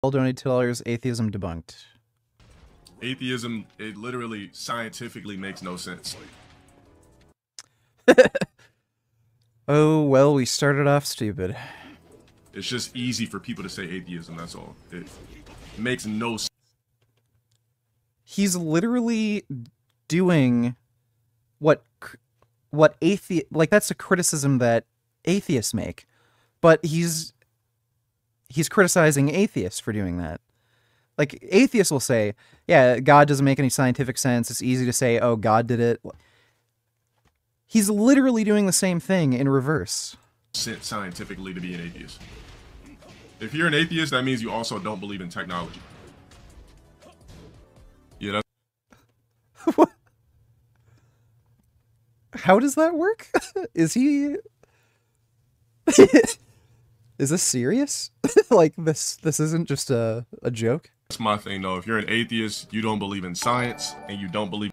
All donated $2. Atheism debunked. Atheism, it literally scientifically makes no sense. Oh, well, we started off stupid. It's just easy for people to say atheism, that's all. It makes no sense. He's literally doing what that's a criticism that atheists make. But he's criticizing atheists for doing that. Like, atheists will say, yeah, God doesn't make any scientific sense. It's easy to say, oh, God did it. He's literally doing the same thing in reverse. Scientifically to be an atheist. If you're an atheist, that means you also don't believe in technology. Yeah, that's... What? How does that work? Is he... Is this serious? Like, this isn't just a joke? That's my thing, though. If you're an atheist, you don't believe in science, and you don't believe...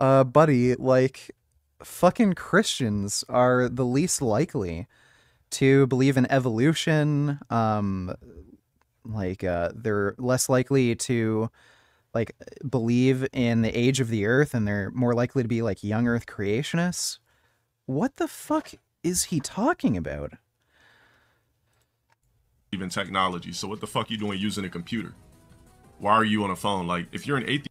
Buddy, like, fucking Christians are the least likely to believe in evolution. They're less likely to, like, believe in the age of the earth, and they're more likely to be, like, young earth creationists. What the fuck is he talking about? Even technology. So what the fuck you doing using a computer? Why are you on a phone? Like, if you're an atheist...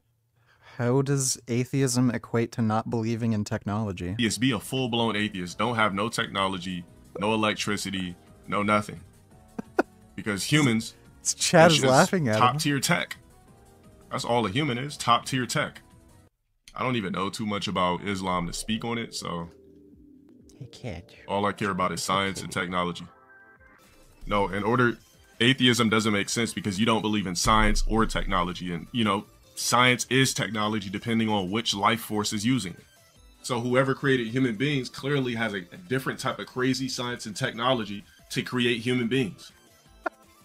How does atheism equate to not believing in technology? Yes, be a full-blown atheist. Don't have no technology, no electricity, no nothing. Because humans... Chad is laughing at him. Top-tier tech. That's all a human is, top-tier tech. I don't even know too much about Islam to speak on it, so... Hey, kid. All I care about is science and technology. No, atheism doesn't make sense because you don't believe in science or technology. And, you know, science is technology depending on which life force is using it. So whoever created human beings clearly has a different type of crazy science and technology to create human beings.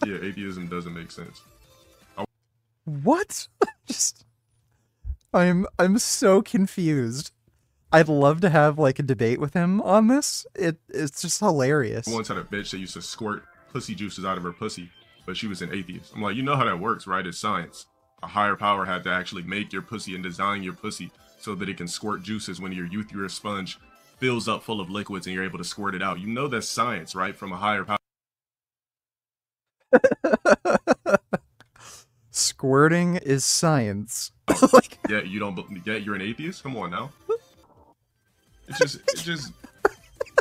Yeah, atheism doesn't make sense. What? I'm so confused. I'd love to have, like, a debate with him on this. It's just hilarious. I once had a bitch that used to squirt pussy juices out of her pussy, but she was an atheist. I'm like, you know how that works, right? It's science. A higher power had to actually make your pussy and design your pussy so that it can squirt juices when your uterus sponge fills up full of liquids and you're able to squirt it out. You know that's science, right? From a higher power. Squirting is science. Like... Yeah, you don't. Yeah, you're an atheist. Come on now. It just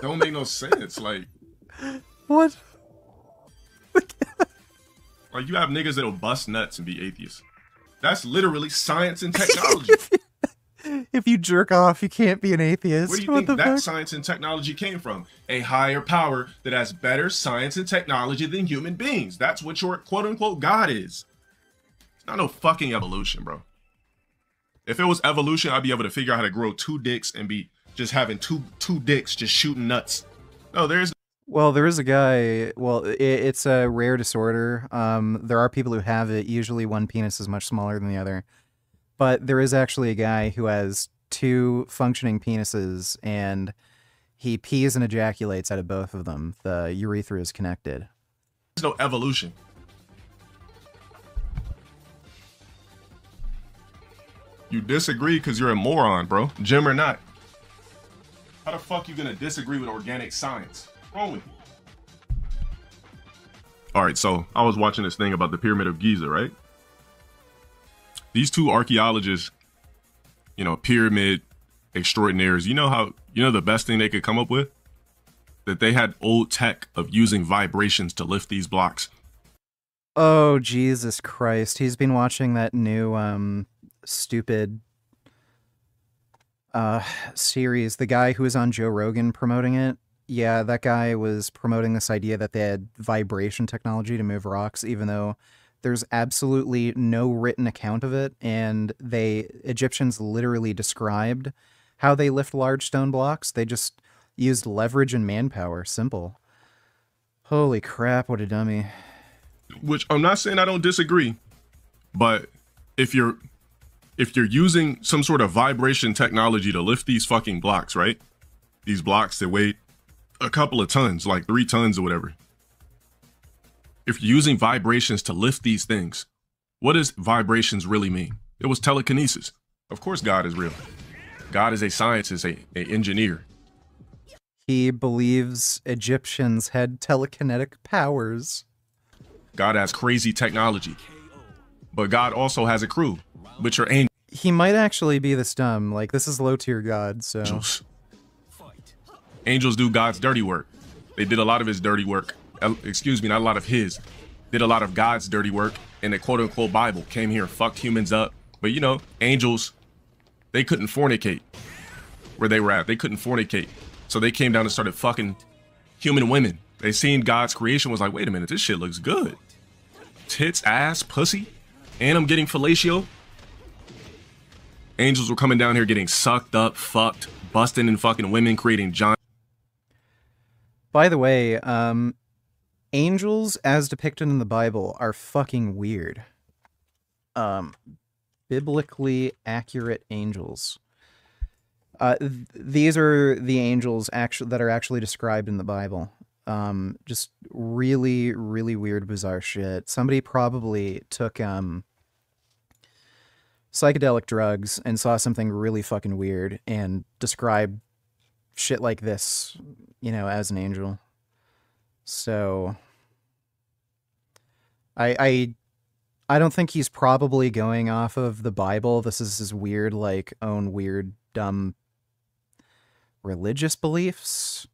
don't make no sense. Like, what? Like, you have niggas that'll bust nuts and be atheists. That's literally science and technology. If you jerk off, you can't be an atheist. Where do you think that science and technology came from? A higher power that has better science and technology than human beings. That's what your quote-unquote God is. It's not no fucking evolution, bro. If it was evolution, I'd be able to figure out how to grow 2 dicks and be just having two dicks just shooting nuts. No, there's... Well, there is a guy, well, it's a rare disorder. There are people who have it. Usually one penis is much smaller than the other. But there is actually a guy who has 2 functioning penises, and he pees and ejaculates out of both of them. The urethra is connected. There's no evolution. You disagree because you're a moron, bro. Jim or not. How the fuck you gonna disagree with organic science? What's wrong with you? All right, so I was watching this thing about the Pyramid of Giza, right? These 2 archaeologists, you know, pyramid extraordinaires, you know the best thing they could come up with? That they had old tech of using vibrations to lift these blocks. Oh, Jesus Christ. He's been watching that new, stupid series. The guy who was on Joe Rogan promoting it. Yeah, that guy was promoting this idea that they had vibration technology to move rocks, even though there's absolutely no written account of it, and Egyptians literally described how they lift large stone blocks. They just used leverage and manpower. Simple. Holy crap, what a dummy. Which, I'm not saying I don't disagree, but if you're using some sort of vibration technology to lift these fucking blocks, right? These blocks that weigh a couple of tons, like 3 tons or whatever. If you're using vibrations to lift these things, what does vibrations really mean? It was telekinesis. Of course God is real. God is a scientist, a engineer. He believes Egyptians had telekinetic powers. God has crazy technology. But God also has a crew, which are angels. He might actually be this dumb. Like, this is LowTierGod, so... Angels do God's dirty work. They did a lot of his dirty work. Excuse me, not a lot of his. Did a lot of God's dirty work in the quote-unquote Bible. Came here, fucked humans up. But you know, angels, they couldn't fornicate where they were at. They couldn't fornicate. So they came down and started fucking human women. They seen God's creation, was like, wait a minute, this shit looks good. Tits, ass, pussy, and I'm getting fellatio. Angels were coming down here getting sucked up, fucked, busting and fucking women, creating giant. By the way, angels, as depicted in the Bible, are fucking weird. Biblically accurate angels. These are the angels that are actually described in the Bible. Just really, really weird, bizarre shit. Somebody probably took psychedelic drugs and saw something really fucking weird and described shit like this, you know, as an angel. So I don't think he's probably going off of the Bible. This is his weird, like, own weird, dumb religious beliefs.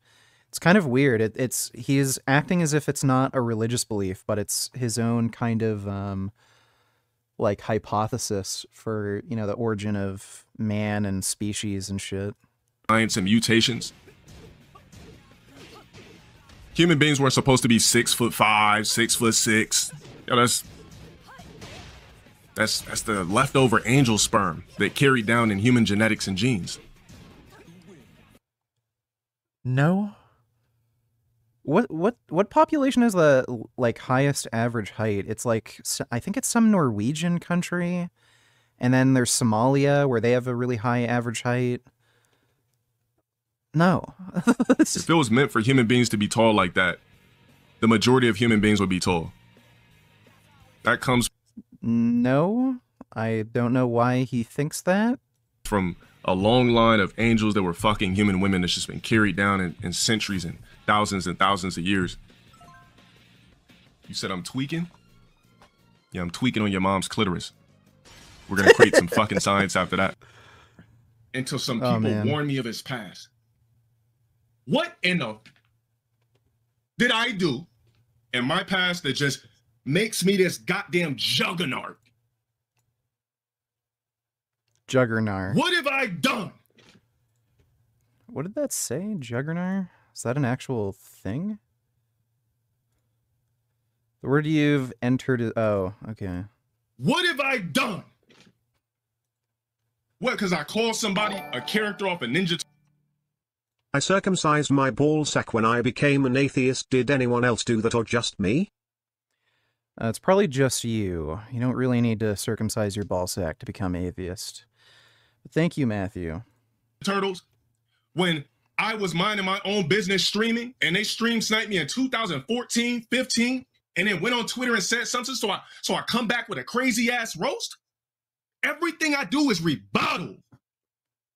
It's kind of weird. He's acting as if it's not a religious belief, but it's his own kind of like hypothesis for, you know, the origin of man and species and shit. Science and mutations. Human beings weren't supposed to be 6'5", 6'6". You know, that's the leftover angel sperm that carried down in human genetics and genes. No. What population is the, like, highest average height? It's like, I think it's some Norwegian country, and then there's Somalia where they have a really high average height. No. If it was meant for human beings to be tall like that, the majority of human beings would be tall. That comes... No, I don't know why he thinks that. From a long line of angels that were fucking human women that's just been carried down in centuries and thousands of years. You said I'm tweaking? Yeah, I'm tweaking on your mom's clitoris. We're gonna create some fucking science after that. Until some people warn me of his past. What in the did I do in my past that just makes me this goddamn juggernaut? Juggernaut. What have I done? What did that say? Juggernaut? Is that an actual thing? The word you've entered is... Oh, okay. What have I done? What, because I called somebody a character off a Ninja... I circumcised my ballsack when I became an atheist. Did anyone else do that or just me? It's probably just you. You don't really need to circumcise your ballsack to become atheist. But thank you, Matthew. Turtles, when I was minding my own business streaming, and they stream sniped me in 2014, 15, and then went on Twitter and said something, so I come back with a crazy ass roast. Everything I do is rebuttal.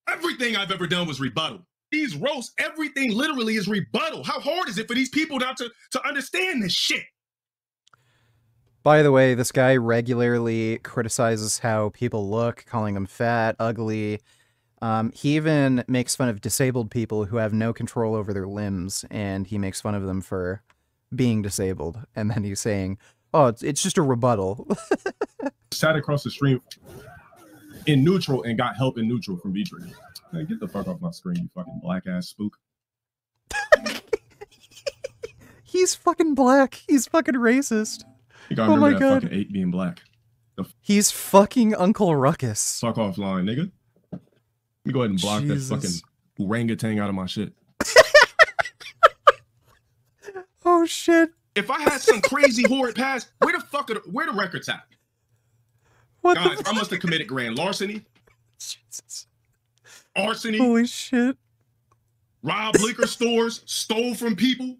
Everything I've ever done was rebuttal. These roasts, everything literally is rebuttal. How hard is it for these people not to understand this shit? By the way, this guy regularly criticizes how people look, calling them fat, ugly. He even makes fun of disabled people who have no control over their limbs, and he makes fun of them for being disabled. And then he's saying, oh, it's just a rebuttal. Sat across the stream in neutral and got help in neutral from V-Trigger. Hey, get the fuck off my screen, you fucking black ass spook. He's fucking black. He's fucking racist. You gotta remember that fucking 8 being black. He's fucking Uncle Ruckus. Fuck offline, nigga. Let me go ahead and block that fucking orangutan out of my shit. Oh shit. If I had some crazy horrid past, where the records at? What Guys, I must have committed grand larceny. Jesus. Arsony. Holy shit. Robbed liquor stores, stole from people.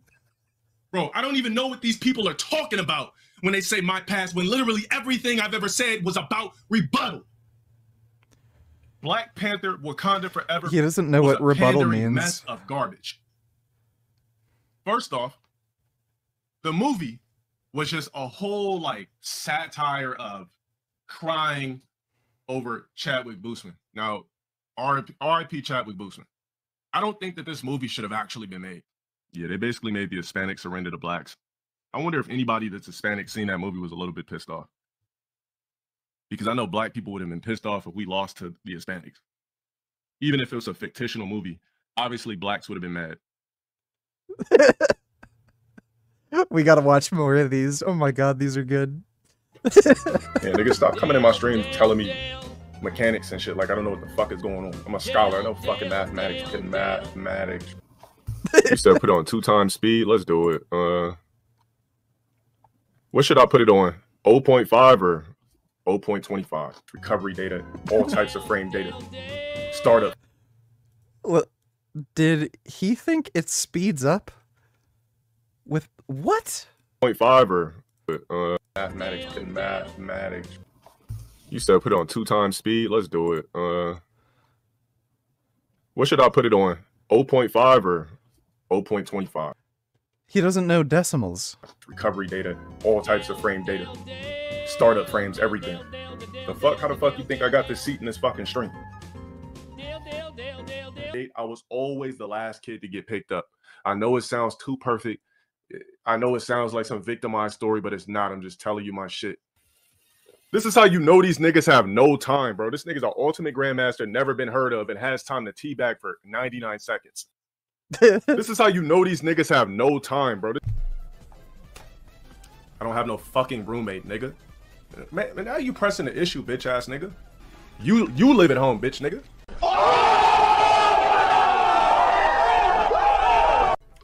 Bro, I don't even know what these people are talking about when they say my past, when literally everything I've ever said was about rebuttal. Black Panther, Wakanda Forever. He doesn't know what rebuttal means. Mess of garbage. First off, the movie was just a whole like satire of crying over Chadwick Boseman. Now, R.I.P. Chadwick Boseman. I don't think that this movie should have actually been made. Yeah, they basically made the Hispanics surrender to blacks. I wonder if anybody that's Hispanic seen that movie was a little bit pissed off. Because I know black people would have been pissed off if we lost to the Hispanics. Even if it was a fictional movie, obviously blacks would have been mad. We gotta watch more of these. Oh my god, these are good. Yeah, niggas, stop coming in my stream telling me mechanics and shit. Like, I don't know what the fuck is going on. I'm a scholar. I know fucking mathematics. Fucking mathematics. You said put it on 2 times speed. Let's do it. What should I put it on? 0.5 or 0.25? Recovery data, all types of frame data. Startup. Well, did he think it speeds up? With what? 0.5 or mathematics. Fucking mathematics. You said put it on 2 times speed. Let's do it. What should I put it on? 0.5 or 0.25? He doesn't know decimals. Recovery data, all types of frame data. Startup frames, everything. The fuck? How the fuck you think I got this seat in this fucking stream? I was always the last kid to get picked up. I know it sounds too perfect. I know it sounds like some victimized story, but it's not. I'm just telling you my shit. This is how you know these niggas have no time, bro. This nigga's an ultimate grandmaster, never been heard of, and has time to teabag for 99 seconds. This is how you know these niggas have no time, bro. I don't have no fucking roommate, nigga. Man, now you pressing the issue, bitch ass nigga. You live at home, bitch nigga.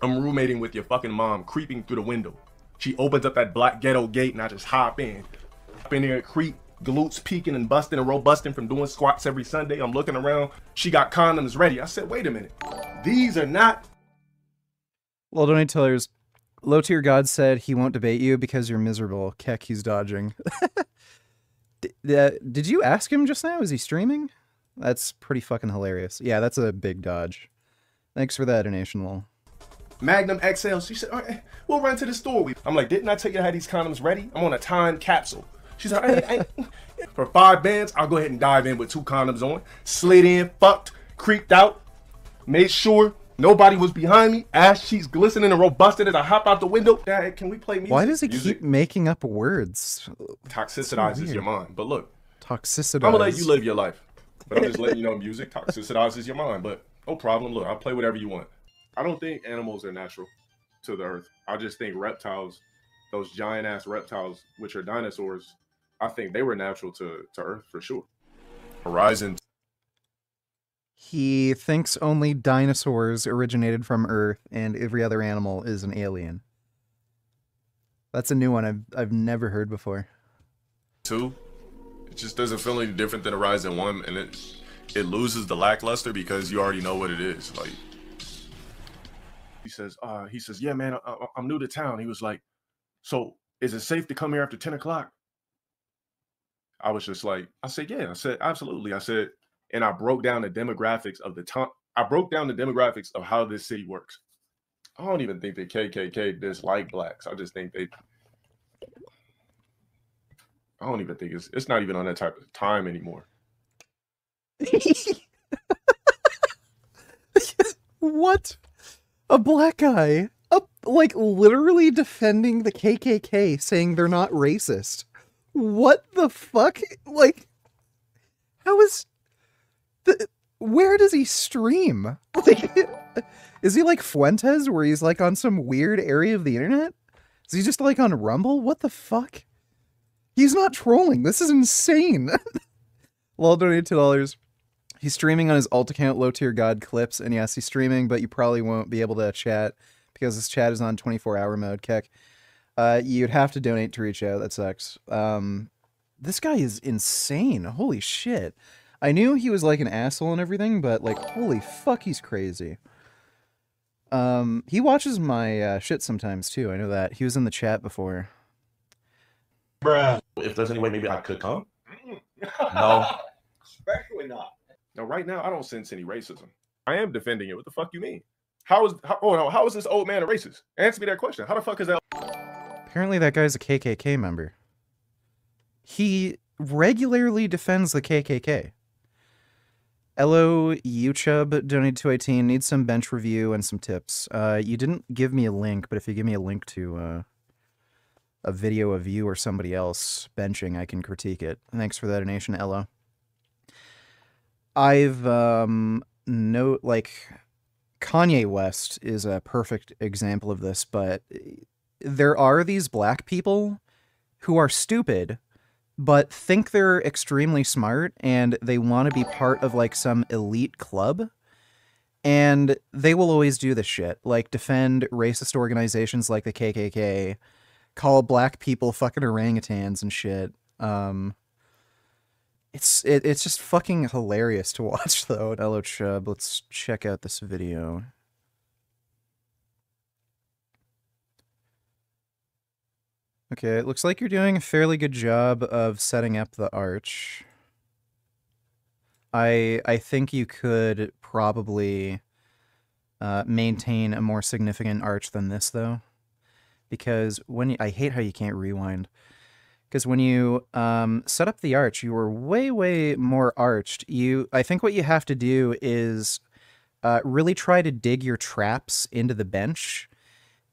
I'm roommating with your fucking mom, creeping through the window. She opens up that black ghetto gate and I just hop in. Up in there, creep, glutes peeking and busting and robusting from doing squats every Sunday. I'm looking around. She got condoms ready. I said, wait a minute. These are not. Well, donate tellers. LowTierGod said he won't debate you because you're miserable. Keck, he's dodging. Did you ask him just now? Is he streaming? That's pretty fucking hilarious. Yeah, that's a big dodge. Thanks for that donation, lol. Magnum XL. She said, all right, we'll run to the store. I'm like, didn't I tell you I had these condoms ready? I'm on a time capsule. She's like, hey. For 5 bands, I'll go ahead and dive in with 2 condoms on. Slid in, fucked, creeped out, made sure nobody was behind me. Ass cheeks glistening and robusting as I hop out the window. Dad, can we play music? Why does he keep making up words? Toxicizes your mind. But look, toxicizes. I'm gonna let you live your life. But I'm just letting you know music toxicizes your mind. But no problem. Look, I'll play whatever you want. I don't think animals are natural to the earth. I just think reptiles, those giant ass reptiles, which are dinosaurs, I think they were natural to earth for sure. Horizon. He thinks only dinosaurs originated from Earth and every other animal is an alien. That's a new one I've never heard before. 2, it just doesn't feel any different than Horizon 1, and it loses the lackluster because you already know what it is. Like, he says, yeah, man, I'm new to town. He was like, so is it safe to come here after 10 o'clock? I was just like, I said, yeah. I said, absolutely. I said, and I broke down the demographics of the time. I broke down the demographics of how this city works. I don't even think the KKK dislike blacks. I just think I don't even think it's not even on that type of time anymore. What? A black guy, like literally defending the KKK, saying they're not racist. What the fuck? Like, how is where does he stream? Like, is he like Fuentes, where he's like on some weird area of the internet? Is he just like on Rumble? What the fuck? He's not trolling. This is insane. Lol, donate $2. He's streaming on his alt account, LowTierGod Clips, and yes, he's streaming, but you probably won't be able to chat because his chat is on 24-hour mode, Keck. You'd have to donate to reach out. That sucks. This guy is insane. Holy shit. I knew he was like an asshole and everything, but like, holy fuck, he's crazy. He watches my shit sometimes too. I know that. He was in the chat before. Bruh. If there's any way maybe I could come. No. Especially not. No, right now I don't sense any racism. I am defending it. What the fuck you mean? How is this old man a racist? Answer me that question. How the fuck is that? Apparently that guy's a KKK member. He regularly defends the KKK. LowTierGod donated 218. Needs some bench review and some tips. You didn't give me a link, but if you give me a link to a video of you or somebody else benching, I can critique it. Thanks for that donation, Elo. I've Kanye West is a perfect example of this, but there are these black people who are stupid but think they're extremely smart and they want to be part of like some elite club, and they will always do this shit, like defend racist organizations like the KKK, call black people fucking orangutans and shit. It's just fucking hilarious to watch though. Hello Chub, let's check out this video. Okay, it looks like you're doing a fairly good job of setting up the arch. I think you could probably maintain a more significant arch than this though, because I hate how you can't rewind. Because when you set up the arch, you were way more arched. I think what you have to do is really try to dig your traps into the bench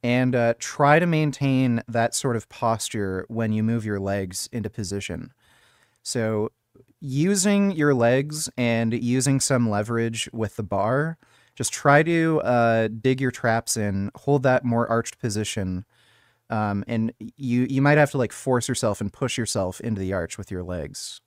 and try to maintain that sort of posture when you move your legs into position. So using your legs and using some leverage with the bar, just try to dig your traps in, hold that more arched position, and you might have to like force yourself and push yourself into the arch with your legs.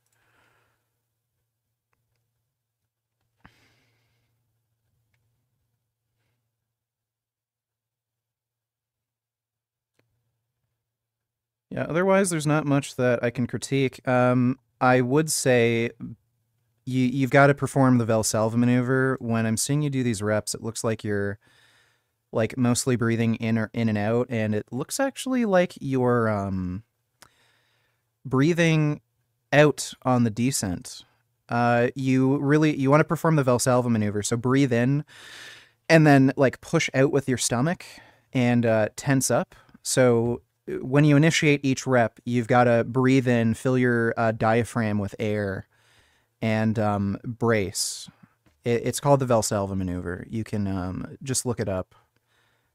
Yeah, otherwise there's not much that I can critique. I would say you've got to perform the Valsalva maneuver. When I'm seeing you do these reps, it looks like you're like mostly breathing in and out, and it looks actually like you're breathing out on the descent. You want to perform the Valsalva maneuver, so breathe in and then like push out with your stomach and tense up. So when you initiate each rep, you've got to breathe in, fill your diaphragm with air, and brace. It's called the Valsalva maneuver. You can just look it up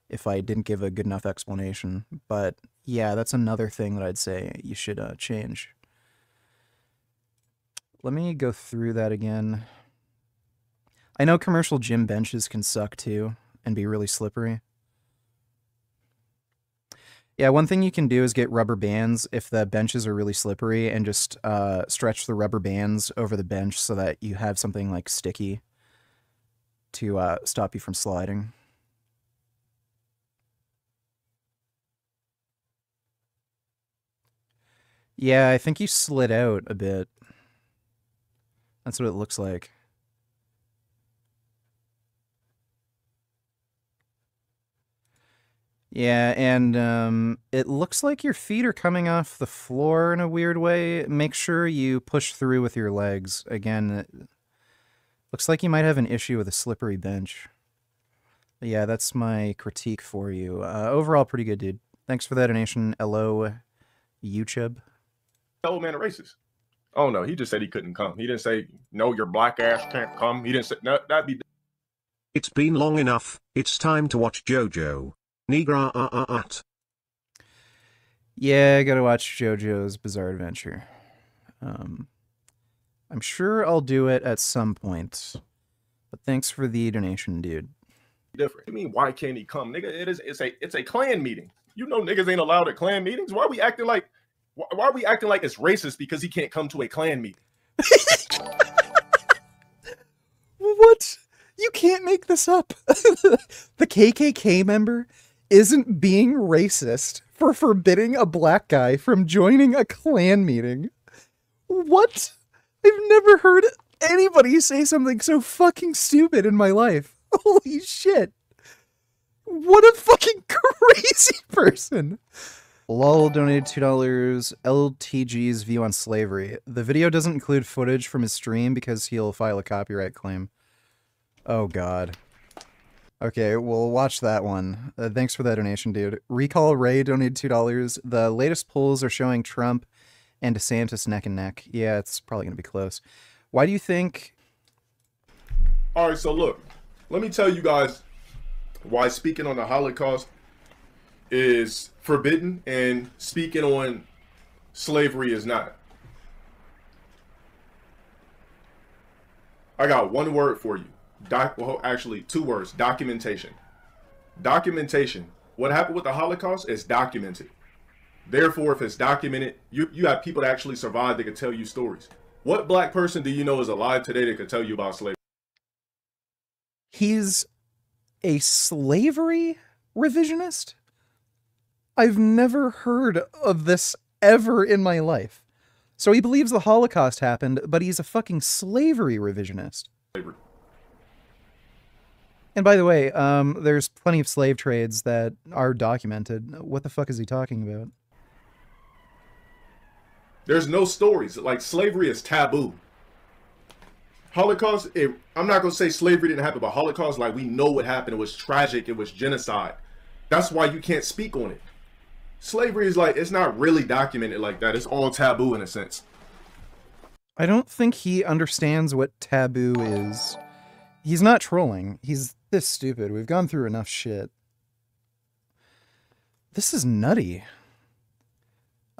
if I didn't give a good enough explanation. But yeah, that's another thing that I'd say you should change. Let me go through that again. I know commercial gym benches can suck too and be really slippery. Yeah, one thing you can do is get rubber bands if the benches are really slippery, and just stretch the rubber bands over the bench so that you have something like sticky to stop you from sliding. Yeah, I think you slid out a bit. That's what it looks like. Yeah, and it looks like your feet are coming off the floor in a weird way. Make sure you push through with your legs. Again, it looks like you might have an issue with a slippery bench. But yeah, that's my critique for you. Overall, pretty good, dude. Thanks for that donation, LowTierGod. Old man a racist. Oh no, he just said he couldn't come. He didn't say, no, your black ass can't come. He didn't say, no, that'd be... It's been long enough. It's time to watch JoJo. Yeah, I gotta watch JoJo's Bizarre Adventure. I'm sure I'll do it at some point. But thanks for the donation, dude. Different. I mean, why can't he come? Nigga, it's a clan meeting. You know niggas ain't allowed at clan meetings. Why are we acting like it's racist because he can't come to a clan meeting? What? You can't make this up. The KKK member isn't being racist for forbidding a black guy from joining a clan meeting. What? I've never heard anybody say something so fucking stupid in my life. Holy shit. What a fucking crazy person. Lol donated $2. LTG's view on slavery. The video doesn't include footage from his stream because he'll file a copyright claim. Oh god. Okay, we'll watch that one. Thanks for that donation, dude. Recall Ray donated $2. The latest polls are showing Trump and DeSantis neck and neck. Yeah, it's probably going to be close. Why do you think... All right, so look, let me tell you guys why speaking on the Holocaust is forbidden and speaking on slavery is not. I got one word for you. Well, actually, two words. Documentation. Documentation. What happened with the Holocaust is documented. Therefore, if it's documented, you have people that actually survived that could tell you stories. What black person do you know is alive today that could tell you about slavery? He's a slavery revisionist? I've never heard of this ever in my life. So he believes the Holocaust happened, but he's a fucking slavery revisionist. Slavery. And by the way, there's plenty of slave trades that are documented. What the fuck is he talking about? There's no stories. Like, slavery is taboo. Holocaust, I'm not going to say slavery didn't happen, but Holocaust, like, we know what happened. It was tragic. It was genocide. That's why you can't speak on it. Slavery is like, it's not really documented like that. It's all taboo in a sense. I don't think he understands what taboo is. He's not trolling. He's this stupid. We've gone through enough shit. This is nutty.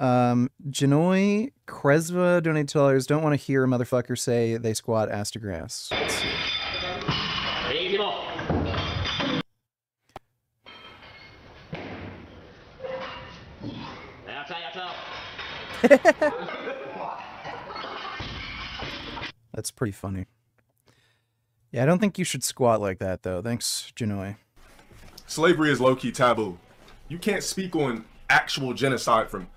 Janoi Kresva donated $2. Don't want to hear a motherfucker say they squat ass to grass. Let's see. That's pretty funny. Yeah, I don't think you should squat like that, though. Thanks, Janoi. Slavery is low-key taboo. You can't speak on actual genocide from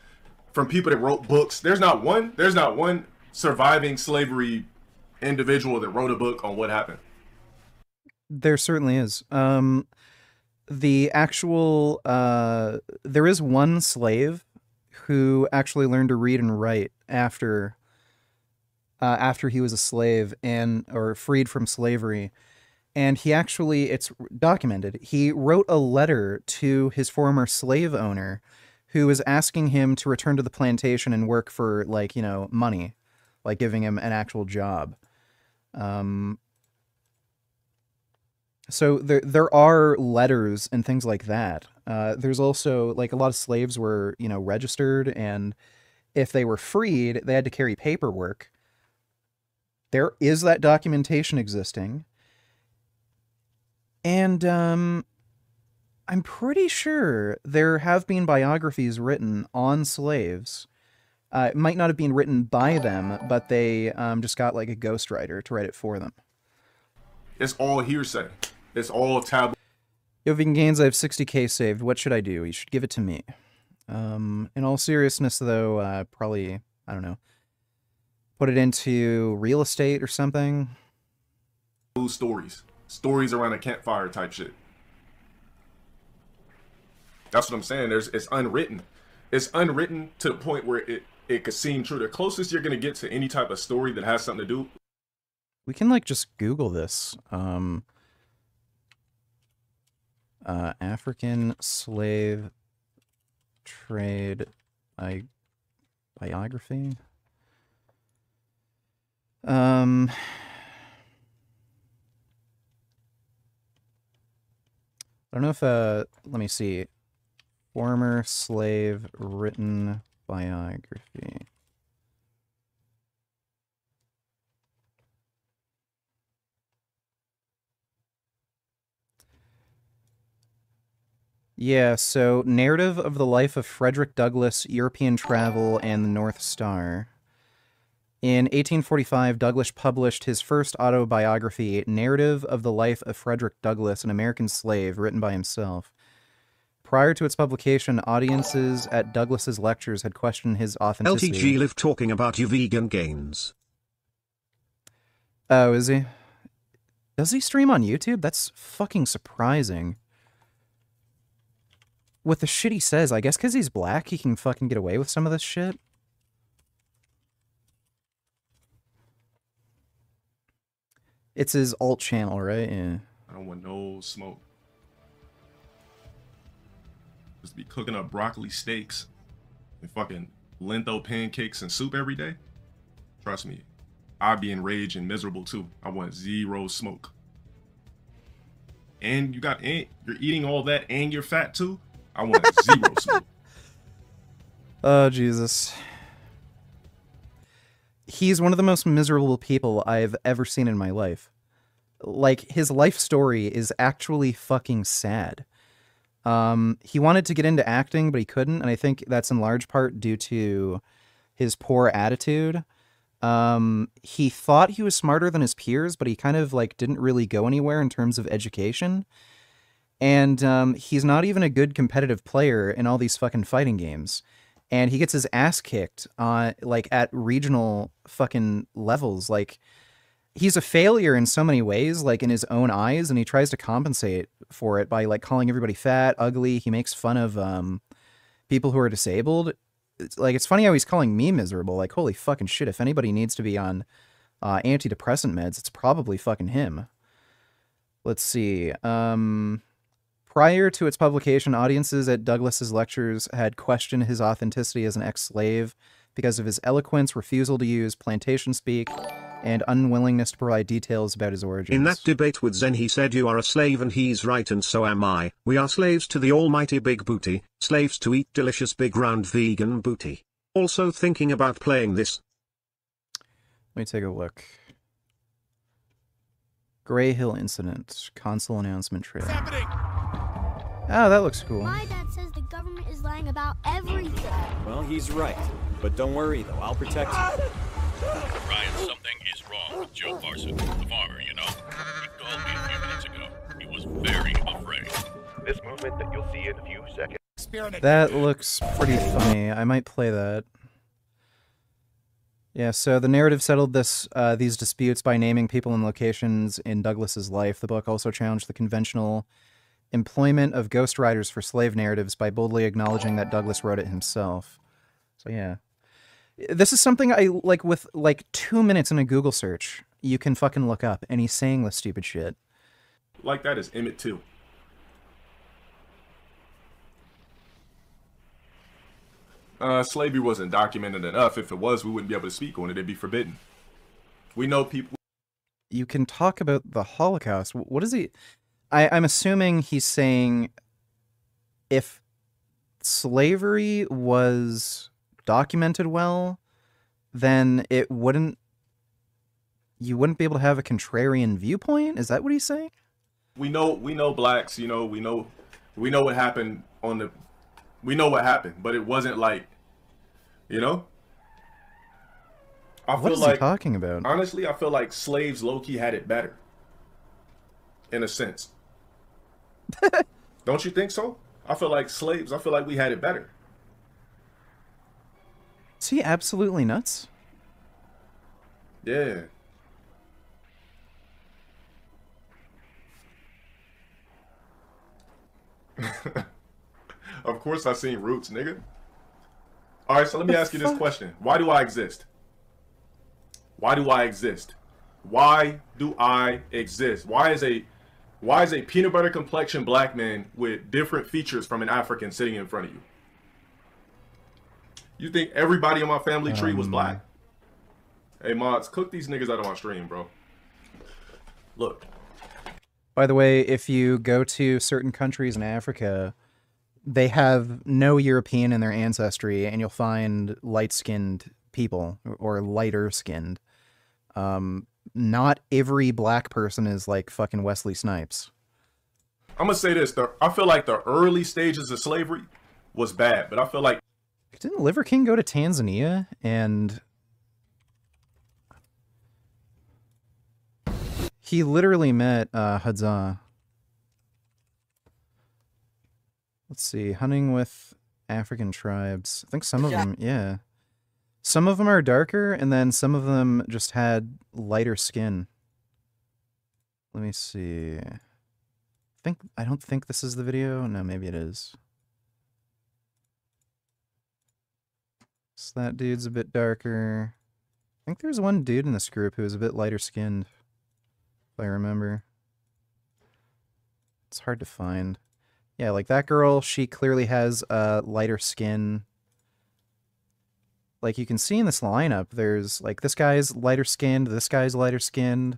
people that wrote books. There's not one surviving slavery individual that wrote a book on what happened. There certainly is. The actual there is one slave who actually learned to read and write after he was a slave or freed from slavery. And he actually, it's documented, he wrote a letter to his former slave owner who was asking him to return to the plantation and work for, like, you know, money, like giving him an actual job. So there are letters and things like that. There's also, like, a lot of slaves were, you know, registered, and if they were freed, they had to carry paperwork. There is that documentation existing. And I'm pretty sure there have been biographies written on slaves. It might not have been written by them, but they just got, like, a ghostwriter to write it for them. It's all hearsay. It's all taboo. Yo, Vegan Gains, I have 60k saved. What should I do? You should give it to me. In all seriousness, though, probably, I don't know, put it into real estate or something. Stories around a campfire type shit. That's what I'm saying. It's unwritten. It's unwritten to the point where it could seem true. The closest you're gonna get to any type of story that has something to do. We can, like, just Google this. African slave trade biography. I don't know if, let me see. Former slave written biography. Yeah, so Narrative of the Life of Frederick Douglass, European Travel, and the North Star. In 1845, Douglass published his first autobiography, Narrative of the Life of Frederick Douglass, an American Slave, written by himself. Prior to its publication, audiences at Douglass's lectures had questioned his authenticity. LTG live talking about you vegan gains. Oh, is he? Does he stream on YouTube? That's fucking surprising. with the shit he says, I guess because he's black, he can fucking get away with some of this shit. It's his alt channel, right? Yeah. I don't want no smoke. Just be cooking up broccoli steaks and fucking lentil pancakes and soup every day. Trust me, I'd be enraged and miserable too. I want zero smoke. And you're eating all that and you're fat too. I want zero smoke. Oh, Jesus. He's one of the most miserable people I've ever seen in my life. Like, his life story is actually fucking sad. He wanted to get into acting, but he couldn't, and I think that's in large part due to his poor attitude. He thought he was smarter than his peers, but he kind of, like, didn't really go anywhere in terms of education. And, he's not even a good competitive player in all these fucking fighting games. And he gets his ass kicked, like, at regional fucking levels. Like, he's a failure in so many ways, like, in his own eyes, and he tries to compensate for it by, like, calling everybody fat, ugly. He makes fun of, people who are disabled. It's funny how he's calling me miserable. Like, holy fucking shit, if anybody needs to be on, antidepressant meds, it's probably fucking him. Let's see, prior to its publication, audiences at Douglas's lectures had questioned his authenticity as an ex-slave because of his eloquence, refusal to use plantation speak, and unwillingness to provide details about his origins. In that debate with Zen, he said, "You are a slave and he's right and so am I. We are slaves to the almighty big booty, slaves to eat delicious big round vegan booty." Also thinking about playing this. Let me take a look. Gray Hill Incident, console announcement trailer. Oh, that looks cool. My dad says the government is lying about everything. Well, he's right. But don't worry, though. I'll protect you. Ryan, something is wrong with Joe Parson, the farmer, you know. He called me a few minutes ago. He was very afraid. This movement that you'll see in a few seconds. That looks pretty funny. I might play that. Yeah, so the narrative settled these disputes by naming people and locations in Douglas's life. The book also challenged the conventional employment of ghostwriters for slave narratives by boldly acknowledging that Douglas wrote it himself. So yeah. This is something I, like, with, like, 2 minutes in a Google search, you can fucking look up, and he's saying this stupid shit. Like that is Emmett Till. Slavery wasn't documented enough. If it was, we wouldn't be able to speak on it. It'd be forbidden. We know people. You can talk about the Holocaust. What is he? I'm assuming he's saying if slavery was documented well, then you wouldn't be able to have a contrarian viewpoint. Is that what he's saying? We know blacks, you know, we know what happened we know what happened, but it wasn't like, you know, What is he talking about? Honestly, I feel like slaves low-key had it better in a sense. Don't you think so? I feel like we had it better. Is he absolutely nuts? Yeah. Of course I seen Roots, nigga. Alright, so let me ask you this question. Why do I exist? Why do I exist? Why do I exist? Why is a peanut butter complexion black man with different features from an African sitting in front of you? You think everybody on my family tree was black? Hey, mods, cook these niggas out of my stream, bro. Look. By the way, if you go to certain countries in Africa, they have no European in their ancestry, and you'll find light-skinned people, or lighter-skinned. Not every black person is like fucking Wesley Snipes. I'm gonna say this, I feel like the early stages of slavery was bad, but I feel like... Didn't Liver King go to Tanzania and... He literally met Hadza. Let's see, hunting with African tribes. I think some of them, yeah. Some of them are darker, and then some of them just had lighter skin. Let me see. I don't think this is the video. No, maybe it is. So that dude's a bit darker. I think there's one dude in this group who was a bit lighter skinned, if I remember. It's hard to find. Yeah, like that girl, she clearly has lighter skin. Like you can see in this lineup, there's like this guy's lighter skinned, this guy's lighter skinned,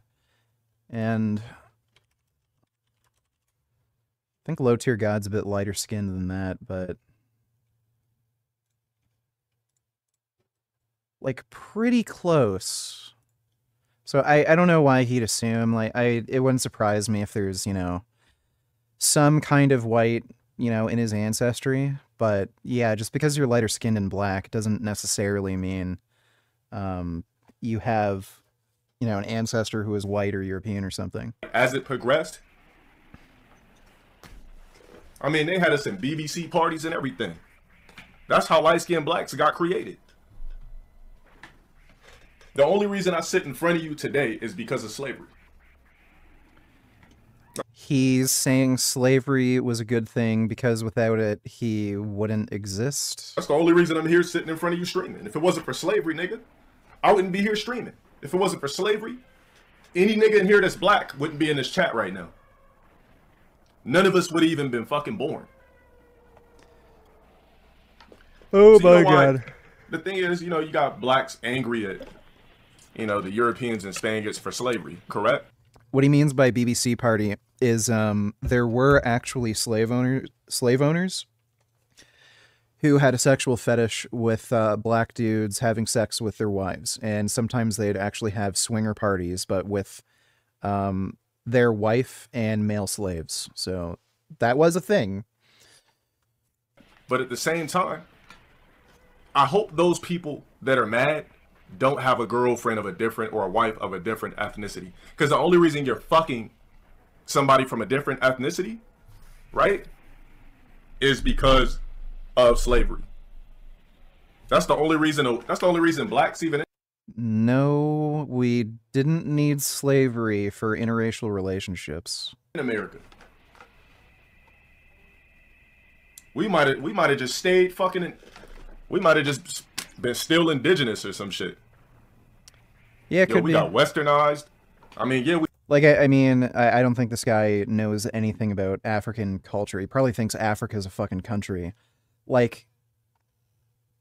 and I think LowTierGod's a bit lighter skinned than that, but like pretty close. So I don't know why he'd assume, like it wouldn't surprise me if there's, you know, some kind of white, you know, in his ancestry, but yeah, just because you're lighter skinned and black doesn't necessarily mean you have, you know, an ancestor who is white or European or something. As it progressed, I mean, they had us in BBC parties and everything. That's how light-skinned blacks got created. The only reason I sit in front of you today is because of slavery. He's saying slavery was a good thing because without it, he wouldn't exist. That's the only reason I'm here sitting in front of you streaming. If it wasn't for slavery, nigga, I wouldn't be here streaming. If it wasn't for slavery, any nigga in here that's black wouldn't be in this chat right now. None of us would have even been fucking born. Oh So my God. The thing is, you know, you got blacks angry at, you know, the Europeans and Spaniards for slavery, correct? What he means by BBC party is there were actually slave owners who had a sexual fetish with black dudes having sex with their wives, and sometimes they'd actually have swinger parties, but with their wife and male slaves. So that was a thing. But at the same time, I hope those people that are mad don't have a girlfriend of a different or a wife of a different ethnicity. Because the only reason you're fucking somebody from a different ethnicity, right, is because of slavery. That's the only reason. That's the only reason blacks even. No, we didn't need slavery for interracial relationships In America, we might have just stayed fucking. We might have just been still indigenous or some shit. Yeah, it could we be. got westernized. I mean, yeah, we. Like, I mean, I don't think this guy knows anything about African culture. He probably thinks Africa's a fucking country. Like,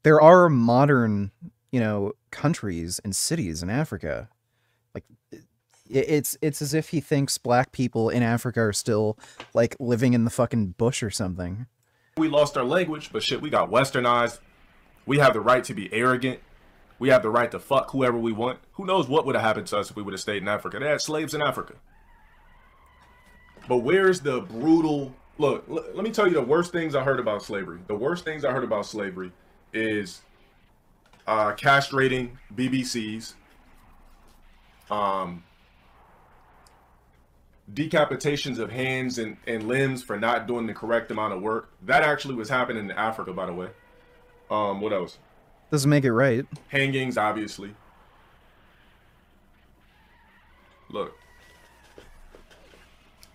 there are modern, you know, countries and cities in Africa. Like, it's as if he thinks black people in Africa are still, like, living in the fucking bush or something. We lost our language, but shit, we got westernized. We have the right to be arrogant. We have the right to fuck whoever we want. Who knows what would have happened to us if we would have stayed in Africa? They had slaves in Africa. But where's the brutal... Look, let me tell you the worst things I heard about slavery. The worst things I heard about slavery is castrating BBCs, decapitations of hands and limbs for not doing the correct amount of work. That actually was happening in Africa, by the way. What else? Doesn't make it right. Hangings, obviously. Look,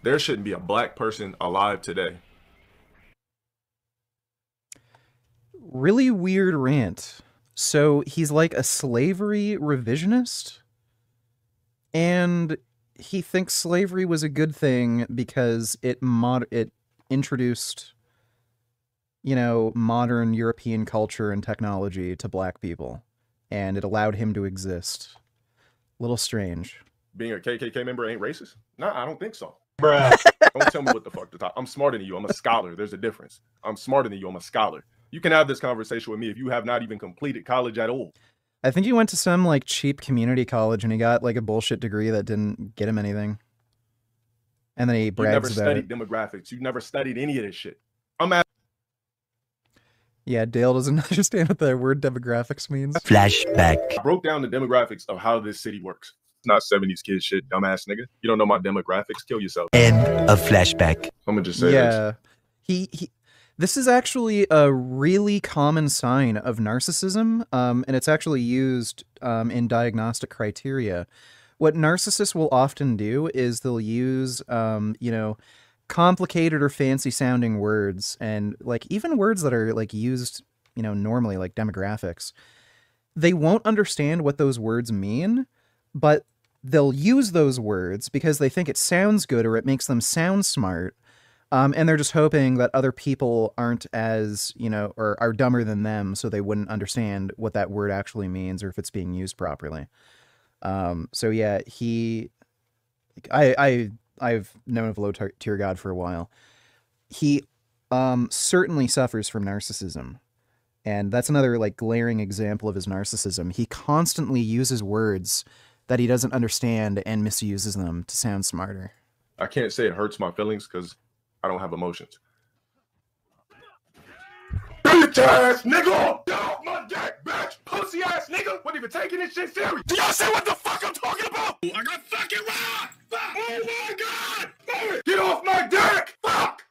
there shouldn't be a black person alive today. Really weird rant. So he's like a slavery revisionist, and he thinks slavery was a good thing because it introduced, you know, modern European culture and technology to black people, and it allowed him to exist. A little strange. Being a KKK member ain't racist? Nah, I don't think so. Bruh. Don't tell me what the fuck to talk. I'm smarter than you. I'm a scholar. There's a difference. I'm smarter than you. I'm a scholar. You can have this conversation with me if you have not even completed college at all. I think he went to some, like, cheap community college and he got, like, a bullshit degree that didn't get him anything. And then he brags about it. You never studied demographics. You never studied any of this shit. I'm at. Yeah, Dale doesn't understand what the word demographics means. Flashback. I broke down the demographics of how this city works. It's not 70s kid shit, dumbass nigga. You don't know my demographics. Kill yourself. End of flashback. I'm gonna just say this. Yeah. This is actually a really common sign of narcissism, and it's actually used in diagnostic criteria. What narcissists will often do is they'll use, you know, complicated or fancy sounding words, and like even words that are like used you know, normally, like demographics, they won't understand what those words mean, but they'll use those words because they think it sounds good or it makes them sound smart. And they're just hoping that other people aren't as, you know, or are dumber than them, so they wouldn't understand what that word actually means or if it's being used properly. So yeah, I've known of LowTierGod for a while. He certainly suffers from narcissism. And that's another like glaring example of his narcissism. He constantly uses words that he doesn't understand and misuses them to sound smarter. I can't say it hurts my feelings because I don't have emotions. Bitch ass nigga! Get off my dick, bitch! Pussy ass nigga! Wasn't even taking this shit serious! Do y'all see what the fuck I'm talking about? I got fucking robbed! Fuck! Oh my god! Get off my dick! Fuck!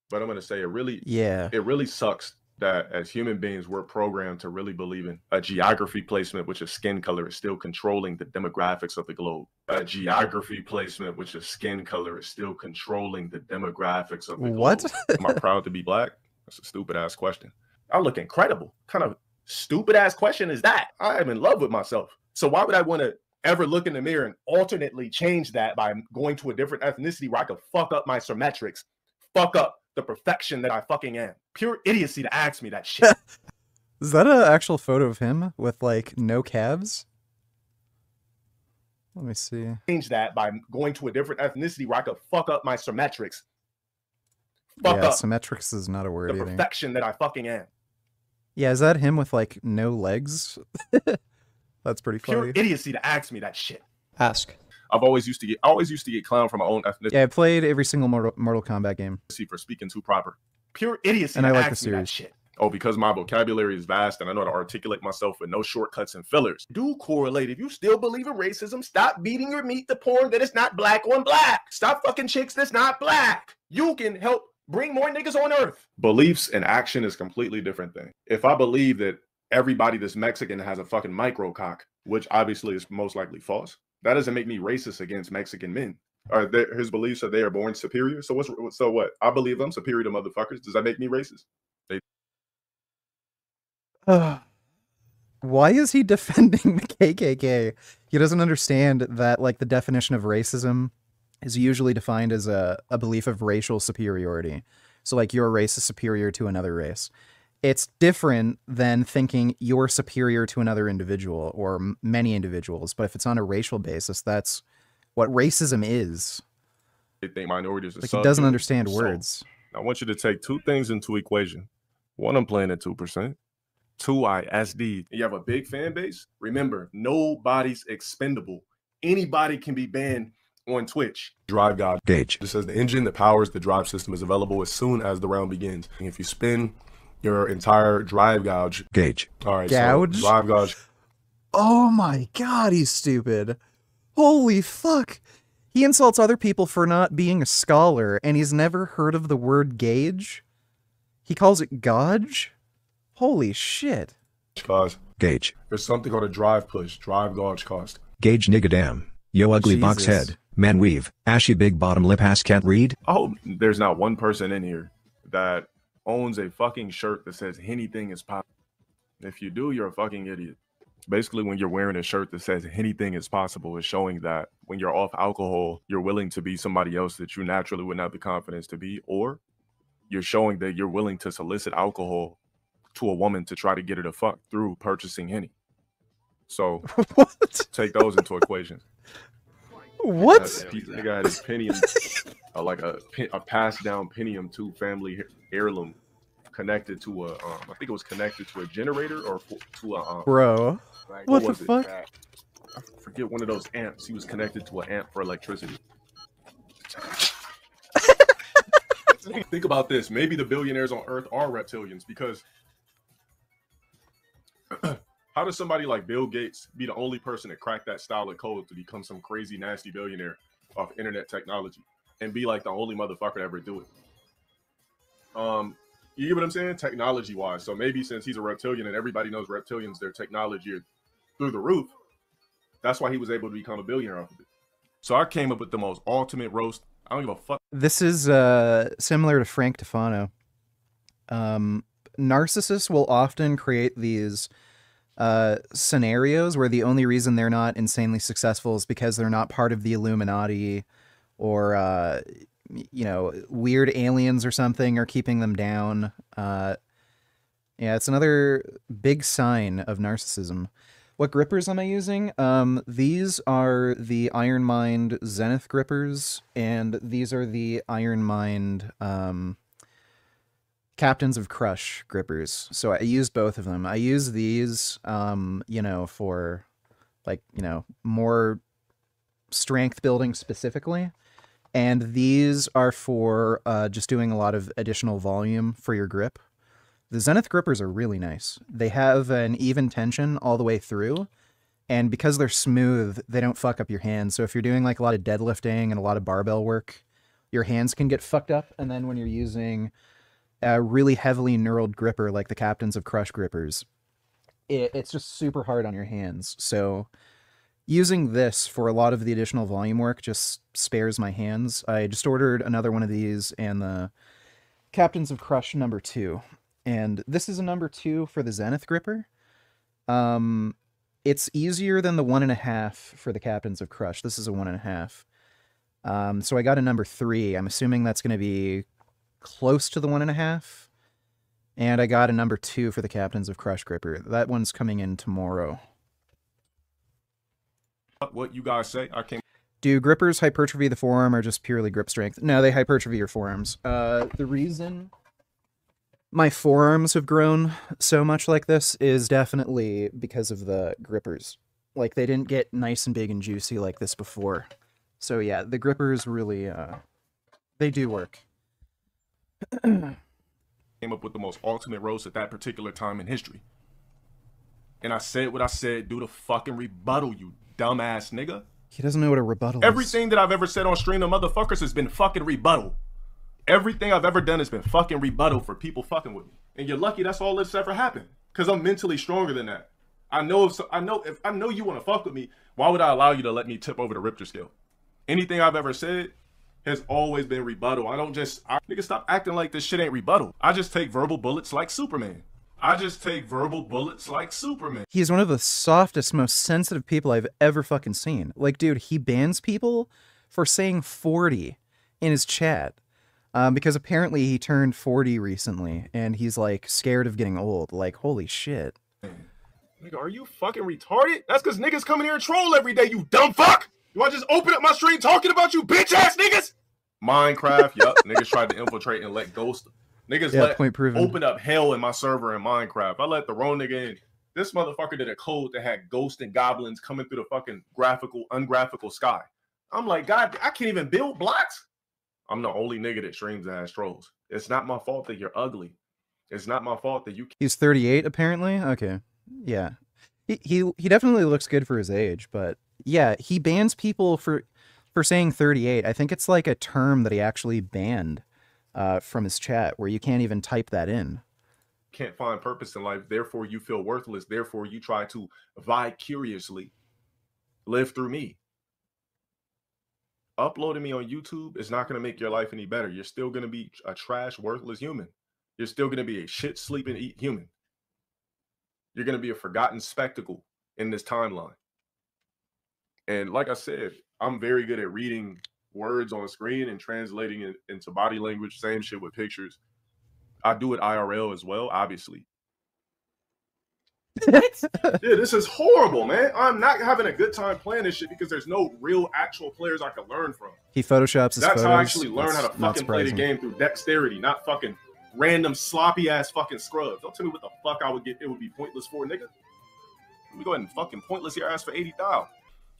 But I'm gonna say it really sucks that as human beings, we're programmed to really believe in a geography placement, which is skin color, is still controlling the demographics of the globe. A geography placement, which is skin color, is still controlling the demographics of the globe. Am I proud to be black? That's a stupid ass question. I look incredible. What kind of stupid ass question is that? I am in love with myself. So why would I want to ever look in the mirror and alternately change that by going to a different ethnicity where I could fuck up my symmetrics, fuck up the perfection that I fucking am? Pure idiocy to ask me that shit. Is that an actual photo of him with like no calves? Let me see. Change that by going to a different ethnicity where I could fuck up my symmetrics. Symmetrics is not a word the either. Perfection that I fucking am. Yeah, is that him with like no legs? That's pretty funny. Pure idiocy to ask me that shit. Ask. I always used to get clowned from my own ethnicity. Yeah, I played every single Mortal Kombat game. For speaking too proper. Pure idiocy and to I like ask the me that series. shit. Oh, because my vocabulary is vast and I know how to articulate myself with no shortcuts and fillers. Do correlate. If you still believe in racism, stop beating your meat to porn that is not black on black. Stop fucking chicks that's not black. You can help bring more niggas on earth. Beliefs and action is completely different thing. If I believe that everybody that's Mexican has a fucking micro cock, which obviously is most likely false, that doesn't make me racist against Mexican men. His beliefs are they are born superior. So what? I believe I'm superior to motherfuckers. Does that make me racist? Why is he defending the KKK? He doesn't understand that like the definition of racism is usually defined as a belief of racial superiority. So like your race is superior to another race. It's different than thinking you're superior to another individual or many individuals. But if it's on a racial basis, that's what racism is. They think minorities are like he doesn't understand words. I want you to take two things into equation. One, I'm playing at 2%. 2, ISD. You have a big fan base. Remember, nobody's expendable. Anybody can be banned on Twitch. DriveGod Gauge. It says the engine that powers the drive system is available as soon as the round begins. And if you spin your entire drive gauge. Gauge. All right, gouge? So drive gauge. Oh my god, he's stupid. Holy fuck. He insults other people for not being a scholar, and he's never heard of the word gauge? He calls it gauge? Holy shit. Cost. Gauge. There's something called a drive push. Drive gauge cost. Gauge nigga damn. Yo ugly Jesus. box head. Man weave. Ashy big bottom lip ass can't read. I hope there's not one person in here that owns a fucking shirt that says anything is possible. If you do, you're a fucking idiot. Basically, when you're wearing a shirt that says anything is possible, it's showing that when you're off alcohol, you're willing to be somebody else that you naturally would not have the confidence to be, or you're showing that you're willing to solicit alcohol to a woman to try to get her to fuck through purchasing Henny. So take those into equation. What? Nigga had his Pentium, like a passed down Pentium 2 family heirloom connected to a, I think it was connected to a generator or to a, bro, what the fuck? I forget one of those amps. He was connected to an amp for electricity. Think about this. Maybe the billionaires on Earth are reptilians because how does somebody like Bill Gates be the only person that cracked that style of code to become some crazy, nasty billionaire off internet technology and be like the only motherfucker to ever do it? You get what I'm saying? Technology wise. So maybe since he's a reptilian and everybody knows reptilians, their technology are through the roof. That's why he was able to become a billionaire off of it. So I came up with the most ultimate roast. I don't give a fuck. This is similar to Frank Tufano. narcissists will often create these scenarios where the only reason they're not insanely successful is because they're not part of the Illuminati, or you know, weird aliens or something are keeping them down. Yeah, it's another big sign of narcissism. What grippers am I using? These are the Iron Mind Zenith grippers, and these are the Iron Mind Captains of Crush grippers. So I used both of them. I use these, you know, for, like, you know, more strength building specifically. And these are for just doing a lot of additional volume for your grip. The Zenith grippers are really nice. They have an even tension all the way through. And because they're smooth, they don't fuck up your hands. So if you're doing like a lot of deadlifting and a lot of barbell work, your hands can get fucked up. And then when you're using a really heavily knurled gripper like the Captains of Crush grippers, it's just super hard on your hands. So using this for a lot of the additional volume work just spares my hands. I just ordered another one of these and the Captains of Crush number 2. And this is a number 2 for the Zenith gripper. It's easier than the 1.5 for the Captains of Crush. This is a 1.5. So I got a number 3. I'm assuming that's going to be close to the 1.5. And I got a number 2 for the Captains of Crush gripper. That one's coming in tomorrow. What you guys say? I can't. Do grippers hypertrophy the forearm or just purely grip strength? No, they hypertrophy your forearms. The reason my forearms have grown so much like this is definitely because of the grippers. Like, they didn't get nice and big and juicy like this before. So yeah, the grippers really, they do work. Came up with the most ultimate roast at that particular time in history. And I said what I said, do the fucking rebuttal, you dumbass nigga. He doesn't know what a rebuttal is. Everything that I've ever said on stream to motherfuckers has been fucking rebuttal. Everything I've ever done has been fucking rebuttal for people fucking with me. And you're lucky that's all that's ever happened. Because I'm mentally stronger than that. I know if I know you want to fuck with me, why would I allow you to let me tip over the Richter scale? Anything I've ever said has always been rebuttal. I don't just, nigga, stop acting like this shit ain't rebuttal. I just take verbal bullets like Superman. He's one of the softest, most sensitive people I've ever fucking seen. Like, dude, he bans people for saying 40 in his chat. Because apparently he turned 40 recently, and he's, like, scared of getting old. Like, holy shit. Nigga, are you fucking retarded? That's because niggas come in here and troll every day, you dumb fuck! You want to just open up my stream talking about you bitch-ass niggas? Minecraft, yup. Niggas tried to infiltrate and let Ghost... Niggas open up hell in my server in Minecraft. I let the wrong nigga in. This motherfucker did a code that had ghosts and goblins coming through the fucking ungraphical sky. I'm like, God, I can't even build blocks. I'm the only nigga that streams as trolls. It's not my fault that you're ugly. It's not my fault that you... He's 38, apparently? Okay. Yeah. He definitely looks good for his age, but yeah, he bans people for saying 38. I think it's like a term that he actually banned from his chat, where you can't even type that in. Can't find purpose in life, therefore you feel worthless, therefore you try to vicariously live through me. Uploading me on YouTube is not going to make your life any better. You're still going to be a trash, worthless human. You're still going to be a shit, sleep, and eat human. You're going to be a forgotten spectacle in this timeline. And like I said, I'm very good at reading words on screen and translating it into body language. Same shit with pictures. I do it IRL as well, obviously. Yeah, this is horrible, man. I'm not having a good time playing this shit because there's no real actual players I can learn from. He photoshops his That's photos. how I actually learn how to fucking play the game, through dexterity, not fucking random sloppy ass fucking scrubs. Don't tell me what the fuck I would get. It would be pointless for, nigga. Let me go ahead and fucking pointless your ass for 80,000.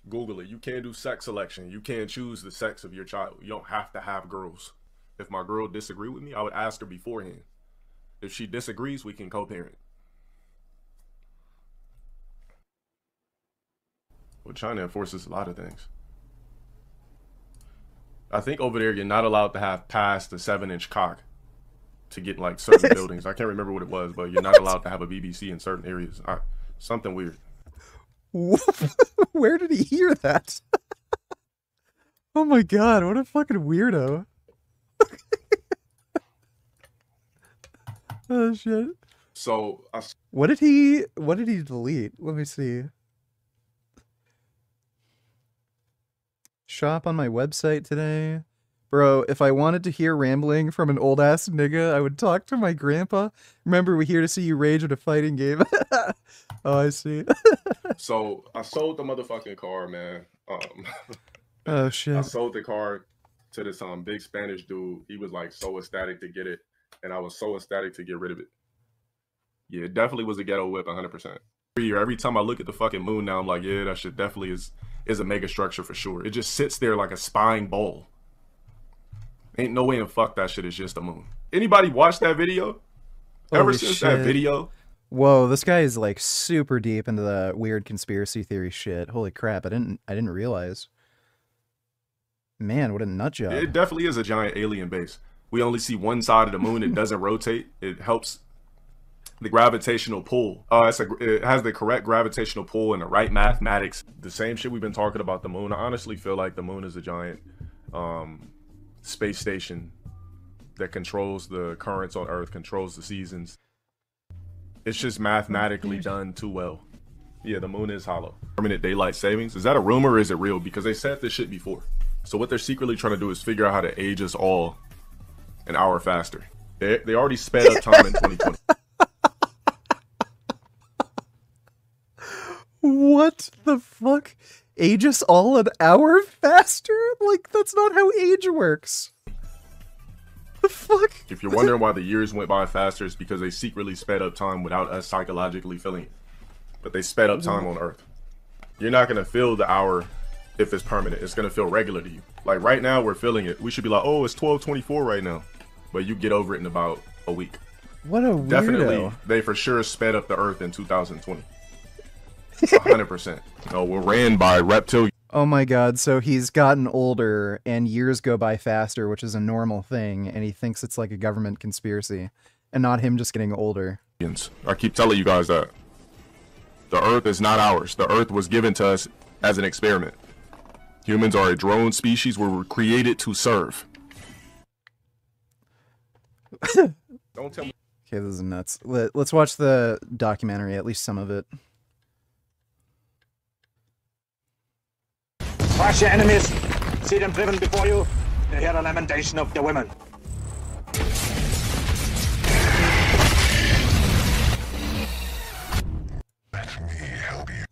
Google it. You can't do sex selection. You can't choose the sex of your child. You don't have to have girls. If my girl disagree with me, I would ask her beforehand. If she disagrees, we can co-parent. Well, China enforces a lot of things. I think over there you're not allowed to have past the 7-inch cock to get like certain buildings. I can't remember what it was, but you're not allowed to have a BBC in certain areas. Something weird. Where did he hear that? Oh my god, what a fucking weirdo. Oh shit. So What did he delete? Let me see. Shop on my website today. Bro, if I wanted to hear rambling from an old ass nigga, I would talk to my grandpa. Remember, we're here to see you rage at a fighting game. Oh, I see. So I sold the motherfucking car, man. Oh shit. I sold the car to this big Spanish dude. He was like so ecstatic to get it, and I was so ecstatic to get rid of it. Yeah, it definitely was a ghetto whip, 100%. Every time I look at the fucking moon now, I'm like, yeah, that shit definitely is a mega structure for sure. It just sits there like a spine bowl. Ain't no way in fuck that shit is just a moon. Anybody watch that video? Ever since that video? Whoa, this guy is like super deep into the weird conspiracy theory shit. Holy crap, I didn't realize. Man, what a nut job. It definitely is a giant alien base. We only see one side of the moon. It doesn't rotate. It helps the gravitational pull. It has the correct gravitational pull and the right mathematics. The same shit we've been talking about the moon. I honestly feel like the moon is a giant space station that controls the currents on Earth, controls the seasons. It's just mathematically done too well. Yeah, the moon is hollow. Permanent daylight savings. Is that a rumor or is it real? Because they said this shit before. So what they're secretly trying to do is figure out how to age us all an hour faster. They already sped up time in 2020. What the fuck? Age us all an hour faster? Like, that's not how age works. The fuck? If you're wondering why the years went by faster, it's because they secretly sped up time without us psychologically feeling it. But they sped up time on Earth. You're not going to feel the hour if it's permanent. It's going to feel regular to you. Like right now, we're feeling it. We should be like, oh, it's 12:24 right now. But you get over it in about a week. What a weirdo. Definitely, they for sure sped up the Earth in 2020. 100%. No, we're ran by reptilians. Oh my god, so he's gotten older and years go by faster, which is a normal thing, and he thinks it's like a government conspiracy, and not him just getting older. I keep telling you guys that. The Earth is not ours. The Earth was given to us as an experiment. Humans are a drone species. We were created to serve. Don't tell me. Okay, this is nuts. Let's watch the documentary, at least some of it. Crush your enemies. See them driven before you. You hear the lamentation of the women.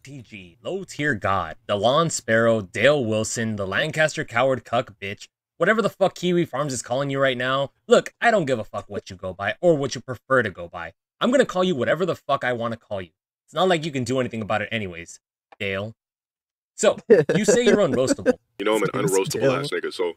PG, LowTierGod, the Lawn Sparrow, Dale Wilson, the Lancaster Coward Cuck Bitch, whatever the fuck Kiwi Farms is calling you right now. Look, I don't give a fuck what you go by or what you prefer to go by. I'm gonna call you whatever the fuck I want to call you. It's not like you can do anything about it anyways, Dale. So, you say you're unroastable. You know I'm an unroastable ass nigga, so...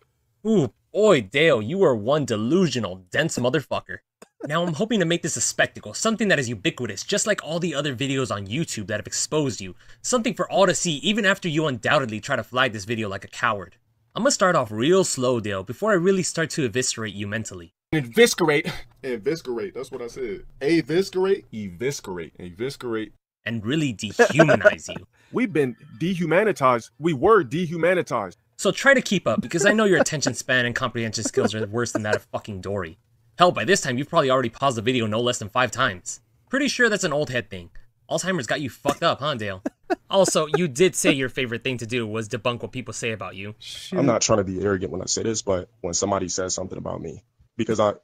Ooh, boy, Dale, you are one delusional, dense motherfucker. Now I'm hoping to make this a spectacle, something that is ubiquitous, just like all the other videos on YouTube that have exposed you. Something for all to see, even after you undoubtedly try to flag this video like a coward. I'm gonna start off real slow, Dale, before I really start to eviscerate you mentally. Eviscerate. Eviscerate, that's what I said. Eviscerate. Eviscerate. Eviscerate. And really dehumanize you. We've been dehumanitized. We were dehumanitized. So try to keep up, because I know your attention span and comprehension skills are worse than that of fucking Dory. Hell, by this time you've probably already paused the video no less than 5 times. Pretty sure that's an old head thing. Alzheimer's got you fucked up, huh, Dale? Also, you did say your favorite thing to do was debunk what people say about you. I'm not trying to be arrogant when I say this, but when somebody says something about me, because I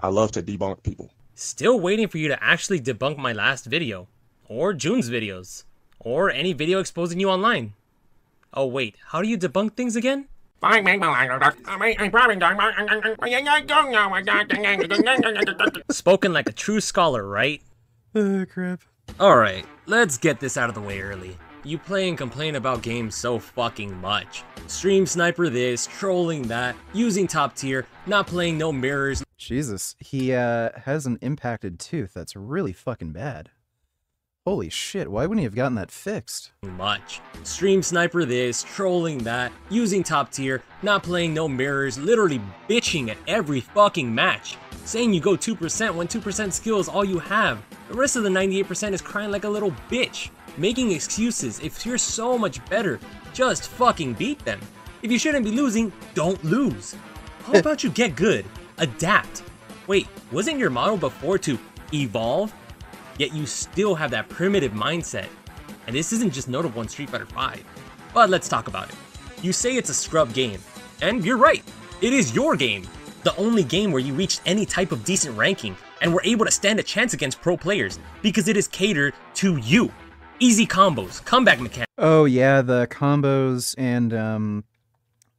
love to debunk people. Still waiting for you to actually debunk my last video. Or June's videos. Or any video exposing you online. Oh wait, how do you debunk things again? Spoken like a true scholar, right? Crap. Alright, let's get this out of the way early. You play and complain about games so fucking much. Stream sniper this, trolling that, using top tier, not playing no mirrors. Jesus, he has an impacted tooth that's really fucking bad. Holy shit, why wouldn't he have gotten that fixed? Much. Stream sniper this, trolling that, using top tier, not playing no mirrors, literally bitching at every fucking match. Saying you go 2% when 2% skill is all you have. The rest of the 98% is crying like a little bitch. Making excuses. If you're so much better, just fucking beat them. If you shouldn't be losing, don't lose. How about you get good? Adapt. Wait, wasn't your motto before to evolve? yet you still have that primitive mindset. And this isn't just notable in Street Fighter V. But let's talk about it. You say it's a scrub game, and you're right, it is your game. The only game where you reached any type of decent ranking and were able to stand a chance against pro players because it is catered to you. Easy combos, comeback mechanics. Oh yeah, the combos and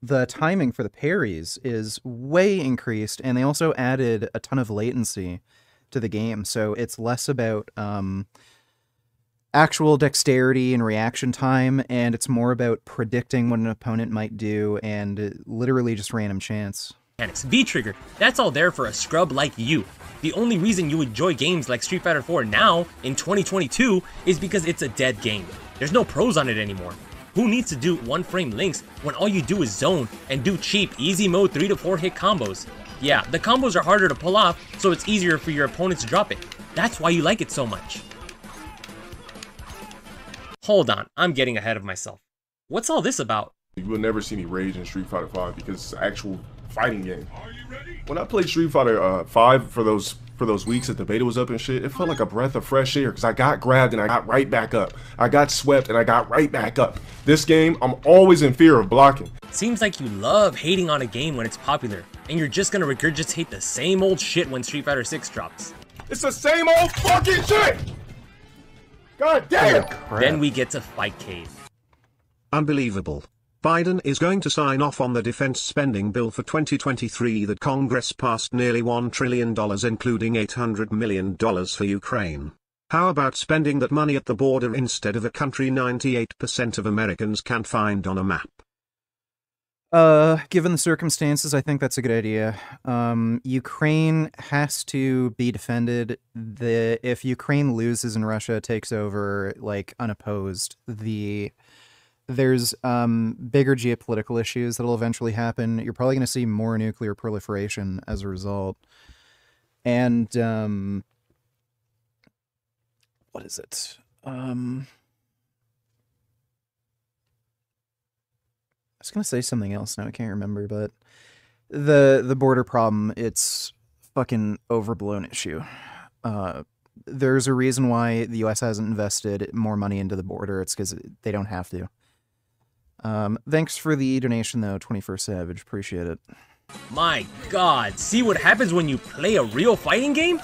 the timing for the parries is way increased, and they also added a ton of latency to the game, so it's less about actual dexterity and reaction time, and it's more about predicting what an opponent might do and literally just random chance. V-Trigger, that's all there for a scrub like you. The only reason you enjoy games like Street Fighter 4 now, in 2022, is because it's a dead game. There's no pros on it anymore. Who needs to do one-frame links when all you do is zone and do cheap, easy mode 3 to 4 hit combos? Yeah, the combos are harder to pull off, so it's easier for your opponents to drop it. That's why you like it so much. Hold on, I'm getting ahead of myself. What's all this about? You will never see me rage in Street Fighter 5 because it's an actual fighting game. When I played Street Fighter 5 for those weeks that the beta was up and shit, it felt like a breath of fresh air because I got grabbed and I got right back up. I got swept and I got right back up. This game, I'm always in fear of blocking. Seems like you love hating on a game when it's popular, and you're just gonna regurgitate the same old shit when Street Fighter 6 drops. It's the same old fucking shit! God damn! Then we get to Fightcade. Unbelievable. Biden is going to sign off on the defense spending bill for 2023 that Congress passed nearly $1 trillion, including $800 million for Ukraine. How about spending that money at the border instead of a country 98% of Americans can't find on a map? Given the circumstances, I think that's a good idea. Ukraine has to be defended. If Ukraine loses and Russia takes over, like, unopposed, there's bigger geopolitical issues that'll eventually happen. You're probably going to see more nuclear proliferation as a result. And, what is it? I was going to say something else now, I can't remember, but the border problem, it's fucking overblown issue. There's a reason why the US hasn't invested more money into the border. It's because they don't have to. Thanks for the donation, though, 21st Savage. Appreciate it. My god, see what happens when you play a real fighting game?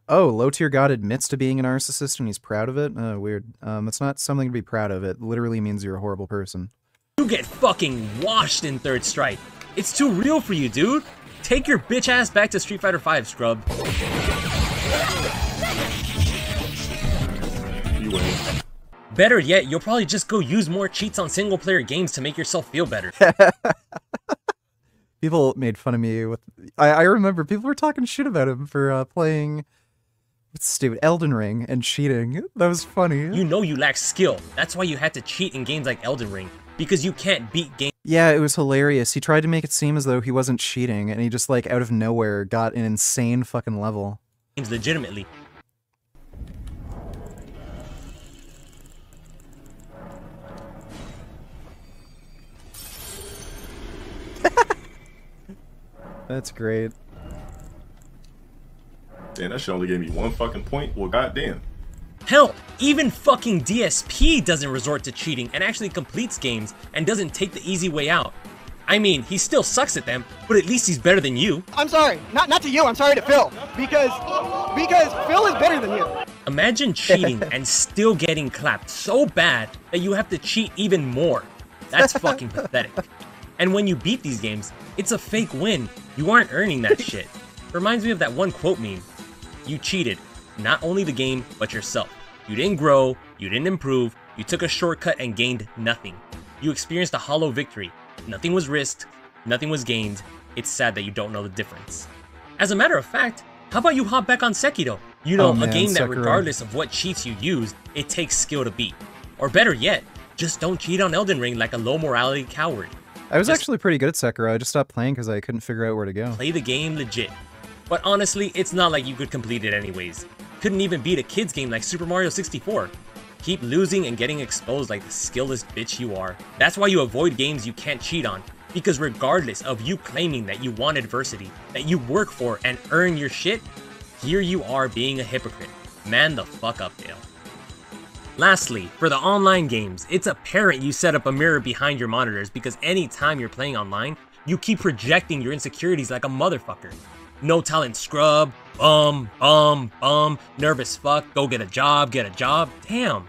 Oh, LowTierGod admits to being a narcissist and he's proud of it? Weird. It's not something to be proud of. It literally means you're a horrible person. You get fucking washed in Third Strike. It's too real for you, dude. Take your bitch ass back to Street Fighter V, scrub. You win. Better yet, you'll probably just go use more cheats on single-player games to make yourself feel better. People made fun of me with... I remember people were talking shit about him for playing... What's stupid? Elden Ring and cheating. That was funny. You know you lack skill. That's why you had to cheat in games like Elden Ring. Because you can't beat games. Yeah, it was hilarious. He tried to make it seem as though he wasn't cheating, and he just, like, out of nowhere got an insane fucking level. Legitimately. That's great. Damn, that shit only gave me 1 fucking point. Well, goddamn. Hell, even fucking DSP doesn't resort to cheating and actually completes games and doesn't take the easy way out. I mean, he still sucks at them, but at least he's better than you. I'm sorry, not to you, I'm sorry to Phil, because Phil is better than you. Imagine cheating and still getting clapped so bad that you have to cheat even more. That's fucking pathetic. And when you beat these games, it's a fake win. You aren't earning that shit. Reminds me of that one quote meme. You cheated. Not only the game, but yourself. You didn't grow, you didn't improve, you took a shortcut and gained nothing. You experienced a hollow victory. Nothing was risked, nothing was gained. It's sad that you don't know the difference. As a matter of fact, how about you hop back on Sekiro? You know, a game that regardless of what cheats you use, it takes skill to beat. Or better yet, just don't cheat on Elden Ring like a low morality coward. I was actually pretty good at Sekiro. I just stopped playing because I couldn't figure out where to go. Play the game legit. But honestly, it's not like you could complete it anyways. Couldn't even beat a kid's game like Super Mario 64. Keep losing and getting exposed like the skillless bitch you are. That's why you avoid games you can't cheat on. Because regardless of you claiming that you want adversity, that you work for and earn your shit, here you are being a hypocrite. Man the fuck up, Dale. Lastly, for the online games, it's apparent you set up a mirror behind your monitors because anytime you're playing online, you keep projecting your insecurities like a motherfucker. No talent scrub, nervous fuck, go get a job. Damn.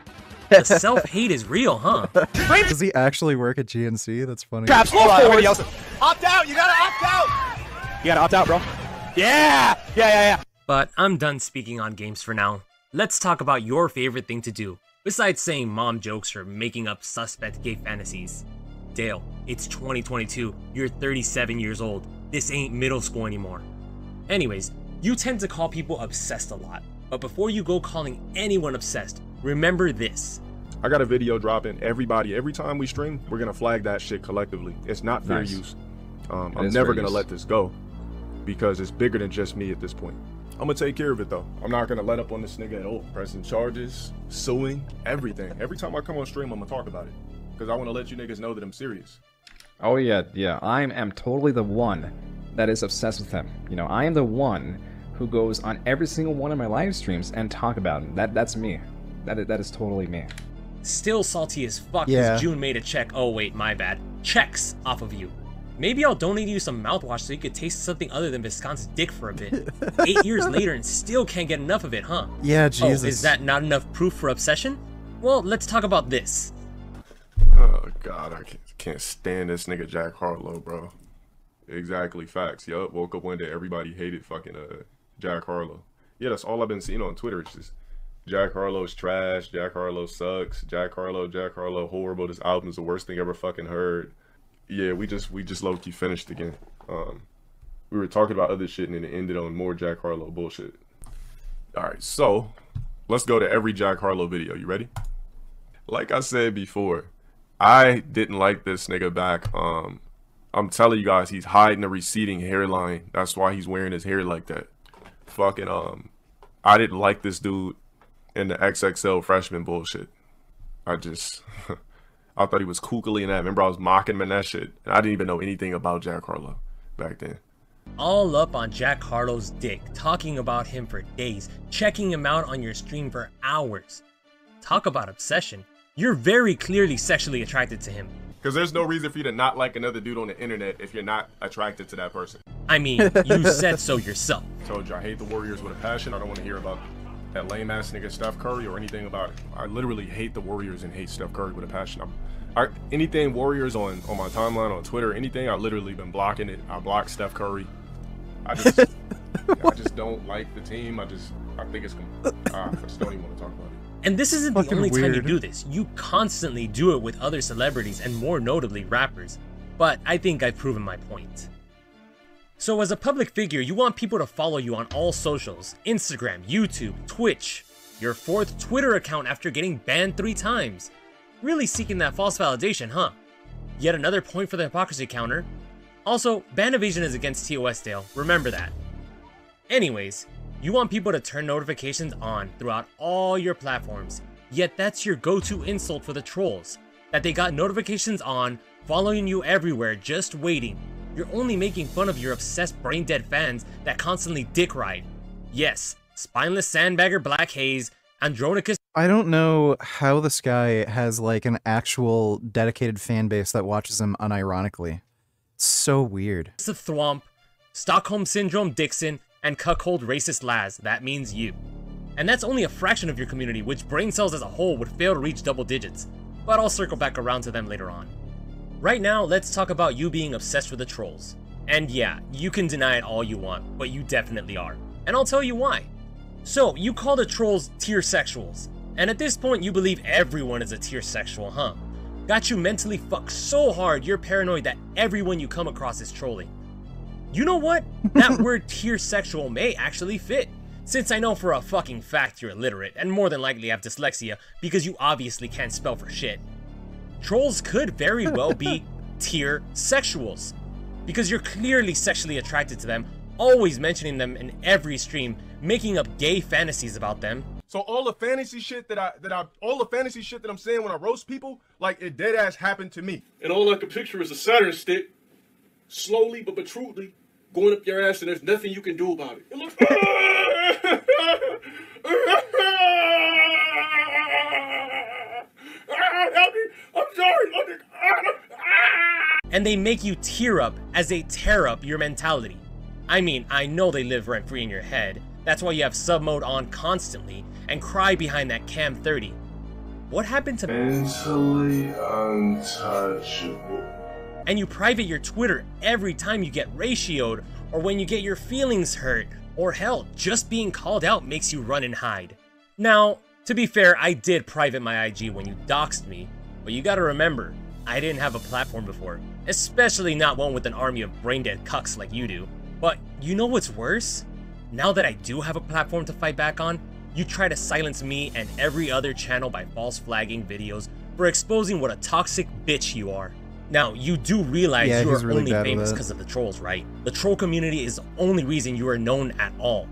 The self-hate is real, huh? Does he actually work at GNC? That's funny. Traps, everybody else. Opt out! You gotta opt out! You gotta opt out, bro. Yeah! But I'm done speaking on games for now. Let's talk about your favorite thing to do, besides saying mom jokes or making up suspect gay fantasies. Dale, it's 2022, you're 37 years old. This ain't middle school anymore. Anyways, you tend to call people obsessed a lot, but before you go calling anyone obsessed, remember this. I got a video dropping. Every time we stream, we're gonna flag that shit collectively. It's not fair use. I'm never gonna let this go because it's bigger than just me at this point. I'm gonna take care of it though. I'm not gonna let up on this nigga at all. Pressing charges, suing, everything. Every time I come on stream, I'm gonna talk about it because I want to let you niggas know that I'm serious. Oh yeah. I am totally the one that is obsessed with him. You know, I am the one who goes on every single one of my live streams and talk about him. That's me. That is totally me. Still salty as fuck because June made a check. Oh wait, my bad. Checks off of you. Maybe I'll donate you some mouthwash so you could taste something other than Viscon's dick for a bit. 8 years later and still can't get enough of it, huh? Yeah, Jesus. Oh, is that not enough proof for obsession? Well, let's talk about this. Oh God, I can't stand this nigga Jack Harlow, bro. Exactly, facts. Yup, woke up one day, everybody hated fucking Jack Harlow. Yeah, that's all I've been seeing on Twitter. It's just Jack Harlow's trash, Jack Harlow sucks, Jack Harlow horrible, this album's the worst thing ever fucking heard. Yeah, we just low-key finished again. We were talking about other shit and then it ended on more Jack Harlow bullshit. Alright, so let's go to every Jack Harlow video. You ready? Like I said before, I didn't like this nigga back. I'm telling you guys, he's hiding a receding hairline. That's why he's wearing his hair like that. Fucking I didn't like this dude in the XXL freshman bullshit. I thought he was kookily in that. Remember, I was mocking him in that shit. And I didn't even know anything about Jack Harlow back then. All up on Jack Harlow's dick, talking about him for days, checking him out on your stream for hours. Talk about obsession. You're very clearly sexually attracted to him. Because there's no reason for you to not like another dude on the internet if you're not attracted to that person. I mean, you said so yourself. Told you I hate the Warriors with a passion. I don't want to hear about that lame ass nigga Steph Curry or anything about it. I literally hate the Warriors and hate Steph Curry with a passion. Anything Warriors on my timeline, on Twitter, anything, I've literally been blocking it. I blocked Steph Curry. I just don't like the team. I think it's I just don't even want to talk about it. And this isn't the only time you do this. You constantly do it with other celebrities and more notably rappers. But I think I've proven my point. So as a public figure, you want people to follow you on all socials: Instagram, YouTube, Twitch, your 4th Twitter account after getting banned 3 times. Really seeking that false validation, huh? Yet another point for the hypocrisy counter. Also, ban evasion is against TOS, Dale. Remember that. Anyways, you want people to turn notifications on throughout all your platforms, yet that's your go-to insult for the trolls. That they got notifications on, following you everywhere, just waiting. You're only making fun of your obsessed brain-dead fans that constantly dick ride. Yes, spineless sandbagger Black Haze, Andronicus. I don't know how this guy has like an actual dedicated fan base that watches him unironically. It's so weird. The Thwomp, Stockholm Syndrome Dixon, and Cuckold Racist Laz. That means you. And that's only a fraction of your community, which brain cells as a whole would fail to reach double digits. But I'll circle back around to them later on. Right now, let's talk about you being obsessed with the trolls. And yeah, you can deny it all you want, but you definitely are. And I'll tell you why. So, you call the trolls tier sexuals. And at this point, you believe everyone is a tier sexual, huh? Got you mentally fucked so hard, you're paranoid that everyone you come across is trolling. You know what? That word tier sexual may actually fit. Since I know for a fucking fact you're illiterate, and more than likely have dyslexia, because you obviously can't spell for shit. Trolls could very well be tier sexuals. Because you're clearly sexually attracted to them, always mentioning them in every stream, making up gay fantasies about them. So all the fantasy shit that I'm saying when I roast people, like it dead ass happened to me. And all I can picture is a Saturn stick, slowly but truly, going up your ass, and there's nothing you can do about it. It looks God, help me! I'm sorry! And they make you tear up as they tear up your mentality. I mean, I know they live rent-free in your head. That's why you have sub mode on constantly and cry behind that cam 30. What happened to mentally untouchable? And you private your Twitter every time you get ratioed or when you get your feelings hurt, or hell, just being called out makes you run and hide. Now, to be fair, I did private my IG when you doxed me, but you gotta remember, I didn't have a platform before, especially not one with an army of brain-dead cucks like you do. But you know what's worse? Now that I do have a platform to fight back on, you try to silence me and every other channel by false flagging videos for exposing what a toxic bitch you are. Now, you do realize you are really only famous because of the trolls, right? The troll community is the only reason you are known at all.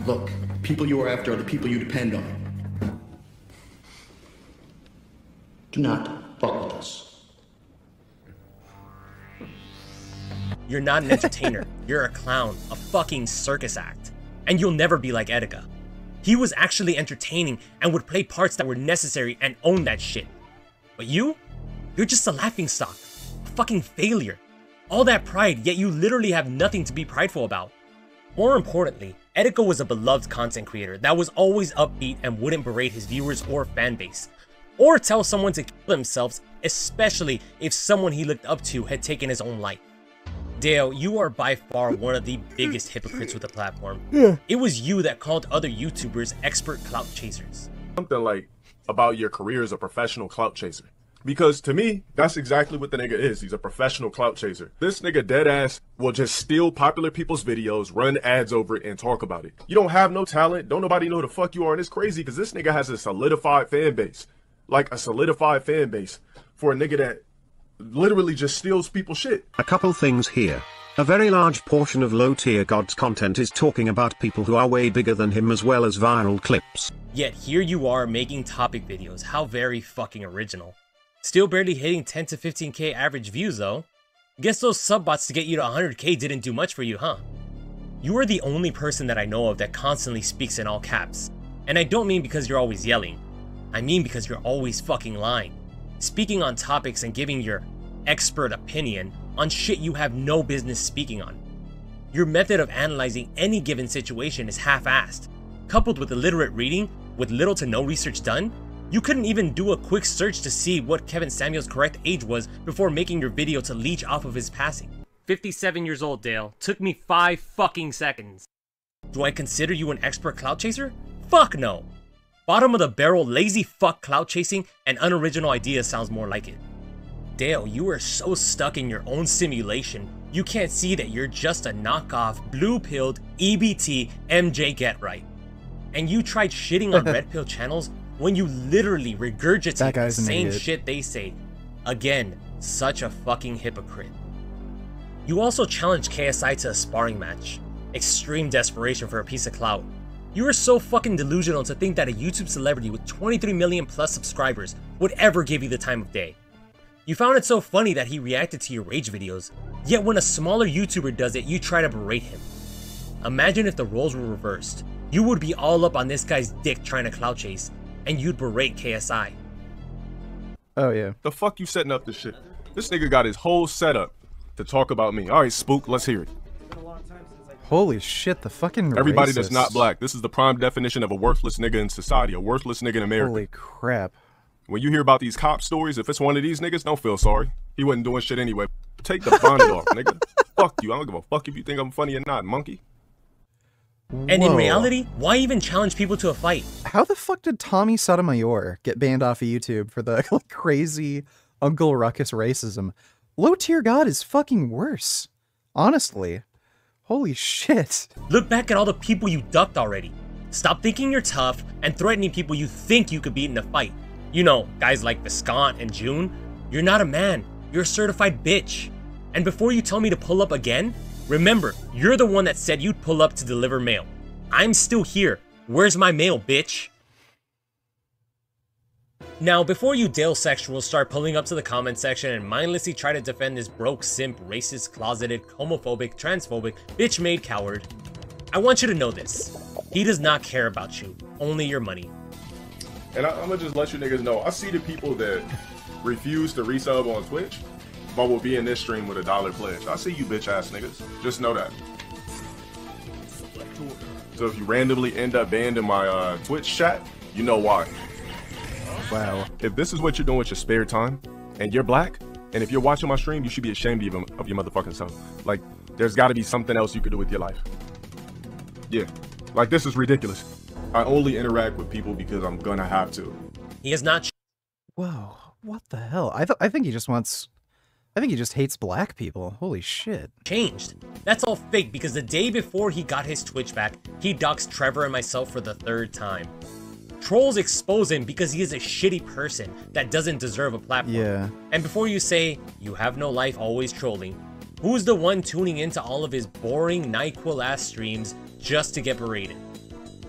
Look, people you are after are the people you depend on. Do not fuck with us. You're not an entertainer. You're a clown, a fucking circus act. And you'll never be like Etika. He was actually entertaining and would play parts that were necessary and own that shit. But you're just a laughingstock, a fucking failure. All that pride, yet you literally have nothing to be prideful about. More importantly, Etika was a beloved content creator that was always upbeat and wouldn't berate his viewers or fan base, or tell someone to kill themselves, especially if someone he looked up to had taken his own life. Dale, you are by far one of the biggest hypocrites with the platform. Yeah. It was you that called other YouTubers expert clout chasers. Something like about your career as a professional clout chaser. Because to me, that's exactly what the nigga is. He's a professional clout chaser. This nigga dead ass will just steal popular people's videos, run ads over it, and talk about it. You don't have no talent. Don't nobody know who the fuck you are. And it's crazy because this nigga has a solidified fan base. Like a solidified fan base for a nigga that literally just steals people's shit. A couple things here. A very large portion of LowTierGod's content is talking about people who are way bigger than him as well as viral clips. Yet here you are making topic videos. How very fucking original. Still barely hitting 10 to 15k average views though. Guess those sub-bots to get you to 100k didn't do much for you, huh? You are the only person that I know of that constantly speaks in all caps. And I don't mean because you're always yelling. I mean because you're always fucking lying. Speaking on topics and giving your expert opinion on shit you have no business speaking on. Your method of analyzing any given situation is half-assed. Coupled with illiterate reading, with little to no research done, you couldn't even do a quick search to see what Kevin Samuel's correct age was before making your video to leech off of his passing. 57 years old, Dale. Took me 5 fucking seconds. Do I consider you an expert clout chaser? Fuck no. Bottom of the barrel, lazy fuck clout chasing and unoriginal ideas sounds more like it. Dale, you are so stuck in your own simulation, you can't see that you're just a knockoff, blue-pilled, EBT, MJ Get Right. And you tried shitting on red pill channels when you literally regurgitate the same shit they say. Again, such a fucking hypocrite. You also challenged KSI to a sparring match. Extreme desperation for a piece of clout. You are so fucking delusional to think that a YouTube celebrity with 23 million plus subscribers would ever give you the time of day. You found it so funny that he reacted to your rage videos, yet when a smaller YouTuber does it, you try to berate him. Imagine if the roles were reversed. You would be all up on this guy's dick trying to clout chase, and you'd berate KSI. Oh yeah. The fuck you setting up this shit? This nigga got his whole setup to talk about me. Alright, Spook, let's hear it. Holy shit, the fucking Everybody racist. That's not black. This is the prime definition of a worthless nigga in society, a worthless nigga in America. Holy crap. When you hear about these cop stories, if it's one of these niggas, don't feel sorry. He wasn't doing shit anyway. Take the bonnet off, nigga. Fuck you. I don't give a fuck if you think I'm funny or not, monkey. And in reality, why even challenge people to a fight? How the fuck did Tommy Sotomayor get banned off of YouTube for the crazy Uncle Ruckus racism? LowTierGod is fucking worse. Honestly. Holy shit. Look back at all the people you ducked already. Stop thinking you're tough and threatening people you think you could beat in a fight. You know, guys like Viscount and June. You're not a man. You're a certified bitch. And before you tell me to pull up again, remember, you're the one that said you'd pull up to deliver mail. I'm still here. Where's my mail, bitch? Now, before you Dale sexuals start pulling up to the comment section and mindlessly try to defend this broke, simp, racist, closeted, homophobic, transphobic, bitch-made coward, I want you to know this. He does not care about you, only your money. And I'm gonna just let you niggas know, I see the people that refuse to resub on Twitch, but will be in this stream with a $1 pledge. I see you bitch ass niggas. Just know that. So if you randomly end up banned in my Twitch chat, you know why. Wow. If this is what you're doing with your spare time, and you're black, and if you're watching my stream, you should be ashamed of your motherfucking self. Like, there's gotta be something else you could do with your life. Yeah. Like, this is ridiculous. I only interact with people because I'm gonna have to. He has not. Whoa, what the hell? I think he just wants. I think he just hates black people. Holy shit. Changed. That's all fake because the day before he got his Twitch back, he doxed Trevor and myself for the 3rd time. Trolls expose him because he is a shitty person that doesn't deserve a platform. Yeah. And before you say, you have no life always trolling, who's the one tuning into all of his boring NyQuil-ass streams just to get berated?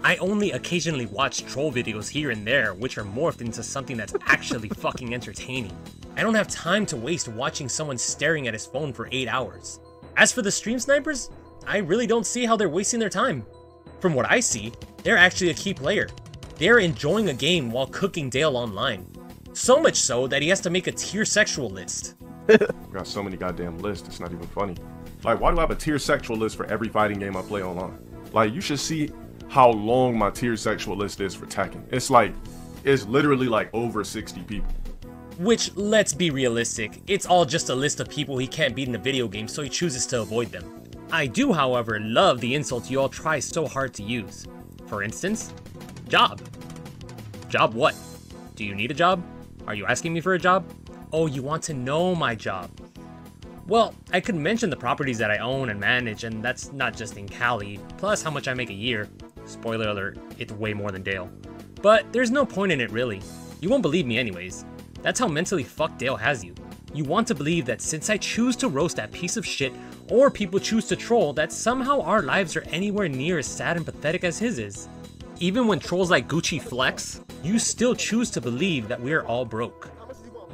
I only occasionally watch troll videos here and there, which are morphed into something that's actually fucking entertaining. I don't have time to waste watching someone staring at his phone for 8 hours. As for the stream snipers, I really don't see how they're wasting their time. From what I see, they're actually a key player. They're enjoying a game while cooking Dale online. So much so that he has to make a tier sexual list. Got so many goddamn lists, it's not even funny. Like, why do I have a tier sexual list for every fighting game I play online? Like, you should see how long my tier sexual list is for Tekken. It's literally like over 60 people. Which, let's be realistic, it's all just a list of people he can't beat in a video game, so he chooses to avoid them. I do, however, love the insults you all try so hard to use. For instance, job. Job what? Do you need a job? Are you asking me for a job? Oh, you want to know my job. Well, I could mention the properties that I own and manage, and that's not just in Cali, plus how much I make a year. Spoiler alert, it's way more than Dale. But there's no point in it really. You won't believe me anyways. That's how mentally fucked Dale has you. You want to believe that since I choose to roast that piece of shit, or people choose to troll, that somehow our lives are anywhere near as sad and pathetic as his is. Even when trolls like Gucci flex, you still choose to believe that we're all broke.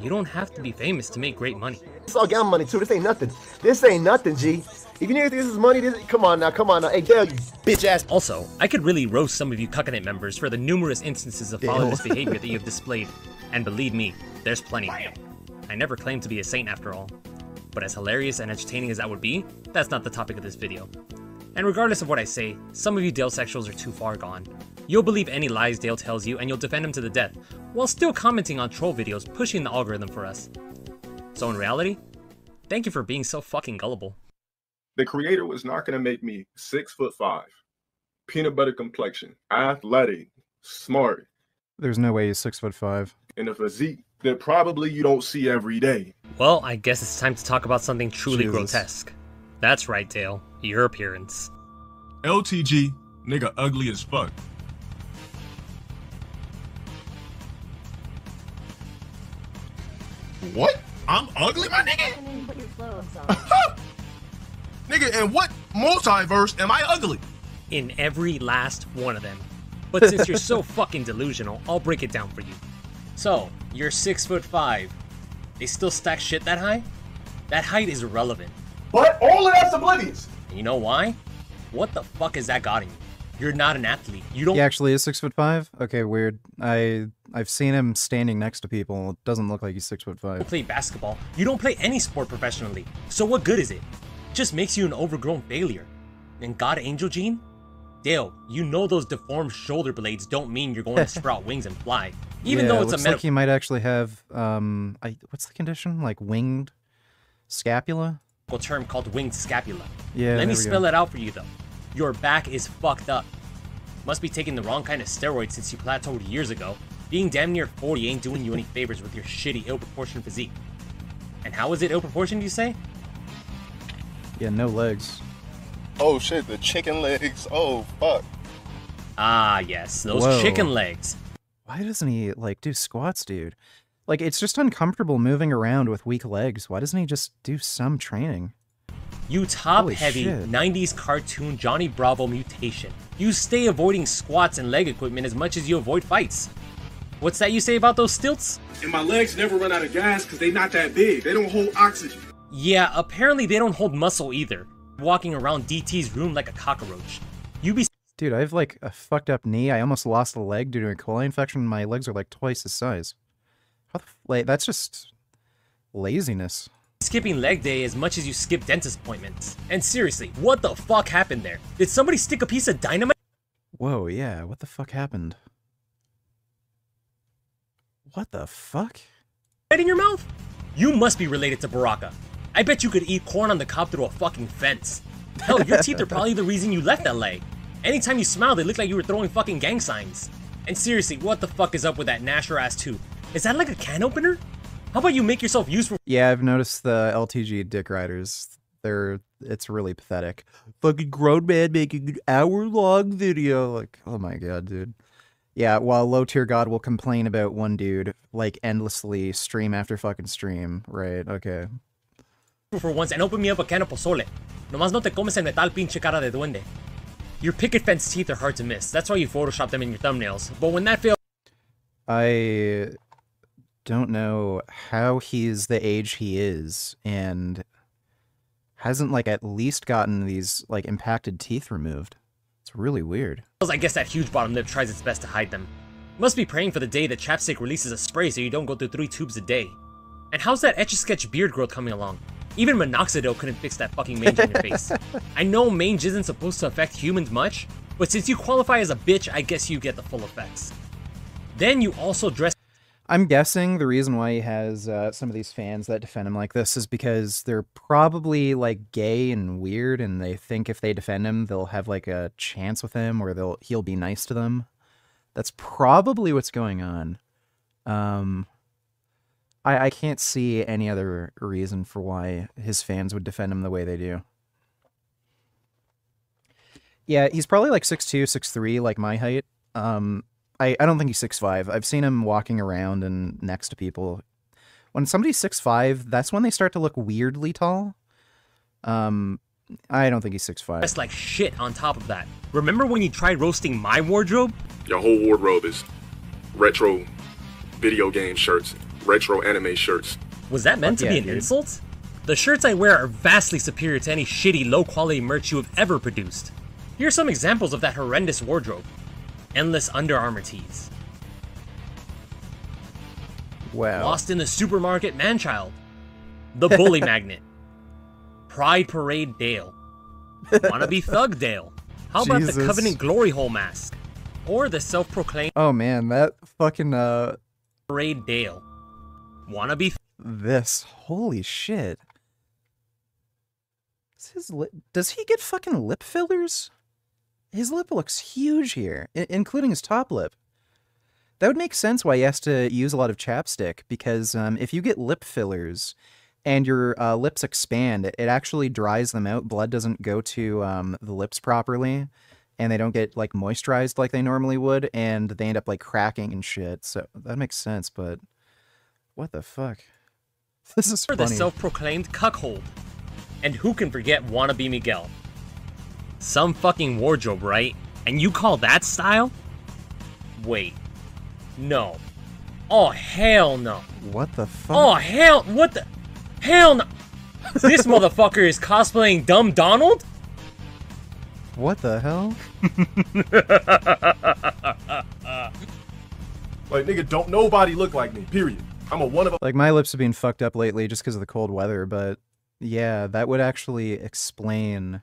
You don't have to be famous to make great money. It's all gamma money too. This ain't nothing. This ain't nothing, G. If you think this is money, come on now. Hey, Dale, you bitch ass. Also, I could really roast some of you Cuckanet members for the numerous instances of fatherless behavior that you have displayed. And believe me, there's plenty. I never claimed to be a saint after all. But as hilarious and entertaining as that would be, that's not the topic of this video. And regardless of what I say, some of you Dale sexuals are too far gone. You'll believe any lies Dale tells you and you'll defend him to the death, while still commenting on troll videos pushing the algorithm for us. So in reality, thank you for being so fucking gullible. The creator was not gonna make me 6'5", peanut butter complexion, athletic, smart. There's no way he's 6'5". And a physique that probably you don't see every day. Well, I guess it's time to talk about something truly Jesus. grotesque. That's right, Dale. Your appearance. LTG, nigga ugly as fuck. What? I'm ugly, my nigga? Put your clothes on. Nigga, in what multiverse am I ugly? In every last one of them. But since you're so fucking delusional, I'll break it down for you. So, you're 6'5". They still stack shit that high? That height is irrelevant. What? All of that's oblivious. And you know why? What the fuck has that gotten you? You're not an athlete. You don't- He actually is 6'5"? Okay, weird. I've seen him standing next to people. It doesn't look like he's 6'5". play basketball. You don't play any sport professionally. So what good is it? It just makes you an overgrown failure. And God Angel Gene? Dale, you know those deformed shoulder blades don't mean you're going to sprout wings and fly. Even though it's looks a like he might actually have, what's the condition? Like winged scapula? term called winged scapula. Yeah, Let me spell it out for you though. Your back is fucked up. Must be taking the wrong kind of steroids since you plateaued years ago. Being damn near 40 ain't doing you any favors with your shitty ill-proportioned physique. And how is it ill-proportioned, you say? Yeah, no legs. Oh shit, the chicken legs. Oh fuck. Ah, yes, those chicken legs. Why doesn't he, like, do squats, dude? Like, it's just uncomfortable moving around with weak legs. Why doesn't he just do some training? You top-heavy 90s cartoon Johnny Bravo mutation. You stay avoiding squats and leg equipment as much as you avoid fights. What's that you say about those stilts? And my legs never run out of gas because they not that big. They don't hold oxygen. Yeah, apparently they don't hold muscle either. Walking around DT's room like a cockroach. You be Dude, I have like a fucked up knee. I almost lost a leg due to a coli infection. My legs are like twice his size. How the like that's just laziness. Skipping leg day as much as you skip dentist appointments. And seriously, what the fuck happened there? Did somebody stick a piece of dynamite? Whoa, yeah, what the fuck happened? What the fuck? In your mouth? You must be related to Baraka. I bet you could eat corn on the cob through a fucking fence. Hell, your teeth are probably the reason you left LA. Anytime you smile, they look like you were throwing fucking gang signs. And seriously, what the fuck is up with that Nasher ass tooth? Is that like a can opener? How about you make yourself useful? Yeah, I've noticed the LTG dick riders. It's really pathetic. Fucking grown man making an hour-long video. Like, oh my god, dude. Yeah, while LowTierGod will complain about one dude, like, endlessly, stream after fucking stream. Right, okay. For once, and open me up a can of pozole. Nomás no te comes el metal, pinche cara de duende. Your picket fence teeth are hard to miss. That's why you Photoshop them in your thumbnails. But when that fails... I don't know how he's the age he is, and hasn't, like, at least gotten these, like, impacted teeth removed. It's really weird. I guess that huge bottom lip tries its best to hide them. Must be praying for the day that Chapstick releases a spray so you don't go through 3 tubes a day. And how's that Etch-a-Sketch beard growth coming along? Even minoxidil couldn't fix that fucking mange on your face. I know mange isn't supposed to affect humans much, but since you qualify as a bitch, I guess you get the full effects. Then you also dress... I'm guessing the reason why he has some of these fans that defend him like this is because they're probably, like, gay and weird, and they think if they defend him, they'll have, like, a chance with him, or he'll be nice to them. That's probably what's going on. I can't see any other reason for why his fans would defend him the way they do. Yeah, he's probably, like, 6'2", 6'3", like my height. I don't think he's 6'5". I've seen him walking around and next to people. When somebody's 6'5", that's when they start to look weirdly tall. I don't think he's 6'5". Dressed like shit on top of that. Remember when you tried roasting my wardrobe? Your whole wardrobe is retro video game shirts, retro anime shirts. Was that meant to be an insult? The shirts I wear are vastly superior to any shitty, low-quality merch you have ever produced. Here are some examples of that horrendous wardrobe. Endless Under Armour tees. Wow. Lost in the Supermarket Manchild. The Bully Magnet. Pride Parade Dale. Wannabe Thug Dale. How about the Covenant Glory Hole mask? Or the self-proclaimed... Oh man, that fucking Parade Dale. Wannabe... This. Holy shit. Does he get fucking lip fillers? His lip looks huge here, including his top lip. That would make sense why he has to use a lot of chapstick, because if you get lip fillers and your lips expand, it actually dries them out. Blood doesn't go to the lips properly, and they don't get, like, moisturized like they normally would, and they end up, like, cracking and shit. So that makes sense, but what the fuck? This is funny. The self-proclaimed cuckold. And who can forget Wannabe Miguel? Some fucking wardrobe, right? And you call that style? Wait. No. Oh, hell no. What the fuck? Oh, hell. What the? Hell no. This motherfucker is cosplaying Dumb Donald? What the hell? Like, nigga, don't nobody look like me, period. I'm a one of a... Like, my lips have been fucked up lately just because of the cold weather, but yeah, that would actually explain...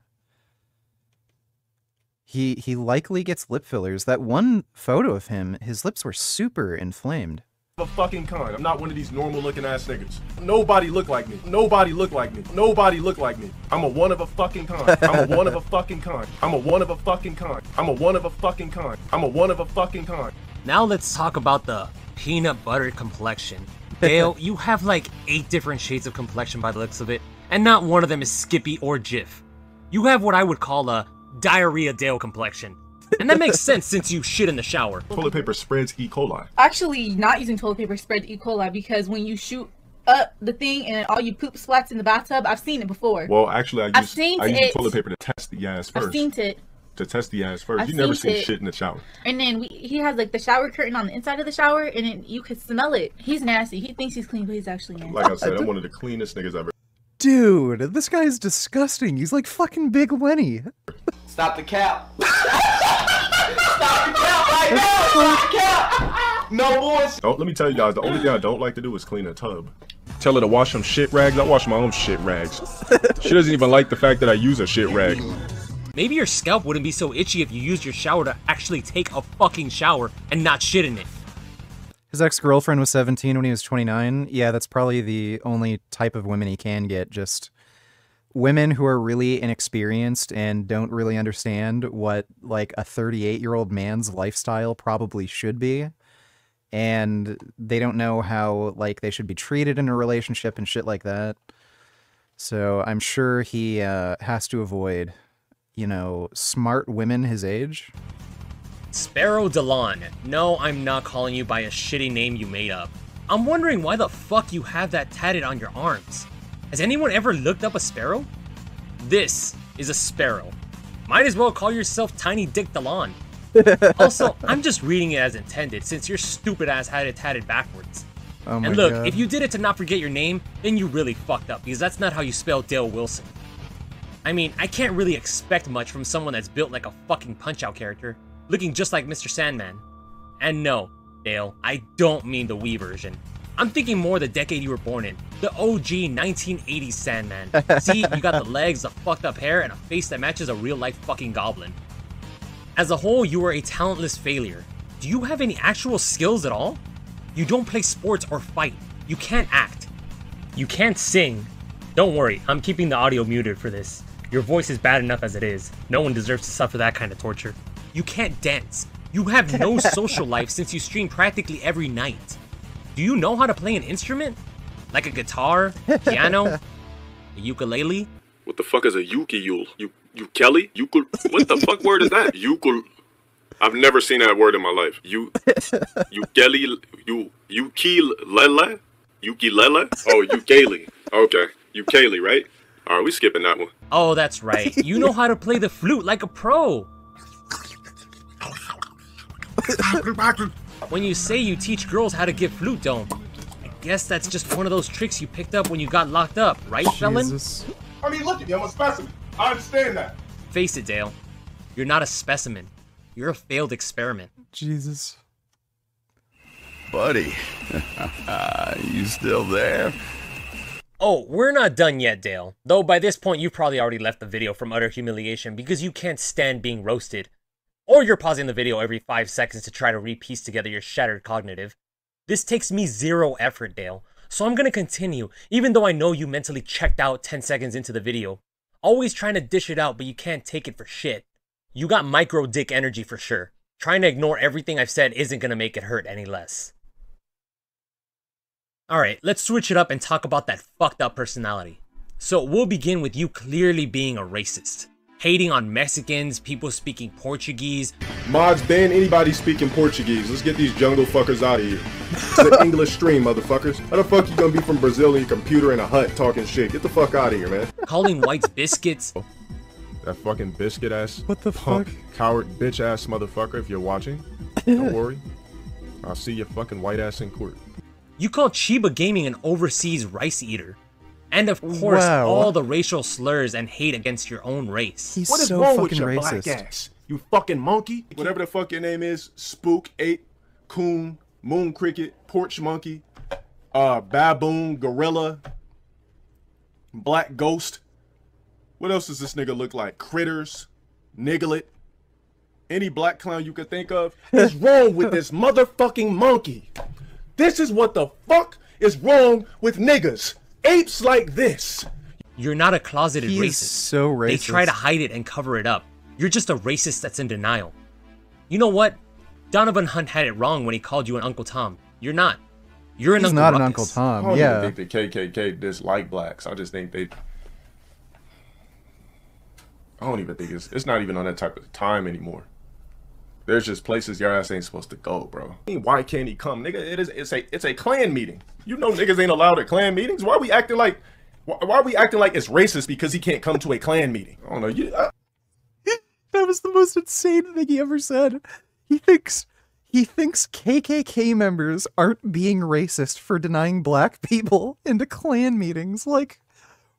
He likely gets lip fillers. That one photo of him, his lips were super inflamed. A fucking kind. I'm not one of these normal looking ass niggas. Nobody look like me. Nobody look like me. Nobody look like me. I'm a one of a fucking kind. I'm a one of a fucking kind. I'm a one of a fucking kind. I'm a one of a fucking kind. I'm a one of a fucking kind. Now let's talk about the peanut butter complexion. Dale, you have like 8 different shades of complexion by the looks of it, and not one of them is Skippy or Jif. You have what I would call a diarrhea Dale complexion. And that makes sense since you shit in the shower. Toilet paper spreads E. coli. Actually, not using toilet paper spreads E. coli because when you shoot up the thing and all you poop splats in the bathtub, I've seen it before. Well, actually, I use the toilet paper to test the ass first. I've seen it. To test the ass first. You never seen shit in the shower. And then he has like the shower curtain on the inside of the shower, and then you could smell it. He's nasty. He thinks he's clean, but he's actually nasty. Like I said, I'm one of the cleanest niggas ever. Dude, this guy's disgusting. He's like fucking Big Lenny. Stop the cap. No boys. Oh, let me tell you guys, the only thing I don't like to do is clean a tub. Tell her to wash some shit rags. I wash my own shit rags. She doesn't even like the fact that I use a shit rag. Maybe your scalp wouldn't be so itchy if you used your shower to actually take a fucking shower and not shit in it. His ex-girlfriend was 17 when he was 29. Yeah, that's probably the only type of women he can get. Just women who are really inexperienced and don't really understand what, like, a 38-year-old man's lifestyle probably should be. And they don't know how, like, they should be treated in a relationship and shit like that. So I'm sure he has to avoid, you know, smart women his age. Sparrow Delon. No, I'm not calling you by a shitty name you made up. I'm wondering why the fuck you have that tatted on your arms. Has anyone ever looked up a sparrow? This is a sparrow. Might as well call yourself Tiny Dick Delon. Also, I'm just reading it as intended since your stupid ass had it tatted backwards. Oh my and look, God. if you did it to not forget your name, then you really fucked up because that's not how you spell Dale Wilson. I mean, I can't really expect much from someone that's built like a fucking Punch-Out character, looking just like Mr. Sandman. And no, Dale, I don't mean the Wii version. I'm thinking more the decade you were born in, the OG 1980s Sandman. See, you got the legs, the fucked up hair, and a face that matches a real-life fucking goblin. As a whole, you are a talentless failure. Do you have any actual skills at all? You don't play sports or fight. You can't act. You can't sing. Don't worry, I'm keeping the audio muted for this. Your voice is bad enough as it is. No one deserves to suffer that kind of torture. You can't dance. You have no social life since you stream practically every night. Do you know how to play an instrument? Like a guitar, piano, a ukulele? What the fuck is a ukulele? Kelly? What the fuck word is that? I've never seen that word in my life. Ukulele? Ukulele? Oh, ukulele. Okay. Ukulele, right? Alright, we skipping that one. Oh, that's right. You know how to play the flute like a pro. When you say you teach girls how to give flute dome, I guess that's just one of those tricks you picked up when you got locked up, right, felon? I mean, look at me, I'm a specimen. I understand that. Face it, Dale. You're not a specimen. You're a failed experiment. Jesus. Buddy, you still there? Oh, we're not done yet, Dale. Though by this point, you've probably already left the video from utter humiliation because you can't stand being roasted. Or you're pausing the video every 5 seconds to try to re-piece together your shattered cognitive. This takes me 0 effort, Dale. So I'm gonna continue, even though I know you mentally checked out 10 seconds into the video. Always trying to dish it out, but you can't take it for shit. You got micro dick energy for sure. Trying to ignore everything I've said isn't gonna make it hurt any less. Alright, let's switch it up and talk about that fucked up personality. So we'll begin with you clearly being a racist. Hating on Mexicans, people speaking Portuguese. Mods, ban anybody speaking Portuguese. Let's get these jungle fuckers out of here. It's an English stream, motherfuckers. How the fuck you gonna be from Brazil and your computer in a hut talking shit? Get the fuck out of here, man. Calling whites biscuits. That fucking biscuit ass. What the punk, fuck? coward, bitch ass motherfucker, if you're watching. Don't worry. I'll see your fucking white ass in court. You call Chiba Gaming an overseas rice eater. And of course, all the racial slurs and hate against your own race. He's What is so wrong fucking with your racist. black ass? You fucking monkey? Whatever the fuck your name is, Spook, Ape, Coon, Moon Cricket, Porch Monkey, Baboon, Gorilla, Black Ghost. What else does this nigga look like? Critters, Niglet, any black clown you could think of. What's wrong with this motherfucking monkey? This is what the fuck is wrong with niggas. Apes like this. You're not a closeted He racist. is so racist. They try to hide it and cover it up. You're just a racist that's in denial. You know what? Donovan Hunt had it wrong when he called you an Uncle Tom. You're not. You're an He's Uncle not an Ruckus. Uncle Tom, I don't yeah. even think the KKK dislike blacks. I just think they... I don't even think it's not even on that type of time anymore. There's just places your ass ain't supposed to go, bro. I mean, why can't he come? Nigga, it's a Klan meeting. You know niggas ain't allowed at Klan meetings. Why are we acting like it's racist because he can't come to a Klan meeting? I don't know. That was the most insane thing he ever said. He thinks KKK members aren't being racist for denying black people into Klan meetings. Like,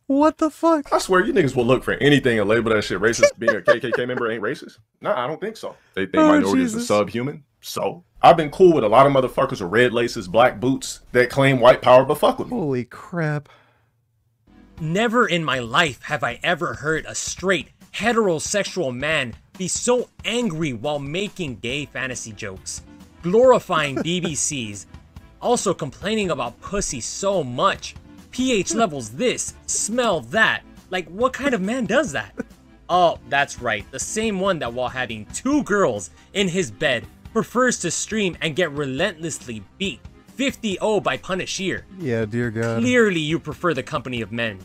What the fuck? I swear you niggas will look for anything and label that shit racist. Being a KKK member ain't racist? Nah, I don't think so. They think minorities are subhuman. So I've been cool with a lot of motherfuckers with red laces, black boots that claim white power, but fuck with me. Holy crap. Never in my life have I ever heard a straight, heterosexual man be so angry while making gay fantasy jokes, glorifying BBCs, also complaining about pussy so much, pH levels this, smell that. Like, what kind of man does that? Oh, that's right, the same one that while having 2 girls in his bed prefers to stream and get relentlessly beat 50-0 by Punisher. Yeah, dear God. Clearly you prefer the company of men.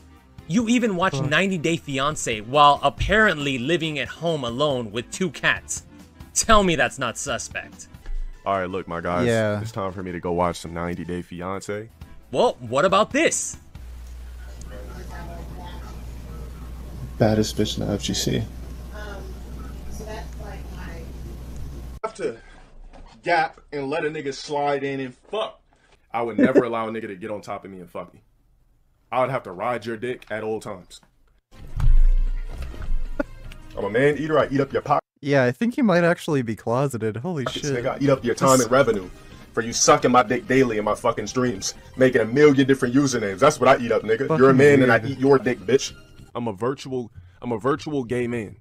You even watch 90 Day Fiancé while apparently living at home alone with 2 cats. Tell me that's not suspect. All right, look, my guys. Yeah. It's time for me to go watch some 90 Day Fiancé. Well, what about this? Baddest bitch in the FGC. Have to gap and let a nigga slide in and fuck. I would never allow a nigga to get on top of me and fuck me. I would have to ride your dick at all times. I'm a man eater. I eat up your pocket. Yeah, I think he might actually be closeted. Holy shit. Nigga, I eat up your time and revenue for you sucking my dick daily in my fucking streams, making a million different usernames. That's what I eat up, nigga. Fucking You're a man weird. and I eat your dick, bitch. I'm a virtual gay man.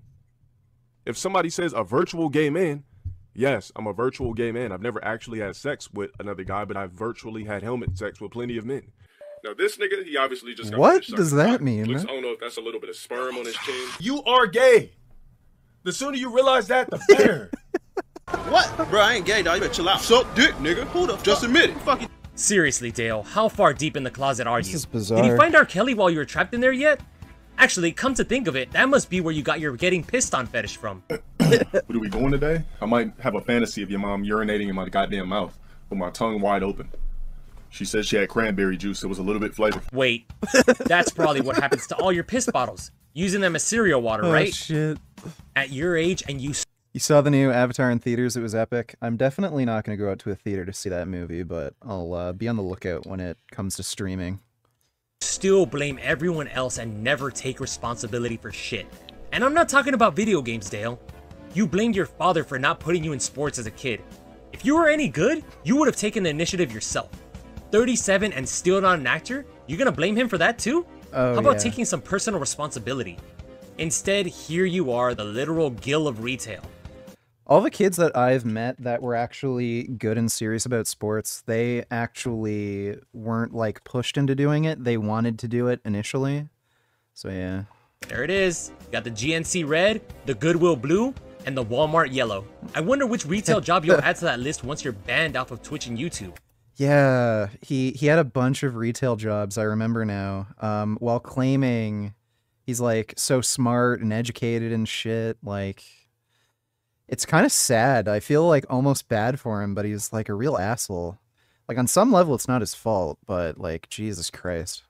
If somebody says a virtual gay man, yes, I'm a virtual gay man. I've never actually had sex with another guy, but I've virtually had helmet sex with plenty of men. Now this nigga, he obviously just got What finished does sucking that cock. mean? Looks, I don't know if that's a little bit of sperm on his chin. You are gay. The sooner you realize that, the better. What? Bro, I ain't gay, dog. You better chill out. Suck dick, nigga. Who the fuck? Just admit it. Fucking. Seriously, Dale, how far deep in the closet are you? This is bizarre. Did you find R. Kelly while you were trapped in there yet? Actually, come to think of it, that must be where you got your getting pissed on fetish from. What are we doing today? I might have a fantasy of your mom urinating in my goddamn mouth with my tongue wide open. She said she had cranberry juice. It was a little bit flavorful. Wait, that's probably what happens to all your piss bottles. Using them as cereal water, right? Oh, shit. At your age and you... You saw the new Avatar in theaters. It was epic. I'm definitely not going to go out to a theater to see that movie, but I'll be on the lookout when it comes to streaming. Still blame everyone else and never take responsibility for shit. And I'm not talking about video games, Dale. You blamed your father for not putting you in sports as a kid. If you were any good, you would have taken the initiative yourself. 37 and still not an actor? You're gonna blame him for that too? Oh, How about yeah. taking some personal responsibility? Instead, here you are, the literal Gil of retail. All the kids that I've met that were actually good and serious about sports, they actually weren't like pushed into doing it. They wanted to do it initially. So yeah. There it is. You got the GNC red, the Goodwill blue, and the Walmart yellow. I wonder which retail job you'll add to that list once you're banned off of Twitch and YouTube. Yeah, he had a bunch of retail jobs, I remember now, while claiming he's like so smart and educated and shit. Like, it's kind of sad. I feel like almost bad for him, but he's like a real asshole. Like, on some level, it's not his fault, but like, Jesus Christ.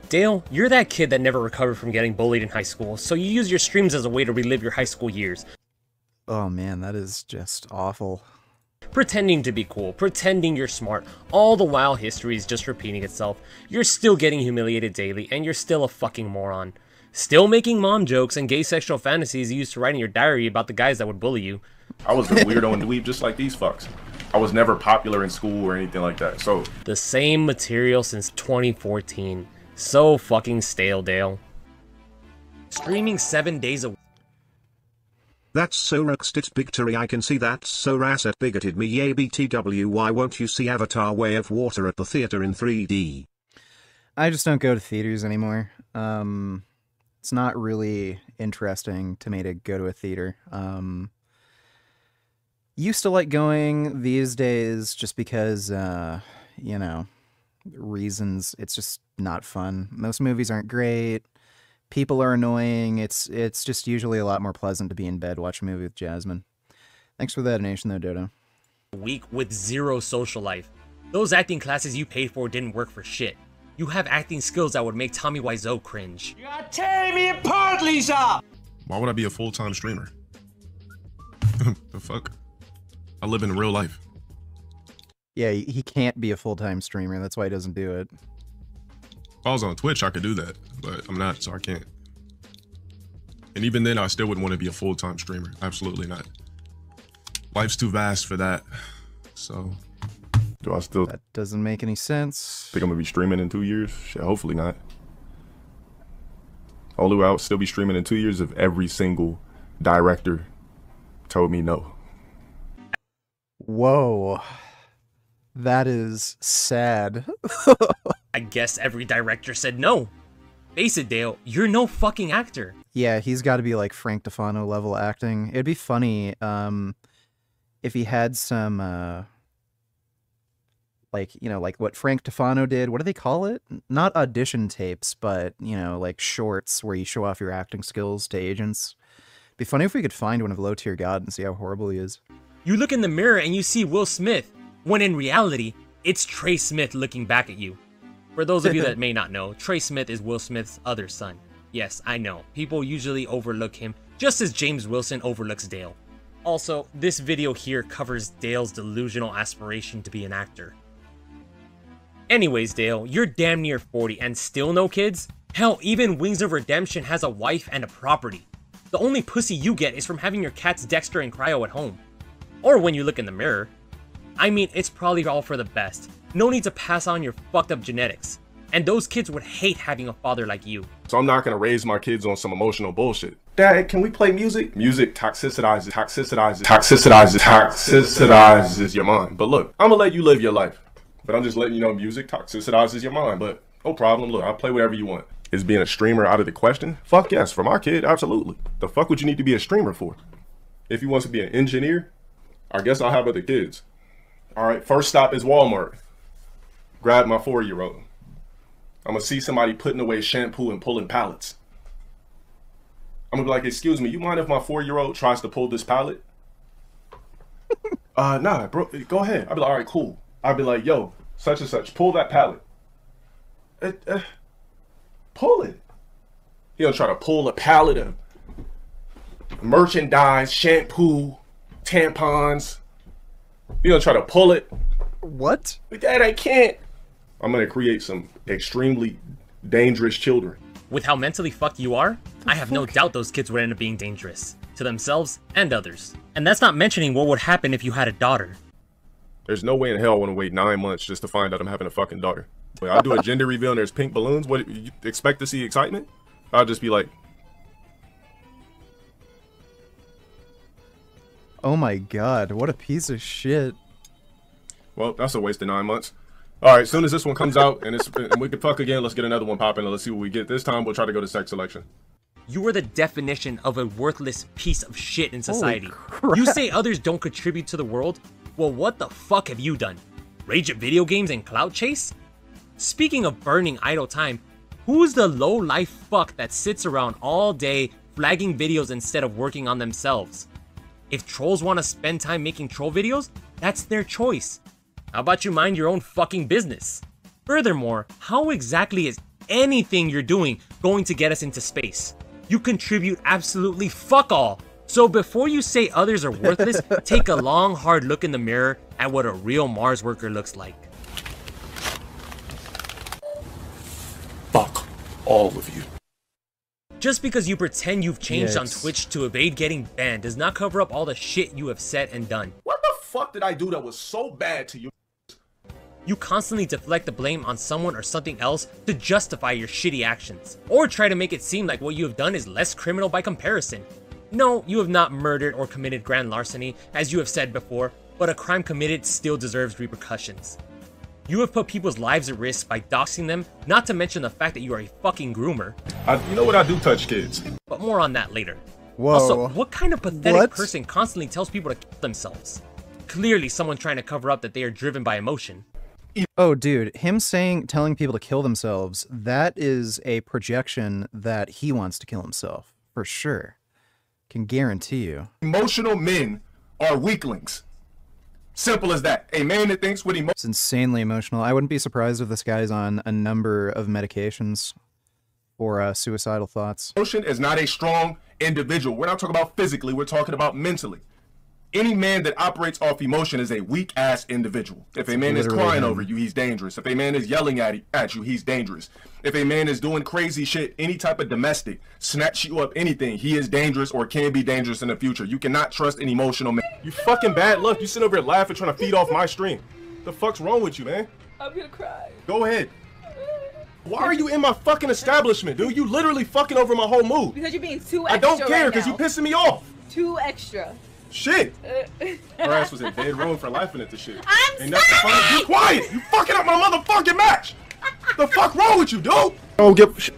Dale, you're that kid that never recovered from getting bullied in high school, so you use your streams as a way to relive your high school years. Oh man, that is just awful. Pretending to be cool, pretending you're smart, all the while history is just repeating itself. You're still getting humiliated daily, and you're still a fucking moron. Still making mom jokes and gay sexual fantasies you used to write in your diary about the guys that would bully you. I was a weirdo and dweeb just like these fucks. I was never popular in school or anything like that, so... The same material since 2014. So fucking stale, Dale. Streaming 7 days a week. That's so Rockstit Victory, I can see that so Rasset bigoted me ABTW. Why won't you see Avatar Way of Water at the theater in 3D? I just don't go to theaters anymore. It's not really interesting to me to go to a theater. Used to like going, these days just because, you know, reasons. It's just not fun. Most movies aren't great. People are annoying. It's just usually a lot more pleasant to be in bed, watch a movie with Jasmine. Thanks for the donation though, Dodo. Week with zero social life. Those acting classes you paid for didn't work for shit. You have acting skills that would make Tommy Wiseau cringe. You are tearing me apart, Lisa! Why would I be a full-time streamer? The fuck? I live in real life. Yeah, he can't be a full-time streamer. That's why he doesn't do it. If I was on Twitch, I could do that, but I'm not, so I can't. And even then, I still wouldn't want to be a full-time streamer. Absolutely not. Life's too vast for that. So, do I still? That doesn't make any sense. Think I'm gonna be streaming in 2 years? Shit, hopefully not. Only way I'll still be streaming in 2 years if every single director told me no. Whoa. That is sad. I guess every director said no. Face it, Dale, you're no fucking actor. Yeah, he's got to be like Frank Defano level acting. It'd be funny if he had some, like, you know, like what Frank Defano did. What do they call it? Not audition tapes, but, you know, like shorts where you show off your acting skills to agents. It'd be funny if we could find one of LowTierGod and see how horrible he is. You look in the mirror and you see Will Smith, when in reality, it's Trey Smith looking back at you. For those of you that may not know, Trey Smith is Will Smith's other son. Yes, I know, people usually overlook him, just as James Wilson overlooks Dale. Also, this video here covers Dale's delusional aspiration to be an actor. Anyways, Dale, you're damn near 40 and still no kids? Hell, even Wings of Redemption has a wife and a property. The only pussy you get is from having your cats Dexter and Cryo at home. Or when you look in the mirror. I mean, it's probably all for the best. No need to pass on your fucked up genetics. And those kids would hate having a father like you. So I'm not gonna raise my kids on some emotional bullshit. Dad, can we play music? Music toxicizes your mind. But look, I'm gonna let you live your life. But I'm just letting you know music toxicizes your mind. But no problem, look, I'll play whatever you want. Is being a streamer out of the question? Fuck yes, for my kid, absolutely. The fuck would you need to be a streamer for? If he wants to be an engineer, I guess I'll have other kids. All right, first stop is Walmart. Grab my 4-year-old. I'm gonna see somebody putting away shampoo and pulling pallets. I'm gonna be like, excuse me, you mind if my 4-year-old tries to pull this pallet? Nah, bro, go ahead. I'll be like, all right, cool. I'll be like, yo, such and such, pull that pallet. Pull it. He'll try to pull a pallet of merchandise, shampoo, tampons. He'll try to pull it. What? Dad, I can't. I'm gonna create some extremely dangerous children. With how mentally fucked you are, I have no doubt those kids would end up being dangerous. To themselves and others. And that's not mentioning what would happen if you had a daughter. There's no way in hell I want to wait 9 months just to find out I'm having a fucking daughter. But I'll do a gender reveal and there's pink balloons. What, you expect to see excitement? I'll just be like, oh my god, what a piece of shit. Well, that's a waste of 9 months. All right, as soon as this one comes out and we can fuck again, let's get another one popping and let's see what we get. This time we'll try to go to sex selection. You are the definition of a worthless piece of shit in society. You say others don't contribute to the world? Well, what the fuck have you done? Rage at video games and clout chase? Speaking of burning idle time, who's the low-life fuck that sits around all day flagging videos instead of working on themselves? If trolls want to spend time making troll videos, that's their choice. How about you mind your own fucking business? Furthermore, how exactly is anything you're doing going to get us into space? You contribute absolutely fuck all. So before you say others are worthless, take a long, hard look in the mirror at what a real Mars worker looks like. Fuck all of you. Just because you pretend you've changed on Yikes. Twitch to evade getting banned does not cover up all the shit you have said and done. What the fuck did I do that was so bad to you? You constantly deflect the blame on someone or something else to justify your shitty actions, or try to make it seem like what you have done is less criminal by comparison. No, you have not murdered or committed grand larceny, as you have said before, but a crime committed still deserves repercussions. You have put people's lives at risk by doxing them, not to mention the fact that you are a fucking groomer. You know what, I do touch kids. But more on that later. Whoa. Also, what kind of pathetic What? person constantly tells people to kill themselves? Clearly someone trying to cover up that they are driven by emotion. Oh, dude, him telling people to kill themselves, that is a projection that he wants to kill himself, for sure. Can guarantee you. Emotional men are weaklings. Simple as that. A man that thinks with emotion. It's insanely emotional. I wouldn't be surprised if this guy's on a number of medications for suicidal thoughts. Emotion is not a strong individual. We're not talking about physically, we're talking about mentally. Any man that operates off emotion is a weak-ass individual. If a man is crying over you, he's dangerous. If a man is yelling at you, he's dangerous. If a man is doing crazy shit, any type of domestic, snatch you up, anything, he is dangerous or can be dangerous in the future. You cannot trust an emotional man. You fucking bad luck. You sit over here laughing, trying to feed off my stream. The fuck's wrong with you, man? I'm gonna cry. Go ahead. Why are you in my fucking establishment, dude? You literally fucking over my whole mood. Because you're being too extra. I don't care because you pissing me off. Too extra. Shit! Her ass was in dead wrong for laughing at the shit. I'm sorry! Funny. Be quiet! You fucking up my motherfucking match! The fuck wrong with you, dude? Don't give shit.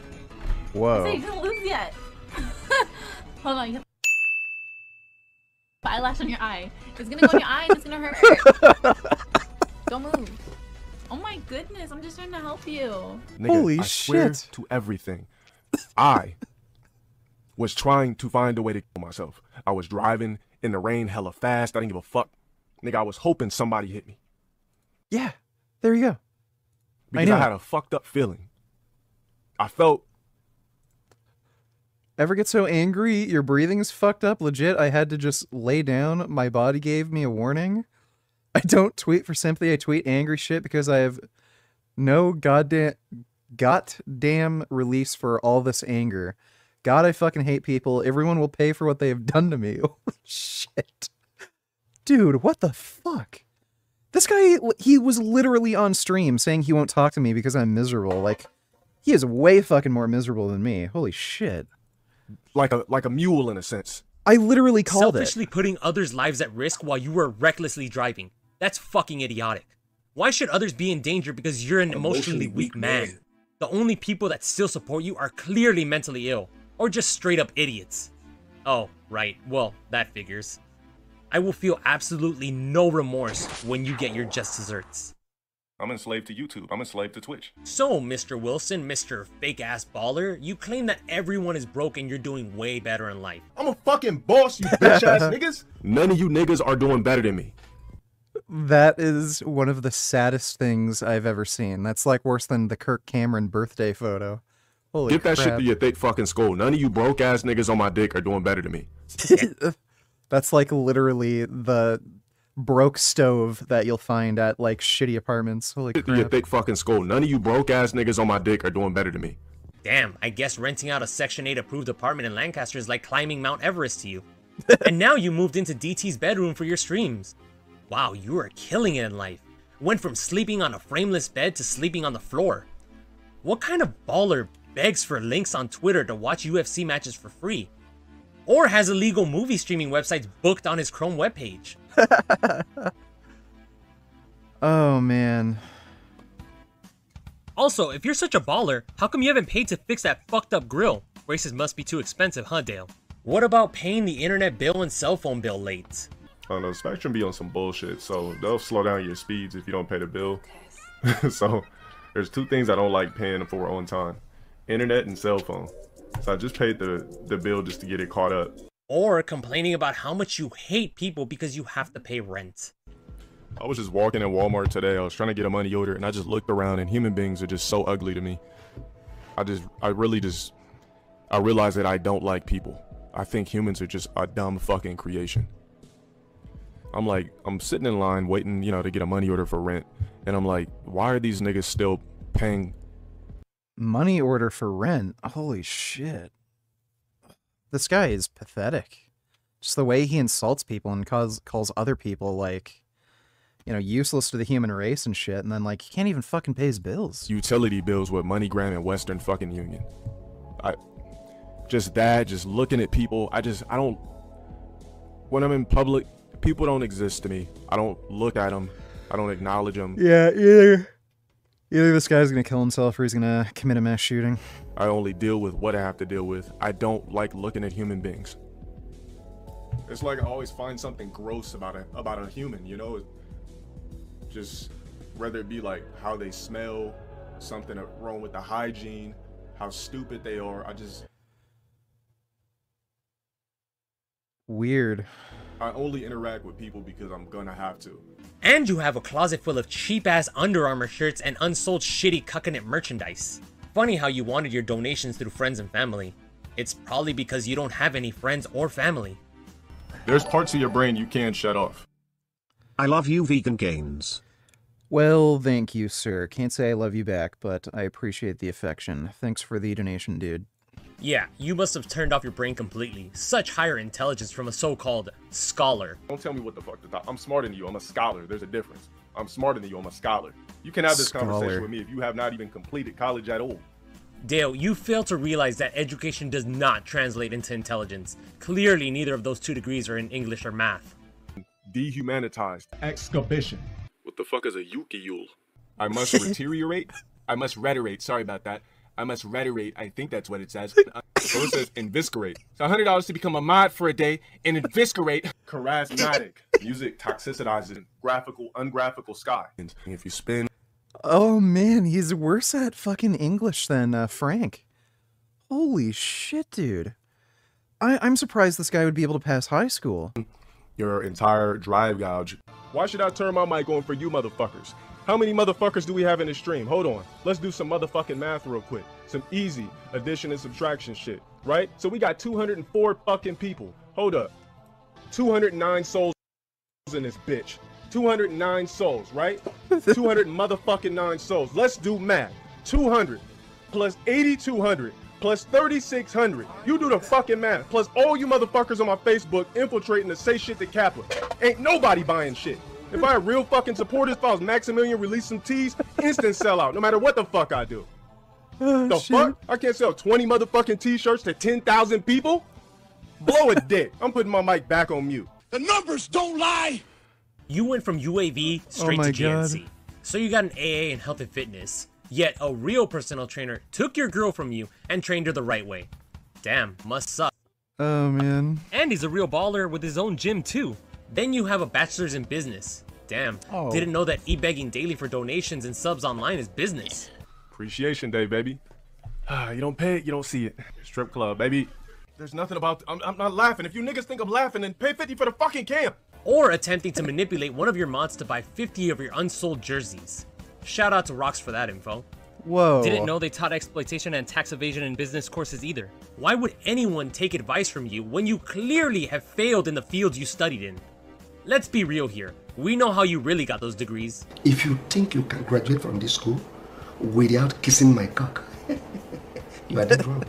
Whoa. So you didn't lose yet. Hold on. You have eyelash on your eye. It's gonna go in your eye and it's gonna hurt. Don't move. Oh my goodness, I'm just trying to help you. Nigga, Holy I swear shit. to everything. I was trying to find a way to kill myself. I was driving in the rain hella fast. I didn't give a fuck. Nigga, I was hoping somebody hit me. Yeah, there you go. Because I had a fucked up feeling. I felt... Ever get so angry your breathing is fucked up? Legit, I had to just lay down. My body gave me a warning. I don't tweet for sympathy. I tweet angry shit because I have no goddamn release for all this anger. God, I fucking hate people. Everyone will pay for what they have done to me. Holy shit. Dude, what the fuck? This guy, he was literally on stream saying he won't talk to me because I'm miserable. Like, he is way fucking more miserable than me. Holy shit. Like a mule in a sense. I literally called Selfishly putting others' lives at risk while you were recklessly driving. That's fucking idiotic. Why should others be in danger because you're an emotionally weak man? The only people that still support you are clearly mentally ill, or just straight up idiots. Oh, right, well, that figures. I will feel absolutely no remorse when you get your just desserts. I'm enslaved to YouTube. I'm enslaved to Twitch. So, Mr. Wilson, Mr. Fake-ass baller, you claim that everyone is broke and you're doing way better in life. I'm a fucking boss, you bitch-ass niggas. None of you niggas are doing better than me. That is one of the saddest things I've ever seen. That's like worse than the Kirk Cameron birthday photo. Holy Get that crap. shit to your thick fucking skull. None of you broke-ass niggas on my dick are doing better than me. That's like literally the broke stove that you'll find at like shitty apartments. Holy crap. Your thick fucking skull. None of you broke-ass niggas on my dick are doing better than me. Damn, I guess renting out a Section 8 approved apartment in Lancaster is like climbing Mount Everest to you. And now you moved into DT's bedroom for your streams. Wow, you are killing it in life. Went from sleeping on a frameless bed to sleeping on the floor. What kind of baller begs for links on Twitter to watch UFC matches for free? Or has illegal movie streaming websites booked on his Chrome webpage? Oh, man. Also, if you're such a baller, how come you haven't paid to fix that fucked up grill? Braces must be too expensive, huh, Dale? What about paying the internet bill and cell phone bill late? I don't know, Spectrum be on some bullshit, so they'll slow down your speeds if you don't pay the bill. So, there's two things I don't like paying for on time. Internet and cell phone. So I just paid the bill just to get it caught up. Or complaining about how much you hate people because you have to pay rent. I was just walking in Walmart today. I was trying to get a money order, and I just looked around, and human beings are just so ugly to me. I realize that I don't like people. I think humans are just a dumb fucking creation. I'm sitting in line waiting, to get a money order for rent, and I'm like, why are these niggas still paying? Money order for rent? Holy shit. This guy is pathetic. Just the way he insults people and calls other people, like, useless to the human race and shit, and then, like, he can't even fucking pay his bills. Utility bills with MoneyGram and Western fucking Union. Just looking at people, when I'm in public, people don't exist to me. I don't look at them. I don't acknowledge them. Yeah, either this guy's gonna kill himself or he's gonna commit a mass shooting. I only deal with what I have to deal with. I don't like looking at human beings. It's like I always find something gross about a human, Just whether it be like how they smell, something wrong with the hygiene, how stupid they are. Weird. I only interact with people because I'm gonna have to. And you have a closet full of cheap-ass Under Armour shirts and unsold shitty cuckinit merchandise. Funny how you wanted your donations through friends and family. It's probably because you don't have any friends or family. There's parts of your brain you can shut off. I love you, vegan gains. Well, thank you, sir. Can't say I love you back, but I appreciate the affection. Thanks for the donation, dude. Yeah, you must have turned off your brain completely. Such higher intelligence from a so-called scholar. Don't tell me what the fuck to talk. I'm smarter than you. I'm a scholar. There's a difference. I'm smarter than you. I'm a scholar. You can have this conversation with me if you have not even completed college at all. Dale, you fail to realize that education does not translate into intelligence. Clearly, neither of those 2 degrees are in English or math. Dehumanitized. Exhibition. What the fuck is a yuki-yule? I must deteriorate? I must reiterate. Sorry about that. I must reiterate. I think that's what it says. So it says inviscerate. So $100 to become a mod for a day and inviscerate. Charismatic. Music toxicizes graphical, ungraphical sky. And if you spin. Oh man, he's worse at fucking English than Frank. Holy shit, dude. I'm surprised this guy would be able to pass high school. Your entire drive gouge. Why should I turn my mic on for you motherfuckers? How many motherfuckers do we have in the stream? Hold on. Let's do some motherfucking math real quick. Some easy addition and subtraction shit, right? So we got 204 fucking people. Hold up. 209 souls in this bitch. 209 souls, right? 200 motherfucking 9 souls. Let's do math. 200 plus 8,200 plus 3,600. You do the fucking math. Plus all you motherfuckers on my Facebook infiltrating to say shit to Kappa. Ain't nobody buying shit. If I had real fucking supporters, if I was Maximilian, release some teas, instant sellout, no matter what the fuck I do. The fuck? I can't sell 20 motherfucking t-shirts to 10,000 people? Blow a dick. I'm putting my mic back on mute. The numbers don't lie! You went from UAV straight to GNC. God. So you got an AA in health and fitness. Yet a real personal trainer took your girl from you and trained her the right way. Damn, must suck. Oh man. And he's a real baller with his own gym too. Then you have a bachelor's in business. Damn, didn't know that e-begging daily for donations and subs online is business. Appreciation Day, baby. You don't pay it, you don't see it. Strip club, baby. There's nothing about, I'm not laughing. If you niggas think I'm laughing, then pay 50 for the fucking camp. Or attempting to manipulate one of your mods to buy 50 of your unsold jerseys. Shout out to Rocks for that info. Whoa. Didn't know they taught exploitation and tax evasion in business courses either. Why would anyone take advice from you when you clearly have failed in the fields you studied in? Let's be real here. We know how you really got those degrees. If you think you can graduate from this school without kissing my cock, you are dead wrong.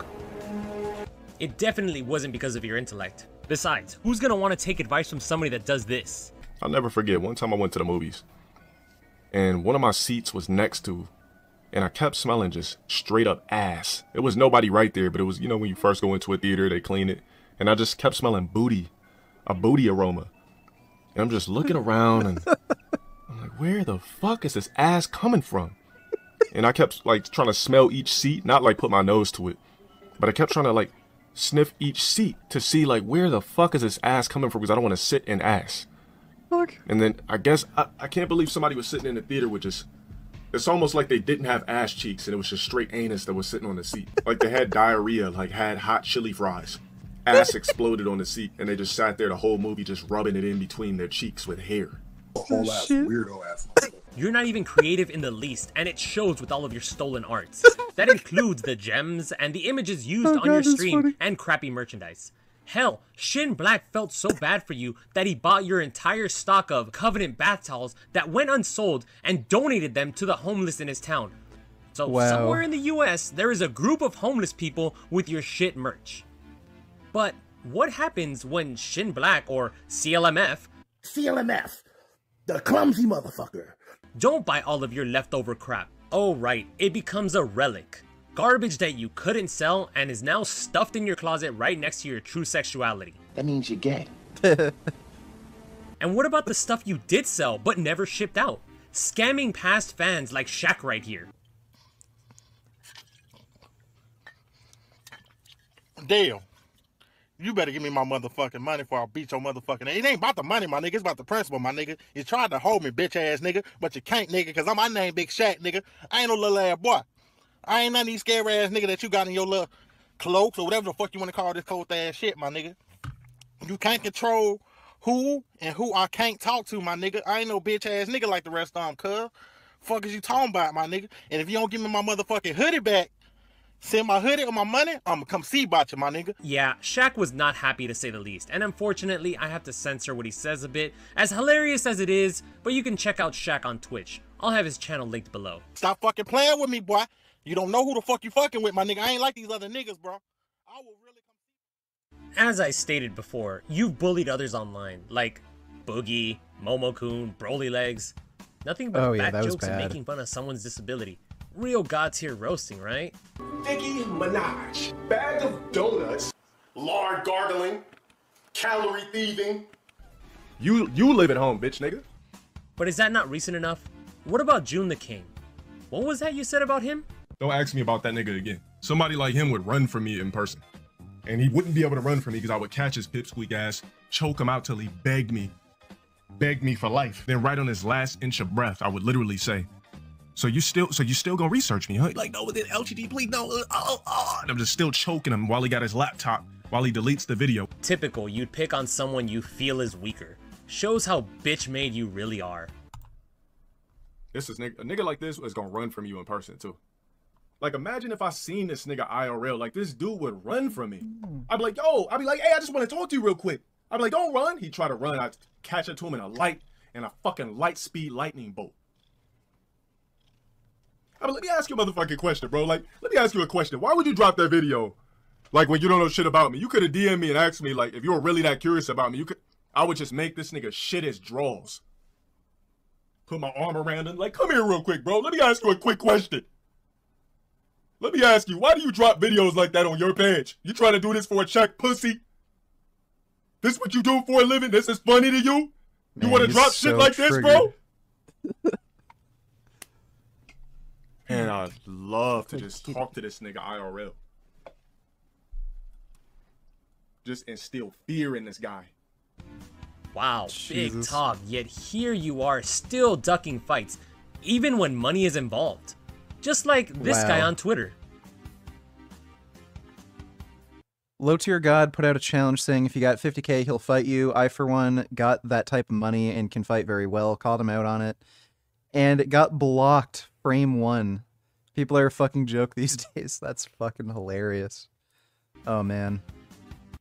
It definitely wasn't because of your intellect. Besides, who's gonna want to take advice from somebody that does this? I'll never forget, one time I went to the movies, and one of my seats was next to, and I kept smelling just straight up ass. It was nobody right there, but it was, you know, when you first go into a theater, they clean it, and I just kept smelling booty, a booty aroma. And I'm just looking around and I'm like, where the fuck is this ass coming from? And I kept like trying to smell each seat, not like put my nose to it, but I kept trying to like sniff each seat to see like where the fuck is this ass coming from, because I don't want to sit in ass. Fuck. And then I guess I can't believe somebody was sitting in the theater with just, it's almost like they didn't have ass cheeks and it was just straight anus that was sitting on the seat. Like they had diarrhea, like had hot chili fries. Ass exploded on the seat, and they just sat there the whole movie just rubbing it in between their cheeks with hair. Whole ass weirdo ass. You're not even creative in the least, and it shows with all of your stolen arts. That includes the gems and the images used on your stream and crappy merchandise. Hell, Shin Black felt so bad for you that he bought your entire stock of Covenant bath towels that went unsold and donated them to the homeless in his town. So somewhere in the US, there is a group of homeless people with your shit merch. But what happens when Shin Black or CLMF, the clumsy motherfucker, don't buy all of your leftover crap? Oh right, it becomes a relic. Garbage that you couldn't sell and is now stuffed in your closet right next to your true sexuality. That means you're gay. And what about the stuff you did sell but never shipped out? Scamming past fans like Shaq right here. Dale, you better give me my motherfucking money before I beat your motherfucking ass. It ain't about the money, my nigga. It's about the principle, my nigga. You tried to hold me, bitch ass nigga, but you can't, nigga, because my name Big Shaq, nigga. I ain't no little ass boy. I ain't none of these scary ass nigga that you got in your little cloaks or whatever the fuck you want to call this cold ass shit, my nigga. You can't control who and who I can't talk to, my nigga. I ain't no bitch ass nigga like the rest of them, cuz. Fuck is you talking about, my nigga? And if you don't give me my motherfucking hoodie back, Send my hoodie or my money, I'ma come see about you, my nigga. Yeah, Shaq was not happy to say the least, and unfortunately, I have to censor what he says a bit, as hilarious as it is, but you can check out Shaq on Twitch. I'll have his channel linked below. Stop fucking playing with me, boy. You don't know who the fuck you fucking with, my nigga. I ain't like these other niggas, bro. I will really come. As I stated before, you've bullied others online, like Boogie, Momo-kun, Broly Legs. Nothing but bad jokes and making fun of someone's disability. Real God tier roasting, right? Nicki Minaj, bag of donuts, lard gargling, calorie thieving. You live at home, bitch nigga. But is that not recent enough? What about June the King? What was that you said about him? Don't ask me about that nigga again. Somebody like him would run from me in person. And he wouldn't be able to run from me because I would catch his pipsqueak ass, choke him out till he begged me for life. Then right on his last inch of breath, I would literally say, so you still gonna research me, huh? Like, no, then LGD, please, no, And I'm just still choking him while he got his laptop, while he deletes the video. Typical, you'd pick on someone you feel is weaker. Shows how bitch-made you really are. This is a nigga like this is gonna run from you in person too. Like, imagine if I seen this nigga IRL, like this dude would run from me. I'd be like, yo, I'd be like, hey, I just want to talk to you real quick. I'd be like, don't run. He'd try to run. I'd catch up to him in a fucking light speed lightning bolt. I mean, let me ask you a motherfucking question, bro. Like, let me ask you a question. Why would you drop that video? Like, when you don't know shit about me? You could have DM'd me and asked me, like, if you were really that curious about me, I would just make this nigga shit his draws. Put my arm around him. Like, come here real quick, bro. Let me ask you a quick question. Let me ask you, why do you drop videos like that on your page? You trying to do this for a check, pussy? This what you do for a living? This is funny to you? You want to drop shit like this, bro? And I'd love to just talk to this nigga IRL. Just instill fear in this guy. Wow, big talk, yet here you are still ducking fights, even when money is involved. Just like this guy on Twitter. LowTierGod put out a challenge saying if you got 50k, he'll fight you. I, for one, got that type of money and can fight very well. Called him out on it. And it got blocked frame 1. People are a fucking joke these days. That's fucking hilarious. Oh, man.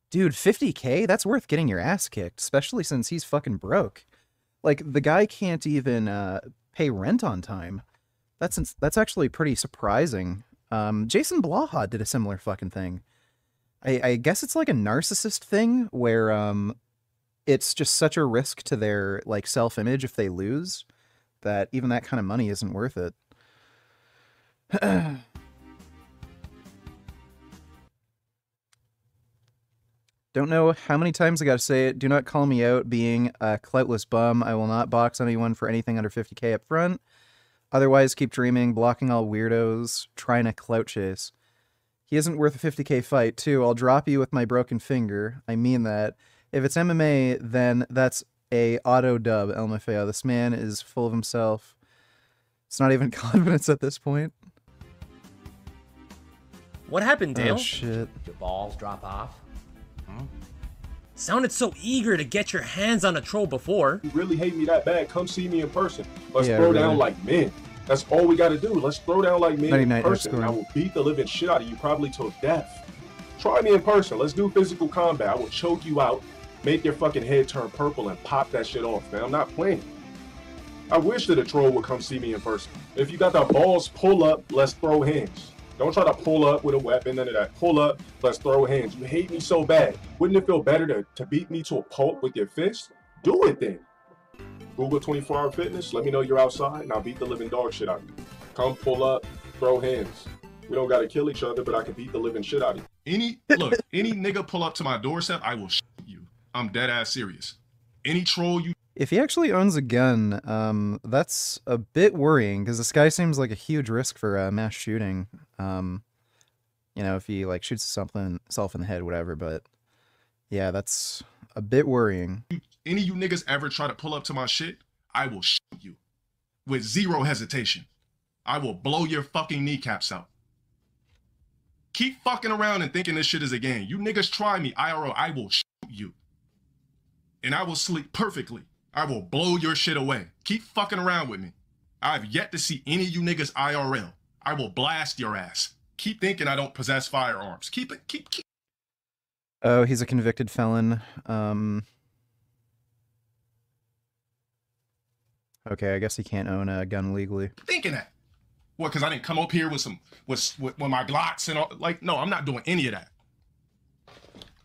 Dude, 50k? That's worth getting your ass kicked, especially since he's fucking broke. Like, the guy can't even pay rent on time. That's actually pretty surprising. Jason Blaha did a similar fucking thing. I guess it's like a narcissist thing where it's just such a risk to their like self-image if they lose that even that kind of money isn't worth it. Don't know how many times I gotta say it. Do not call me out being a cloutless bum. I will not box anyone for anything under 50k up front. Otherwise, keep dreaming, blocking all weirdos, trying to clout chase. He isn't worth a 50k fight, too. I'll drop you with my broken finger. I mean that. If it's MMA, then that's a auto dub, LMFAO. This man is full of himself. It's not even confidence at this point. What happened, Dale? Oh, shit. Your balls drop off? Sounded so eager to get your hands on a troll before. You really hate me that bad, come see me in person. Let's throw down like men. That's all we gotta do. Let's throw down like men in person. I will beat the living shit out of you, probably till death. Try me in person. Let's do physical combat. I will choke you out, make your fucking head turn purple, and pop that shit off, man. I'm not playing. I wish that a troll would come see me in person. If you got the balls, pull up, let's throw hands. Don't try to pull up with a weapon, none of that. Pull up, let's throw hands. You hate me so bad. Wouldn't it feel better to beat me to a pulp with your fist? Do it then. Google 24-hour fitness, let me know you're outside, and I'll beat the living dog shit out of you. Come pull up, throw hands. We don't gotta kill each other, but I can beat the living shit out of you. Any nigga pull up to my doorstep, I will shoot you. I'm dead ass serious. Any troll you... If he actually owns a gun, that's a bit worrying, because this guy seems like a huge risk for mass shooting. You know, if he, like, shoots himself in the head, whatever, but... Yeah, that's a bit worrying. Any of you niggas ever try to pull up to my shit, I will shoot you. With zero hesitation. I will blow your fucking kneecaps out. Keep fucking around and thinking this shit is a game. You niggas try me, IRL, I will shoot you. And I will sleep perfectly. I will blow your shit away. Keep fucking around with me. I have yet to see any of you niggas IRL. I will blast your ass. keep thinking I don't possess firearms. Keep. Oh, he's a convicted felon. Okay, I guess he can't own a gun legally. Thinking that. What, because I didn't come up here with my Glocks and all? Like, no, I'm not doing any of that.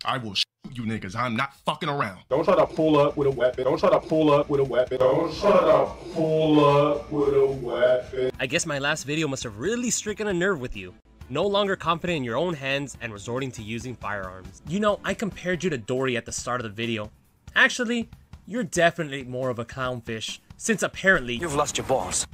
I will shoot you niggas. I'm not fucking around. Don't try to pull up with a weapon. Don't try to pull up with a weapon. Don't try to pull up with a weapon. I guess my last video must have really stricken a nerve with you. No longer confident in your own hands and resorting to using firearms. You know, I compared you to Dory at the start of the video. Actually, you're definitely more of a clownfish, since apparently you've lost your balls.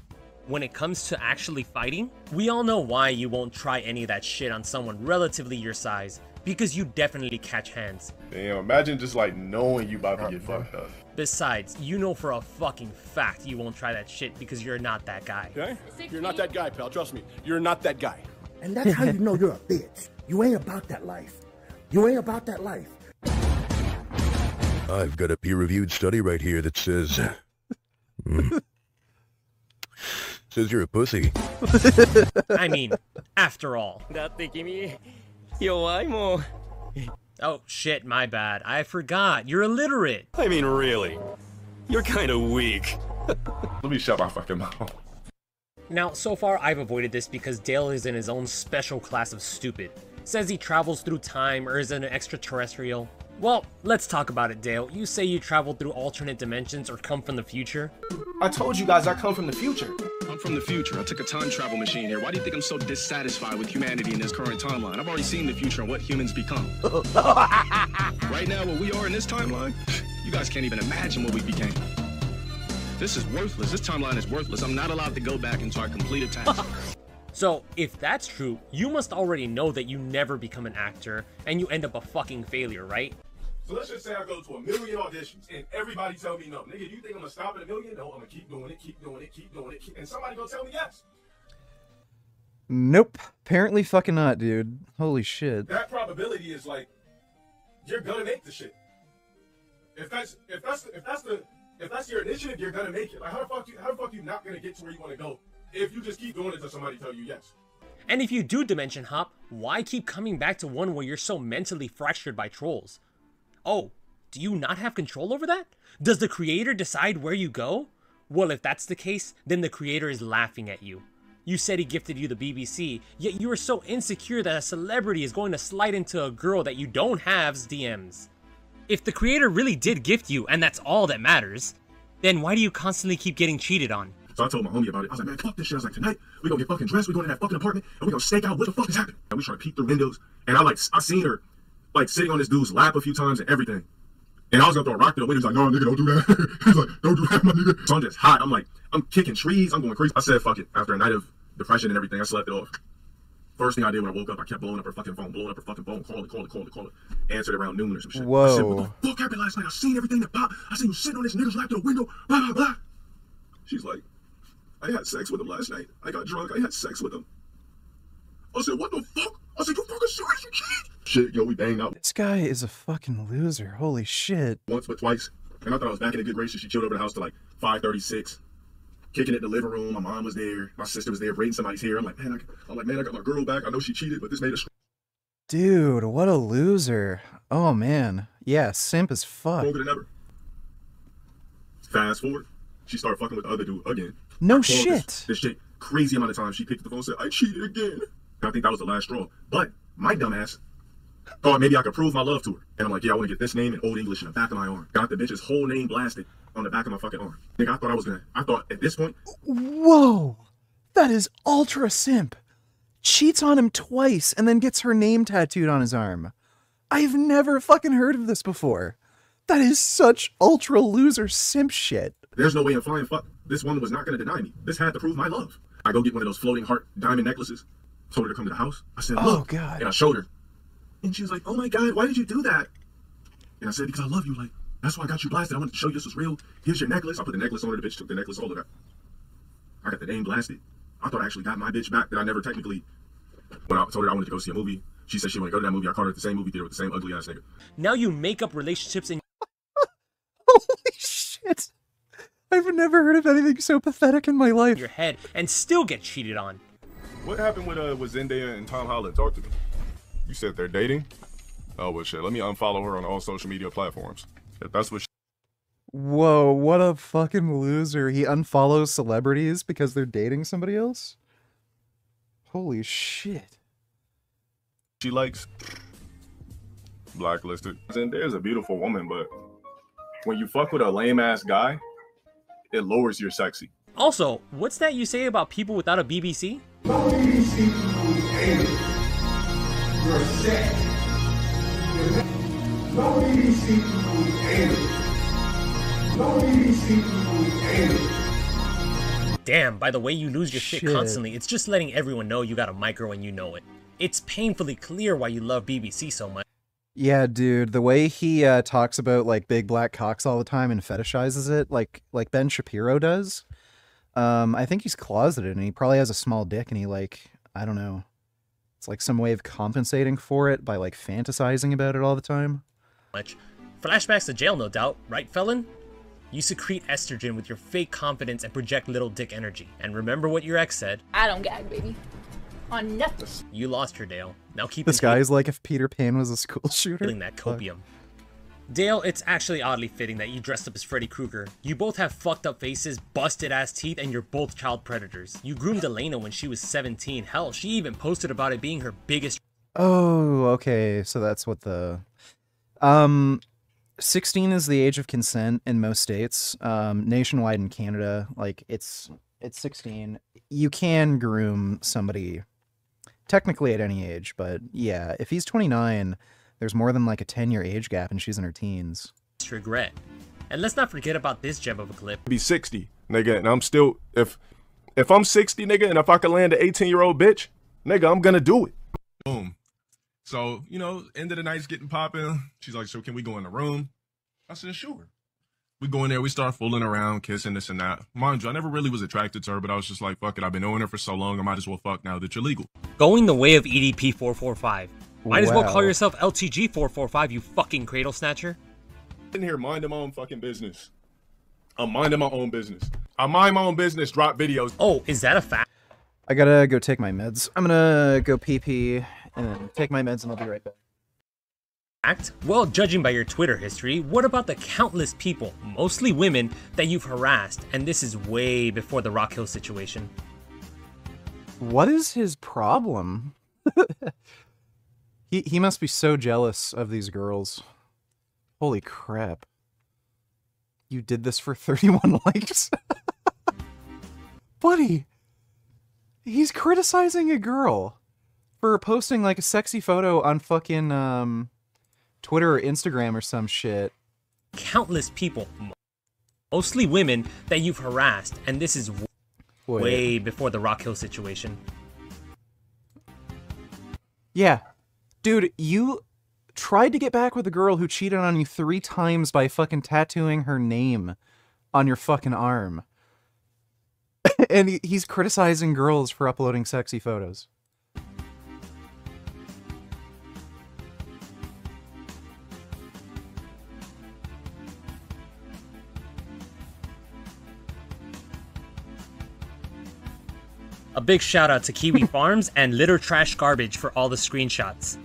When it comes to actually fighting, we all know why you won't try any of that shit on someone relatively your size, because you definitely catch hands. Damn, imagine just like knowing you about to get fucked up. Besides, you know for a fucking fact you won't try that shit because you're not that guy. Okay? You're not that guy, pal. Trust me. You're not that guy. And that's how you know you're a bitch. You ain't about that life. You ain't about that life. I've got a peer-reviewed study right here that says... says you're a pussy. I mean, after all. Oh shit, my bad. I forgot. You're illiterate. I mean, really. You're kind of weak. Let me shut my fucking mouth. Now, so far I've avoided this because Dale is in his own special class of stupid. Says he travels through time or is an extraterrestrial. Well, let's talk about it, Dale. You say you traveled through alternate dimensions or come from the future? I told you guys I come from the future. I'm from the future. I took a time travel machine here. Why do you think I'm so dissatisfied with humanity in this current timeline? I've already seen the future and what humans become. Right now, where we are in this timeline, you guys can't even imagine what we became. This is worthless. This timeline is worthless. I'm not allowed to go back until I complete a task. So, if that's true, you must already know that you never become an actor, and you end up a fucking failure, right? So let's just say I go to 1 million auditions and everybody tell me no. Nigga, you think I'm gonna stop at 1 million? No, I'm gonna keep doing it, keep doing it, keep doing it, and somebody gonna tell me yes. Nope. Apparently fucking not, dude. Holy shit. That probability is like, you're gonna make the shit. If that's your initiative, you're gonna make it. Like how the fuck you not gonna get to where you wanna go if you just keep doing it until somebody tell you yes? And if you do dimension hop, why keep coming back to one where you're so mentally fractured by trolls? Oh, do you not have control over that? Does the creator decide where you go? Well, if that's the case, then the creator is laughing at you. You said he gifted you the BBC, yet you are so insecure that a celebrity is going to slide into a girl that you don't have's DMs. If the creator really did gift you, and that's all that matters, then why do you constantly keep getting cheated on? So I told my homie about it. I was like, man, fuck this shit. I was like, tonight, we gonna get fucking dressed, we going in that fucking apartment, and we gonna stake out what the fuck is happening. And we try to peek through windows, and I seen her, like, sitting on this dude's lap a few times and everything. And I was gonna throw a rock to the window. He's like, no, nigga, don't do that. He's like, don't do that, my nigga. So I'm just hot. I'm like, I'm kicking trees. I'm going crazy. I said, fuck it. After a night of depression and everything, I slept it off. First thing I did when I woke up, I kept blowing up her fucking phone, call it. Answered around noon or some shit. Whoa. I said, what the fuck happened last night? I seen everything that popped. I seen you sitting on this nigga's lap to the window, blah, blah, blah. She's like, I had sex with him last night. I got drunk. I had sex with him. I said, what the fuck? I said, you fucking serious, you cheat? Shit, yo, we banged out. This guy is a fucking loser. Holy shit. Once but twice. And I thought I was back in a good graces. She chilled over the house till like 5:36. Kicking it in the living room. My mom was there. My sister was there braiding somebody's hair. I'm like, man, I got my girl back. I know she cheated, but this made a Dude, what a loser. Oh, man. Yeah, simp as fuck. stronger than ever. Fast forward. She started fucking with the other dude again. No shit. This shit, crazy amount of time. She picked up the phone and said, I cheated again. I think that was the last straw. But my dumbass thought maybe I could prove my love to her. And I'm like, yeah, I want to get this name in Old English in the back of my arm. Got the bitch's whole name blasted on the back of my fucking arm. Nigga, I thought at this point. Whoa. That is ultra simp. Cheats on him twice and then gets her name tattooed on his arm. I've never fucking heard of this before. That is such ultra loser simp shit. There's no way in flying fuck. This woman was not going to deny me. This had to prove my love. I go get one of those floating heart diamond necklaces. Told her to come to the house. I said, look. Oh, God. And I showed her. And she was like, oh, my God, why did you do that? And I said, because I love you. Like, that's why I got you blasted. I wanted to show you this was real. Here's your necklace. I put the necklace on her. The bitch took the necklace, all of that. I got the name blasted. I thought I actually got my bitch back that I never technically. When I told her I wanted to go see a movie, she said she wanted to go to that movie. I caught her at the same movie theater with the same ugly ass nigga. Now you make up relationships in. Holy shit. I've never heard of anything so pathetic in my life. Your head and still get cheated on. What happened with Zendaya and Tom Holland? Talk to me. You said they're dating? Oh, well, shit. Let me unfollow her on all social media platforms. If that's what Whoa, what a fucking loser. He unfollows celebrities because they're dating somebody else? Holy shit. she likes, blacklisted. Zendaya's a beautiful woman, but when you fuck with a lame-ass guy, it lowers your sexy. Also, what's that you say about people without a BBC? No BBC, you're sick. No BBC, no BBC, Damn, by the way you lose your shit constantly, it's just letting everyone know you got a micro and you know it. It's painfully clear why you love BBC so much. Yeah, dude, the way he talks about like big black cocks all the time and fetishizes it, like Ben Shapiro does. I think he's closeted and he probably has a small dick and he like, I don't know. It's like some way of compensating for it by like fantasizing about it all the time. Flashbacks to jail, no doubt, right, felon? You secrete estrogen with your fake confidence and project little dick energy. And remember what your ex said. I don't gag, baby. On nothing. You lost her, Dale. Now keep This guy's like if Peter Pan was a school shooter. Feeling that copium. Dale, it's actually oddly fitting that you dressed up as Freddy Krueger. You both have fucked up faces, busted ass teeth, and you're both child predators. You groomed Elena when she was 17. Hell, she even posted about it being her biggest... Oh, okay. So that's what the... 16 is the age of consent in most states. Nationwide in Canada, like it's 16. You can groom somebody technically at any age, but yeah, if he's 29, there's more than like a 10-year age gap and she's in her teens. Regret. And let's not forget about this gem of a clip. Be 60, nigga, and I'm still, if I'm 60, nigga, and if I could land an 18-year-old bitch, nigga, I'm gonna do it. Boom. So, you know, end of the night's getting popping. She's like, so can we go in the room? I said, sure. We go in there, we start fooling around, kissing, this and that. Mind you, I never really was attracted to her, but I was just like, fuck it, I've been knowing her for so long, I might as well fuck now that you're legal. Going the way of EDP 445. Might as well Wow. call yourself LTG 445, you fucking cradle snatcher. In here minding my own fucking business. I'm minding my own business. I mind my own business, drop videos. Oh, is that a fact? I gotta go take my meds. I'm gonna go pee and then take my meds and I'll be right back. Well, judging by your Twitter history, what about the countless people, mostly women, that you've harassed? And this is way before the Rock Hill situation. What is his problem? He must be so jealous of these girls. Holy crap. You did this for 31 likes? Buddy, he's criticizing a girl for posting like a sexy photo on fucking Twitter or Instagram or some shit. Countless people, mostly women, that you've harassed, and this is way before the Rock Hill situation. Yeah. Dude, you tried to get back with a girl who cheated on you 3 times by fucking tattooing her name on your fucking arm. And he's criticizing girls for uploading sexy photos. A big shout out to Kiwi Farms and Litter Trash Garbage for all the screenshots.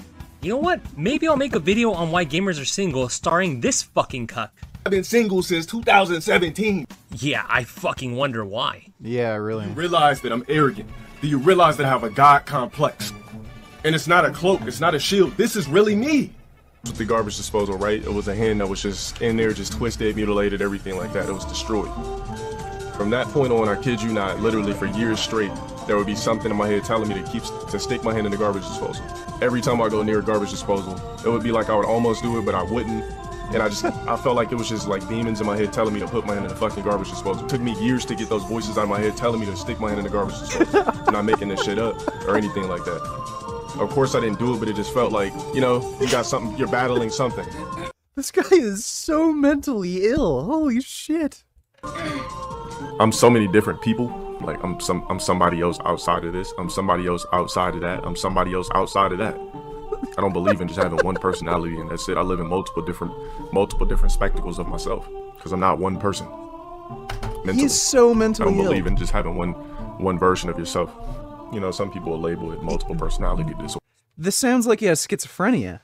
You know what? Maybe I'll make a video on why gamers are single starring this fucking cuck. I've been single since 2017. Yeah, I fucking wonder why. Yeah, really. Do you realize that I'm arrogant? Do you realize that I have a God complex? And it's not a cloak, it's not a shield, this is really me. With the garbage disposal, right? It was a hand that was just in there, just twisted, mutilated, everything like that. It was destroyed. From that point on, I kid you not, literally for years straight, there would be something in my head telling me to stick my hand in the garbage disposal. Every time I go near a garbage disposal, it would be like I would almost do it, but I wouldn't. And I felt like it was just like demons in my head telling me to put my hand in the fucking garbage disposal. It took me years to get those voices out of my head telling me to stick my hand in the garbage disposal. I'm not making this shit up or anything like that. Of course I didn't do it, but it just felt like, you know, you got something, you're battling something. This guy is so mentally ill. Holy shit. I'm so many different people. Like I'm somebody else outside of this. I'm somebody else outside of that. I'm somebody else outside of that. I don't believe in just having one personality and that's it. I live in multiple different spectacles of myself because I'm not one person. Mentally. He's so mentally I don't ill. believe in just having one version of yourself. You know, some people will label it multiple personality disorder. This sounds like he has schizophrenia.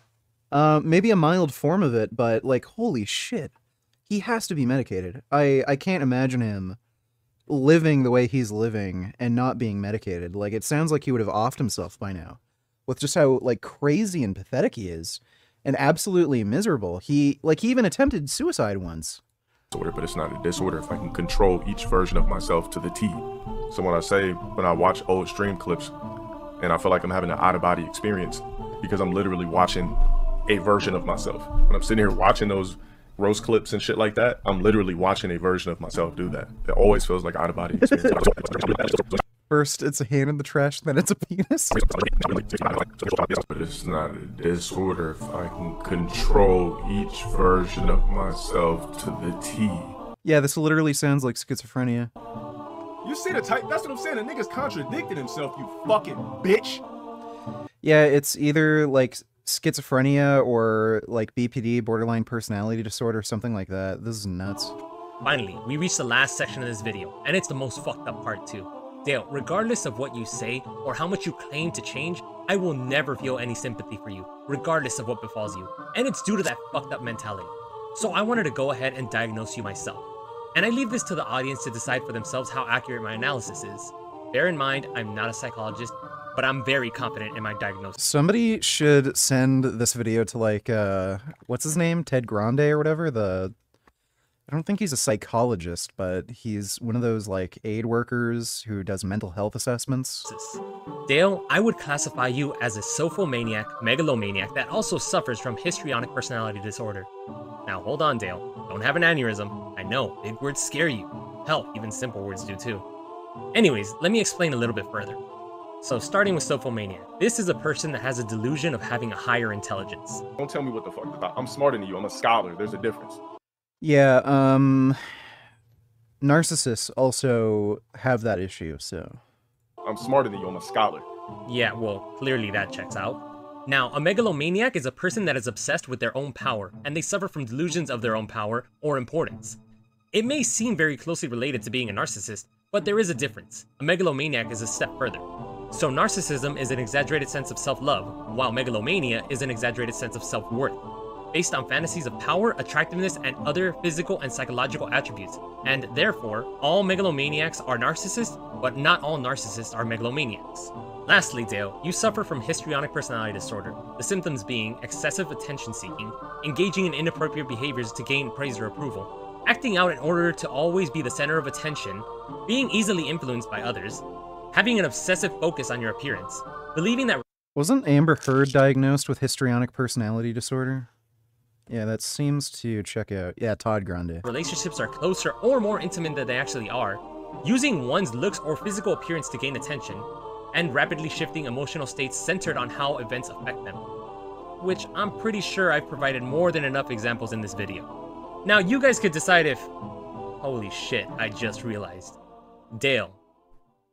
Maybe a mild form of it, but like, holy shit. He has to be medicated. I can't imagine him living the way he's living and not being medicated. Like, it sounds like he would have offed himself by now. With just how, like, crazy and pathetic he is. And absolutely miserable. He even attempted suicide once. Disorder, but it's not a disorder if I can control each version of myself to the T. So when I watch old stream clips and I feel like I'm having an out-of-body experience because I'm literally watching a version of myself. When I'm sitting here watching those roast clips and shit like that, I'm literally watching a version of myself do that. It always feels like out-of-body experience. First it's a hand in the trash, then it's a penis. But it's not a disorder if I can control each version of myself to the T. Yeah, this literally sounds like schizophrenia. You see the type? That's what I'm saying. The nigga's contradicting himself, you fucking bitch. Yeah, it's either like schizophrenia or like BPD, borderline personality disorder, something like that. This is nuts. Finally, we reached the last section of this video, and it's the most fucked up part too. Dale, regardless of what you say or how much you claim to change, I will never feel any sympathy for you, regardless of what befalls you. And it's due to that fucked up mentality. So I wanted to go ahead and diagnose you myself. And I leave this to the audience to decide for themselves how accurate my analysis is. Bear in mind, I'm not a psychologist, but I'm very confident in my diagnosis. Somebody should send this video to like, what's his name? Ted Grande or whatever? I don't think he's a psychologist, but he's one of those like aid workers who does mental health assessments. Dale, I would classify you as a sophomaniac, megalomaniac that also suffers from histrionic personality disorder. Now hold on, Dale. Don't have an aneurysm. I know, big words scare you. Hell, even simple words do too. Anyways, let me explain a little bit further. So starting with sophomaniac, this is a person that has a delusion of having a higher intelligence. Don't tell me what the fuck. I'm smarter than you. I'm a scholar. There's a difference. Yeah, narcissists also have that issue, so. I'm smarter than you. I'm a scholar. Yeah, well, clearly that checks out. Now, a megalomaniac is a person that is obsessed with their own power, and they suffer from delusions of their own power or importance. It may seem very closely related to being a narcissist, but there is a difference. A megalomaniac is a step further. So narcissism is an exaggerated sense of self-love, while megalomania is an exaggerated sense of self-worth, based on fantasies of power, attractiveness, and other physical and psychological attributes. And therefore, all megalomaniacs are narcissists, but not all narcissists are megalomaniacs. Lastly, Dale, you suffer from histrionic personality disorder, the symptoms being excessive attention-seeking, engaging in inappropriate behaviors to gain praise or approval, acting out in order to always be the center of attention, being easily influenced by others, having an obsessive focus on your appearance, believing that— Wasn't Amber Heard diagnosed with histrionic personality disorder? Yeah, that seems to check out. Yeah, Todd Grande. Relationships are closer or more intimate than they actually are, using one's looks or physical appearance to gain attention, and rapidly shifting emotional states centered on how events affect them. Which I'm pretty sure I've provided more than enough examples in this video. Now you guys could decide if— holy shit, I just realized. Dale,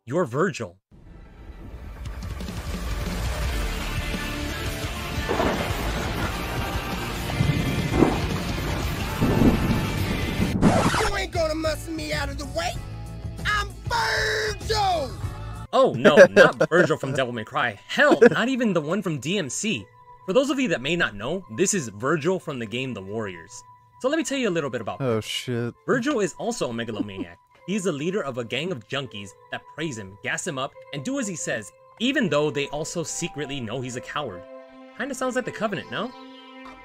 you're Virgil. You ain't gonna muscle me out of the way. I'm Virgil! Oh no, not Virgil from Devil May Cry. Hell, not even the one from DMC. For those of you that may not know, this is Virgil from the game The Warriors. So let me tell you a little bit about Oh shit. Virgil is also a megalomaniac. He's the leader of a gang of junkies that praise him, gas him up, and do as he says, even though they also secretly know he's a coward. Kinda sounds like the Covenant, no?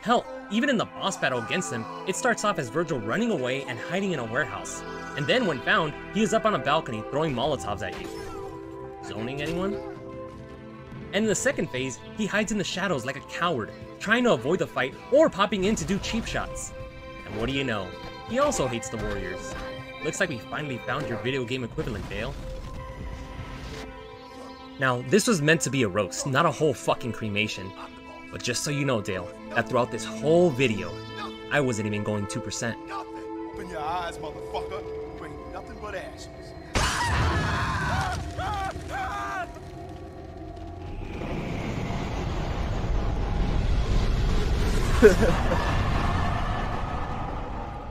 Hell, even in the boss battle against him, it starts off as Virgil running away and hiding in a warehouse. And then when found, he is up on a balcony throwing Molotovs at you. Zoning anyone? And in the second phase, he hides in the shadows like a coward, trying to avoid the fight or popping in to do cheap shots. And what do you know? He also hates the Warriors. Looks like we finally found your video game equivalent, Dale. Now, this was meant to be a roast, not a whole fucking cremation. But just so you know, Dale, that throughout this whole video, I wasn't even going 2%. Open your eyes, motherfucker. You ain't nothing but ashes.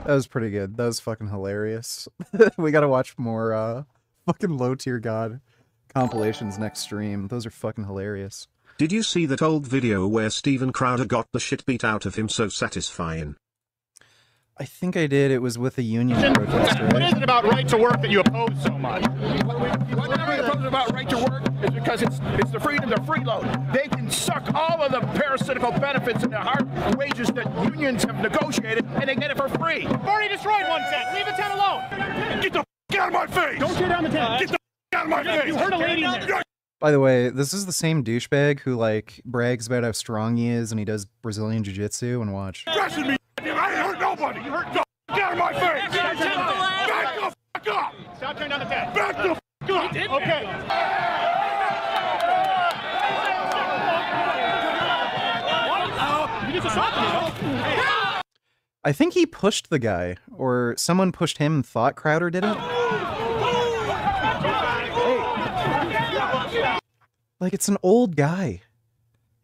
That was pretty good. That was fucking hilarious. We gotta watch more fucking LowTierGod. compilations next stream. Those are fucking hilarious. Did you see that old video where Steven Crowder got the shit beat out of him so satisfying? I think I did. It was with a union protest, What right? is it about right to work that you oppose so much? What we oppose about right to work is because it's the freedom to freeload. They can suck all of the parasitical benefits and the hard wages that unions have negotiated, and they get it for free. Already destroyed one tent. Leave the tent alone. Get the f out of my face. Don't tear down the tent. Get the f out of my face. You heard a lady in there. By the way, this is the same douchebag who, like, brags about how strong he is and he does Brazilian Jiu-Jitsu, and watch. Dressing me. I ain't hurt nobody. You hurt the f out of my face. Back the f up. Stop turning down the tent. Back the f up. Okay. You just assaulted me, though. I think he pushed the guy, or someone pushed him and thought Crowder did it. Like, it's an old guy.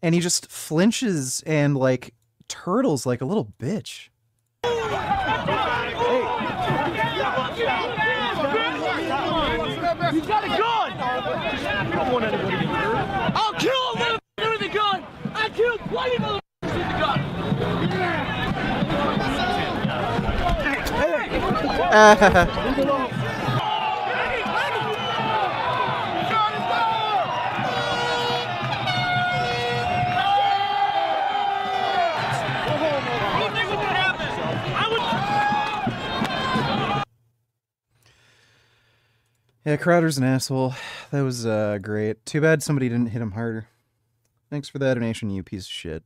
And he just flinches and, like, turtles like a little bitch. You've got a gun! You don't want anybody to get hurt. I'll kill a motherfucker with a gun! I killed plenty of motherfuckers with a gun! Yeah, Crowder's an asshole. That was great. Too bad somebody didn't hit him harder. Thanks for that donation, you piece of shit.